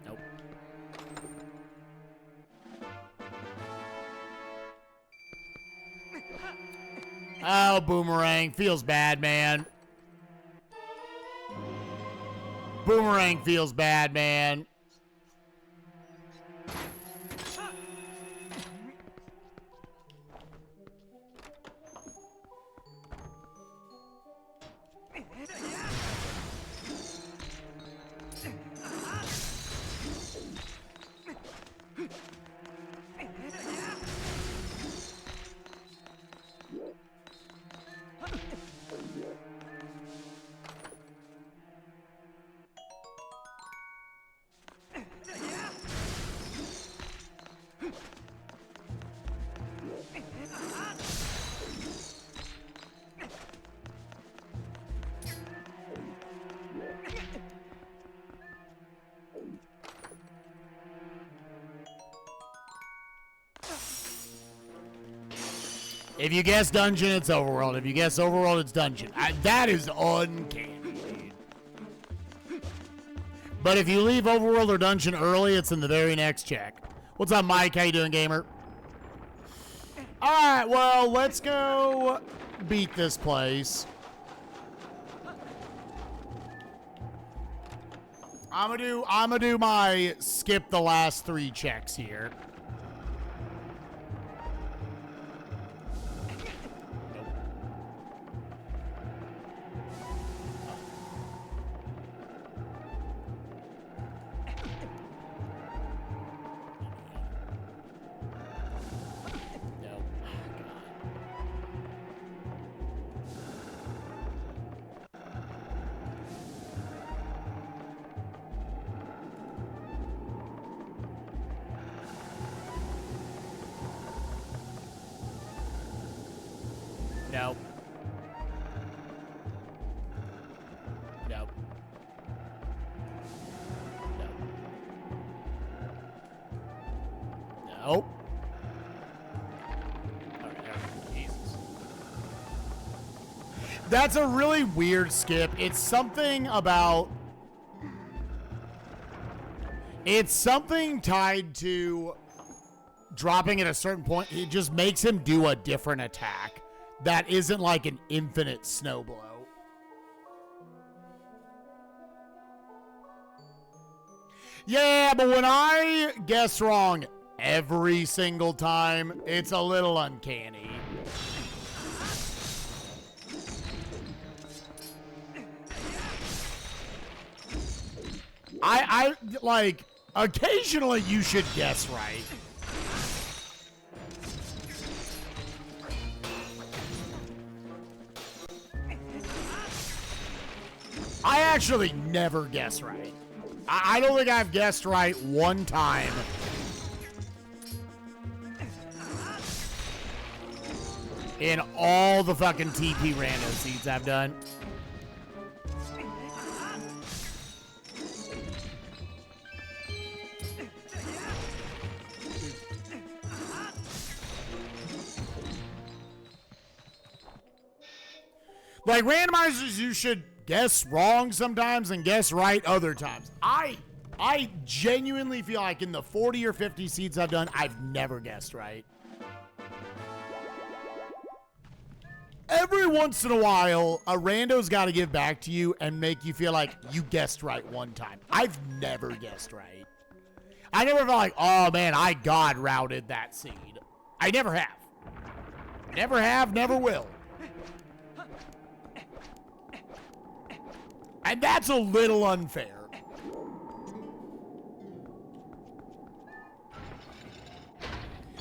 Speaker 1: Nope. Oh, Boomerang. Feels bad, man. Boomerang feels bad, man. If you guess dungeon, it's overworld. If you guess overworld, it's dungeon. That is uncanny, dude. But if you leave overworld or dungeon early, it's in the very next check. What's up, Mike? How you doing, gamer? All right, well, let's go beat this place. I'm gonna do my skip the last 3 checks here. No. No. No. Okay, Jesus. That's a really weird skip. It's something about... It's something tied to dropping at a certain point. It just makes him do a different attack. That isn't like an infinite snow blow. Yeah, but when I guess wrong every single time, it's a little uncanny. I like, occasionally you should guess right. I actually never guess right. I don't think I've guessed right one time. In all the fucking TP Rando seeds I've done. Like randomizers, you should guess wrong sometimes and guess right other times. I genuinely feel like in the 40 or 50 seeds I've done, I've never guessed right. Every once in a while, a rando's got to give back to you and make you feel like you guessed right one time. I've never guessed right. I never felt like, oh man, I God routed that seed. I never have. Never have, never will. And that's a little unfair.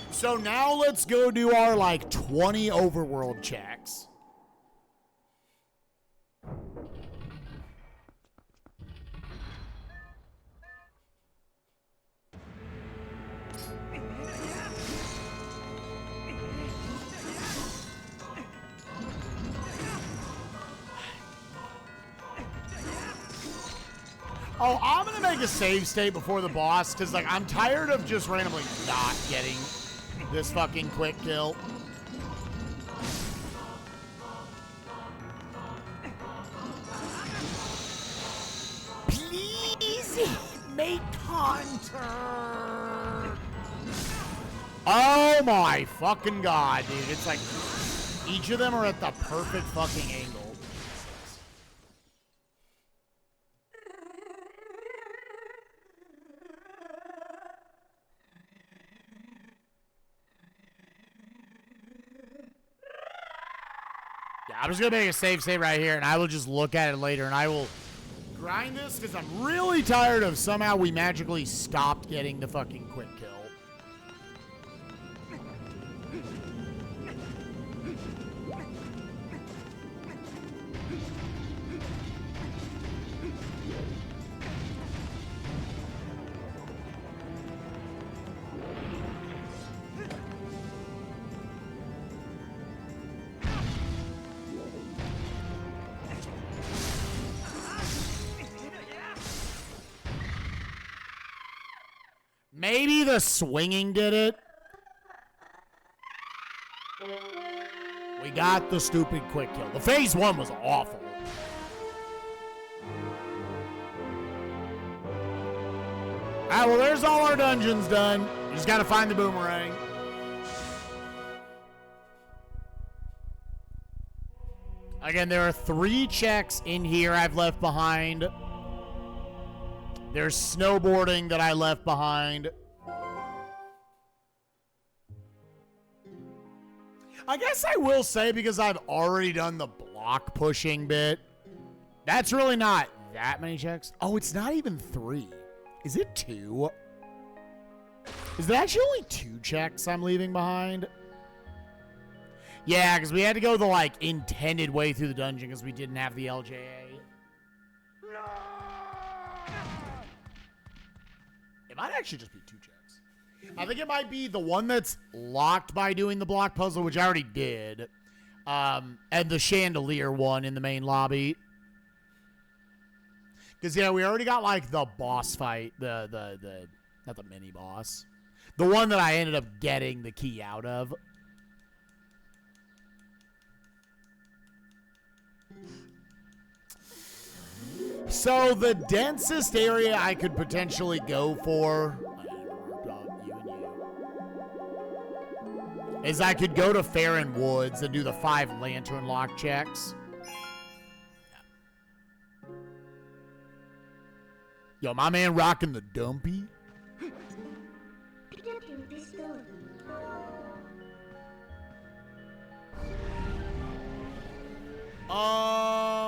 Speaker 1: So now let's go do our like 20 overworld checks. Oh, I'm gonna make a save state before the boss, because, like, I'm tired of just randomly not getting this fucking quick kill. Please make contact. Oh my fucking god, dude. It's like each of them are at the perfect fucking angle. I'm just going to make a save right here, and I will just look at it later, and I will grind this, because I'm really tired of somehow we magically stopped getting the fucking quick kill. Maybe the swinging did it. We got the stupid quick kill. The phase 1 was awful. Alright, well, there's all our dungeons done. We just gotta find the boomerang. Again, there are 3 checks in here I've left behind. There's snowboarding that I left behind. I guess I will say, because I've already done the block pushing bit, that's really not that many checks. Oh, it's not even 3. Is it 2? Is it actually only 2 checks I'm leaving behind? Yeah, because we had to go the, like, intended way through the dungeon because we didn't have the LJA. It might actually just be 2 checks. I think it might be the one that's locked by doing the block puzzle, which I already did, and the chandelier one in the main lobby. Because, yeah, we already got, like, the boss fight, not the mini-boss. The one that I ended up getting the key out of. So, the densest area I could potentially go for is I could go to Farron Woods and do the 5 lantern lock checks. Yo, my man rocking the dumpy.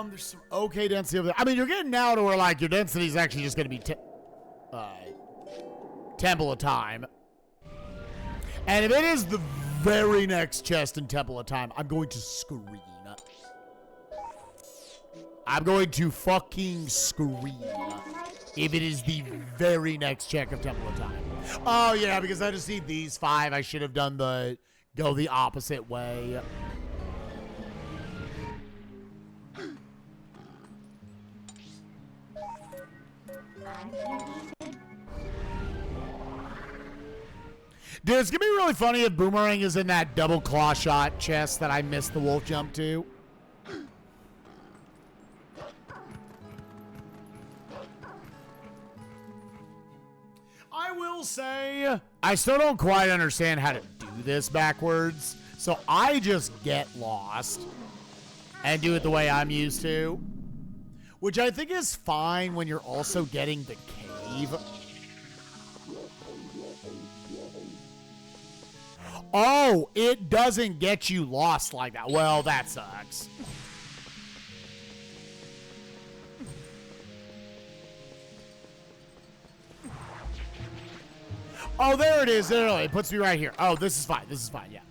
Speaker 1: There's some okay density over there. I mean, you're getting now to where, like, your density is actually just going to be Temple of Time. And if it is the very next chest in Temple of Time, I'm going to scream. I'm going to fucking scream if it is the very next check of Temple of Time. Oh, yeah, because I just see these 5. I should have done go the opposite way. Dude, it's going to be really funny if Boomerang is in that double claw shot chest that I missed the wolf jump to. I will say, I still don't quite understand how to do this backwards, so I just get lost and do it the way I'm used to, which I think is fine when you're also getting the cave. Oh, it doesn't get you lost like that. Well, that sucks. Oh, there it is. There it puts me right here. Oh, this is fine. This is fine, yeah.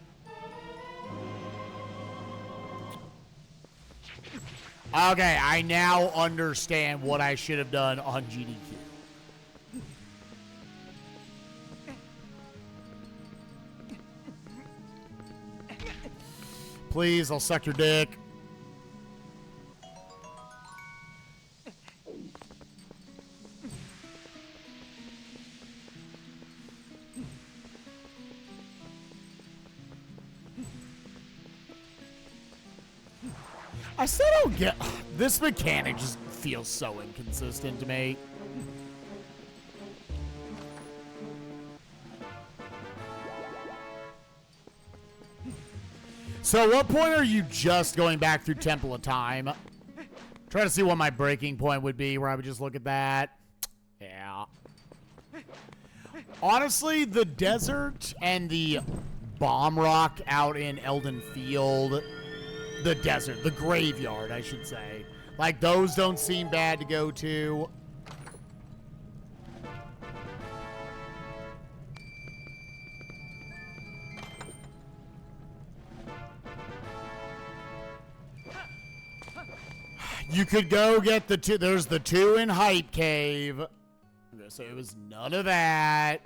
Speaker 1: Okay, I now understand what I should have done on GDQ. Please, I'll suck your dick. I still don't get... This mechanic just feels so inconsistent to me. So at what point are you just going back through Temple of Time? Try to see what my breaking point would be, where I would just look at that. Yeah. Honestly, the desert and the bomb rock out in Elden Field, the desert, the graveyard, I should say. Like, those don't seem bad to go to. You could go get the two. There's the two in Hype Cave. So it was none of that.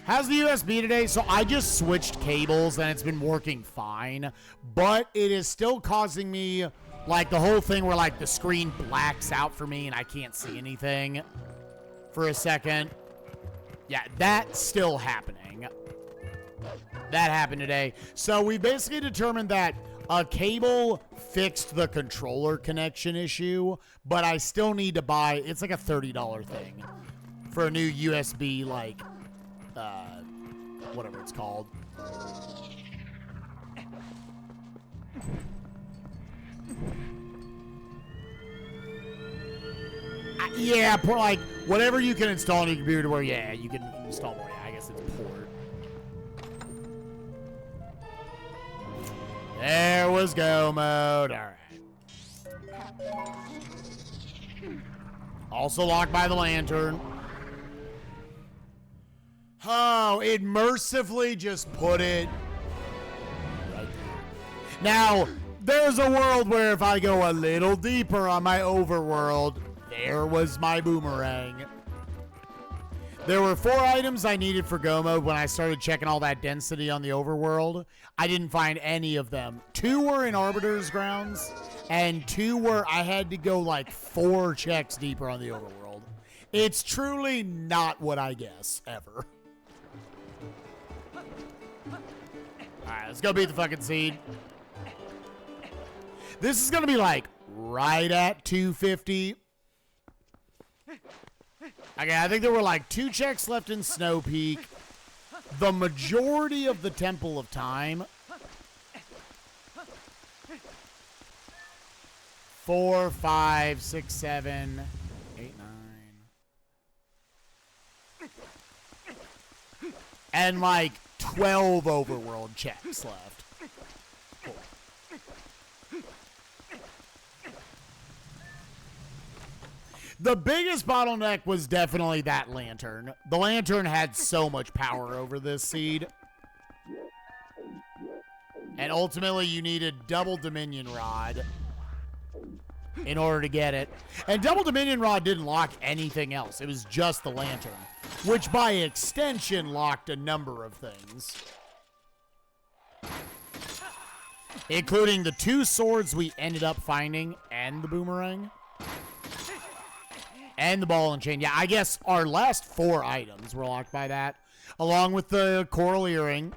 Speaker 1: How's the USB today? So I just switched cables and it's been working fine. But it is still causing me, like, the whole thing where, like, the screen blacks out for me and I can't see anything for a second. Yeah, that's still happening. That happened today. So we basically determined that a cable fixed the controller connection issue, but I still need to buy, it's like a $30 thing for a new USB, like, whatever it's called. Yeah, like, whatever you can install on your computer where, yeah, you can install more. Yeah, I guess it's port. There was go mode. All right. Also locked by the lantern. Oh, it mercifully just put it right there. Now, there's a world where if I go a little deeper on my overworld, there was my boomerang. There were 4 items I needed for go mode when I started checking all that density on the overworld. I didn't find any of them. 2 were in Arbiter's grounds, and 2 were I had to go like 4 checks deeper on the overworld. It's truly not what I guess, ever. Alright, let's go beat the fucking seed. This is gonna be like right at 250. Okay, I think there were like 2 checks left in Snowpeak. The majority of the Temple of Time. 4, 5, 6, 7, 8, 9. And like 12 overworld checks left. Cool. The biggest bottleneck was definitely that lantern. The lantern had so much power over this seed. And ultimately you needed double Dominion Rod in order to get it. And double Dominion Rod didn't lock anything else. It was just the lantern, which by extension locked a number of things, including the 2 swords we ended up finding and the boomerang. And the ball and chain. Yeah, I guess our last 4 items were locked by that, along with the coral earring.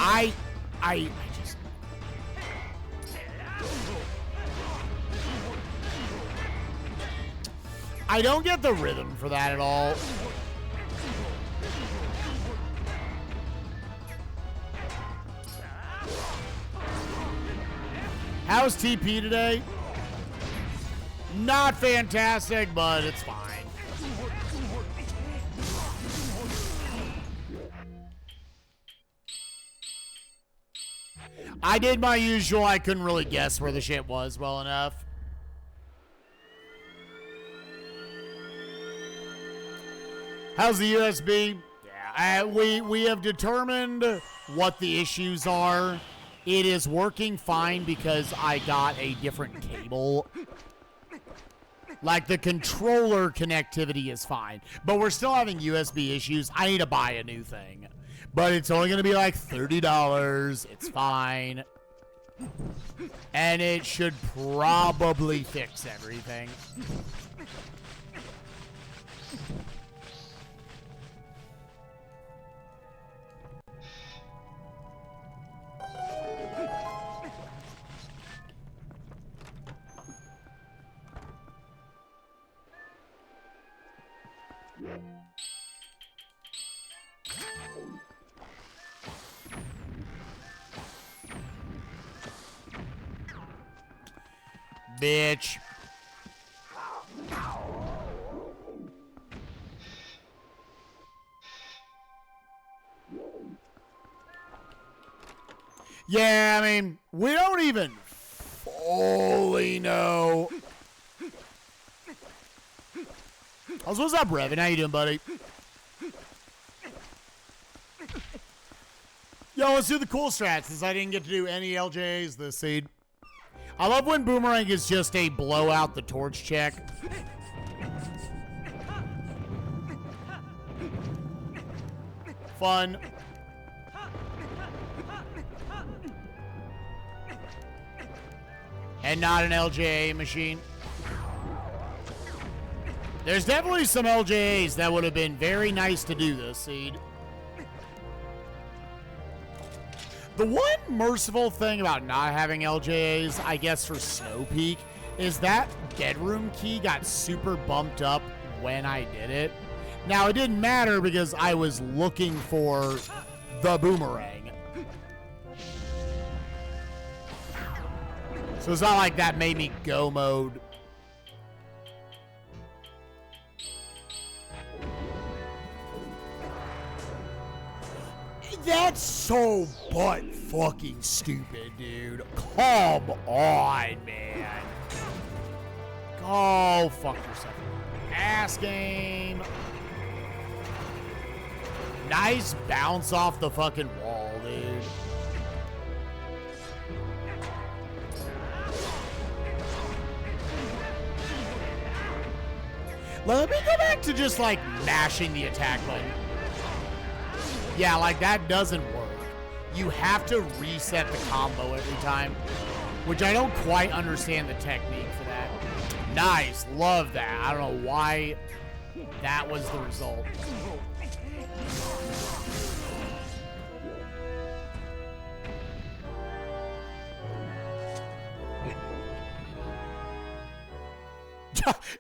Speaker 1: I just... I don't get the rhythm for that at all. How's TP today? Not fantastic, but it's fine. I did my usual. I couldn't really guess where the shit was well enough. How's the USB? Yeah, we have determined what the issues are. It is working fine because I got a different cable. Like, the controller connectivity is fine, but we're still having USB issues. I need to buy a new thing, but it's only going to be like $30. It's fine. And it should probably fix everything. Bitch. Yeah, I mean, we don't even fully know. Also, what's up, Revan? How you doing, buddy? Yo, let's do the cool strats, since I didn't get to do any LJs this seed. I love when Boomerang is just a blow out the torch check. Fun. And not an LJA machine. There's definitely some LJAs that would have been very nice to do this seed. The one merciful thing about not having LJAs, I guess, for Snowpeak, is that bedroom key got super bumped up when I did it. Now, it didn't matter because I was looking for the boomerang. So it's not like that made me go mode. That's so butt fucking stupid, dude. Come on, man. Go fuck yourself. Ass game. Nice bounce off the fucking wall, dude. Let me go back to just like mashing the attack button. Yeah, like that doesn't work. You have to reset the combo every time, which I don't quite understand the technique for that. Nice, love that. I don't know why that was the result.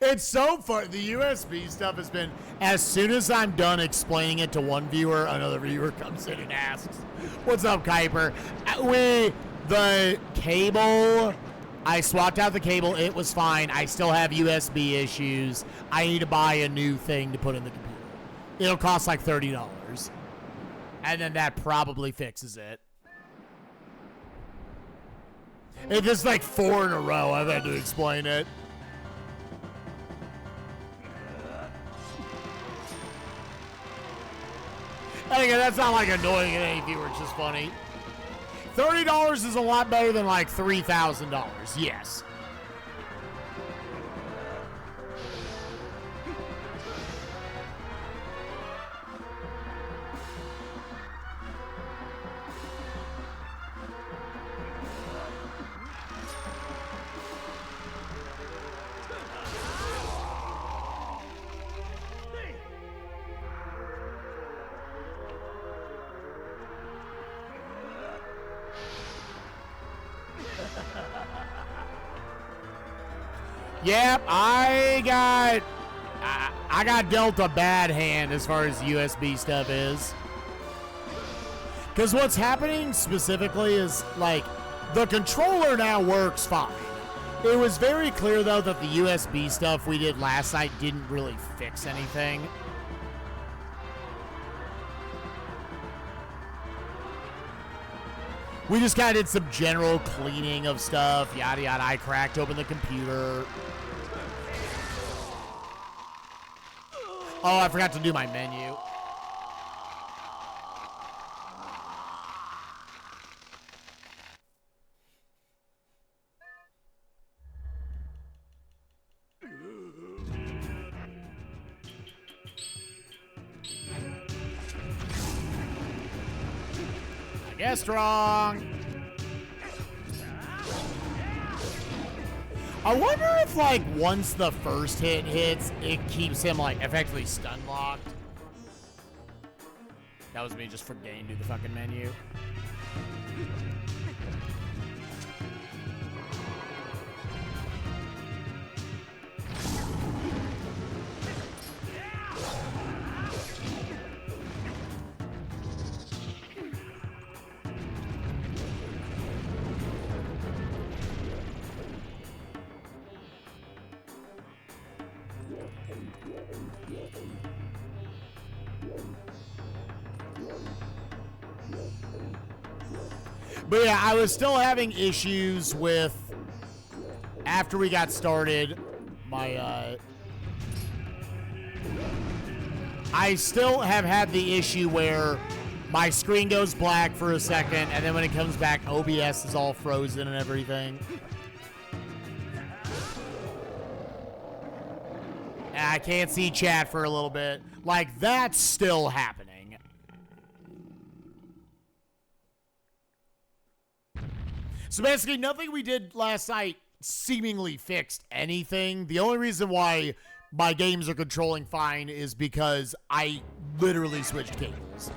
Speaker 1: It's so fun. The USB stuff has been, as soon as I'm done explaining it to one viewer, another viewer comes in and asks, what's up, Kuiper? The cable, I swapped out the cable. It was fine. I still have USB issues. I need to buy a new thing to put in the computer. It'll cost like $30. And then that probably fixes it. It's just like 4 in a row. I've had to explain it. And again, that's not like annoying at any viewer, it's just funny. $30 is a lot better than like $3,000, yes. Yep, I got dealt a bad hand as far as USB stuff is. Because what's happening specifically is, like, the controller now works fine. It was very clear, though, that the USB stuff we did last night didn't really fix anything. We just kind of did some general cleaning of stuff, yada yada. I cracked open the computer. Oh, I forgot to do my menu. I guess wrong. I wonder if, like, once the first hit hits, it keeps him, like, effectively stun locked. That was me just forgetting to do the fucking menu. But yeah, I was still having issues with, after we got started, I still have had the issue where my screen goes black for a second, and then when it comes back, OBS is all frozen and everything. And I can't see chat for a little bit. Like, that's still happening. So basically, nothing we did last night seemingly fixed anything. The only reason why my games are controlling fine is because I literally switched cables.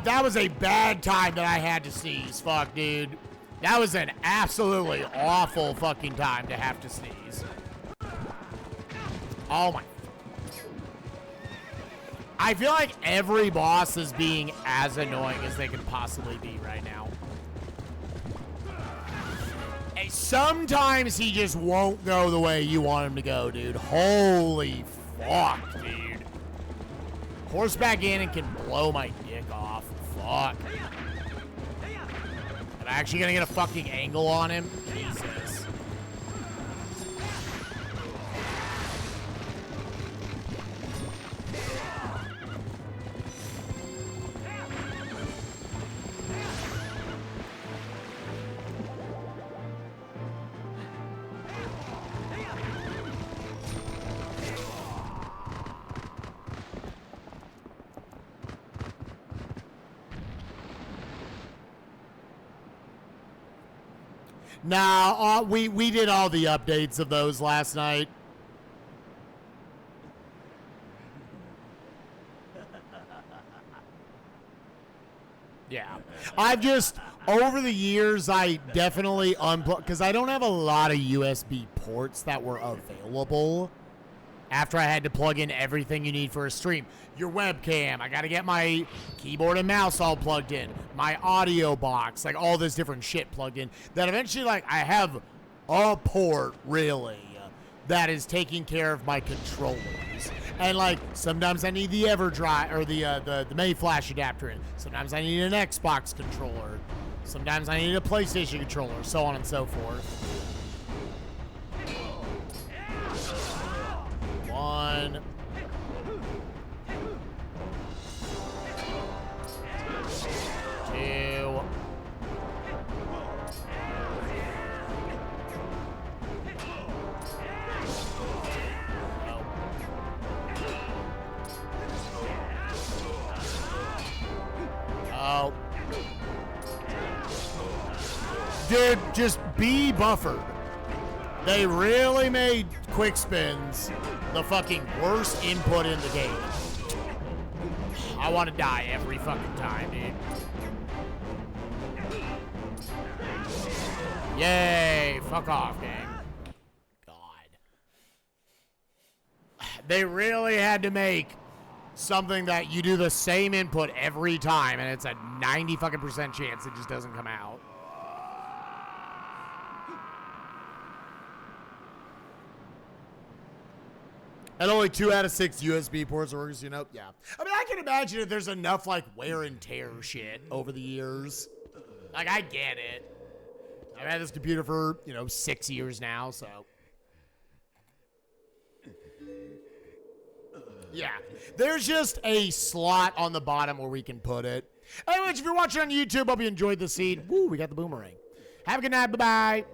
Speaker 1: That was a bad time that I had to sneeze. Fuck, dude. That was an absolutely awful fucking time to have to sneeze. Oh my. I feel like every boss is being as annoying as they can possibly be right now. And sometimes he just won't go the way you want him to go, dude. Holy fuck, dude. Horseback Ganon can blow my dick off. Fuck. I'm actually gonna get a fucking angle on him? Jesus. Nah, we did all the updates of those last night. Yeah. I've just, over the years, I definitely unplugged, because I don't have a lot of USB ports that were available after I had to plug in everything you need for a stream. Your webcam, I gotta get my keyboard and mouse all plugged in, my audio box, like all this different shit plugged in, that eventually, like, I have a port, really, that is taking care of my controllers. And, like, sometimes I need the EverDrive, or the Mayflash adapter in. Sometimes I need an Xbox controller. Sometimes I need a PlayStation controller, so on and so forth. One. Two. Oh. Dude, just be buffered. They really made quick spins the fucking worst input in the game. I want to die every fucking time, dude. Yay, fuck off, game. God. They really had to make something that you do the same input every time, and it's a 90 fucking % chance it just doesn't come out. And only 2 out of 6 USB ports works, you know? Yeah. I mean, I can imagine if there's enough, like, wear and tear shit over the years. Like, I get it. I've had this computer for, 6 years now, so. Yeah. There's just a slot on the bottom where we can put it. Anyways, if you're watching on YouTube, hope you enjoyed the scene. Woo, we got the boomerang. Have a good night. Bye-bye.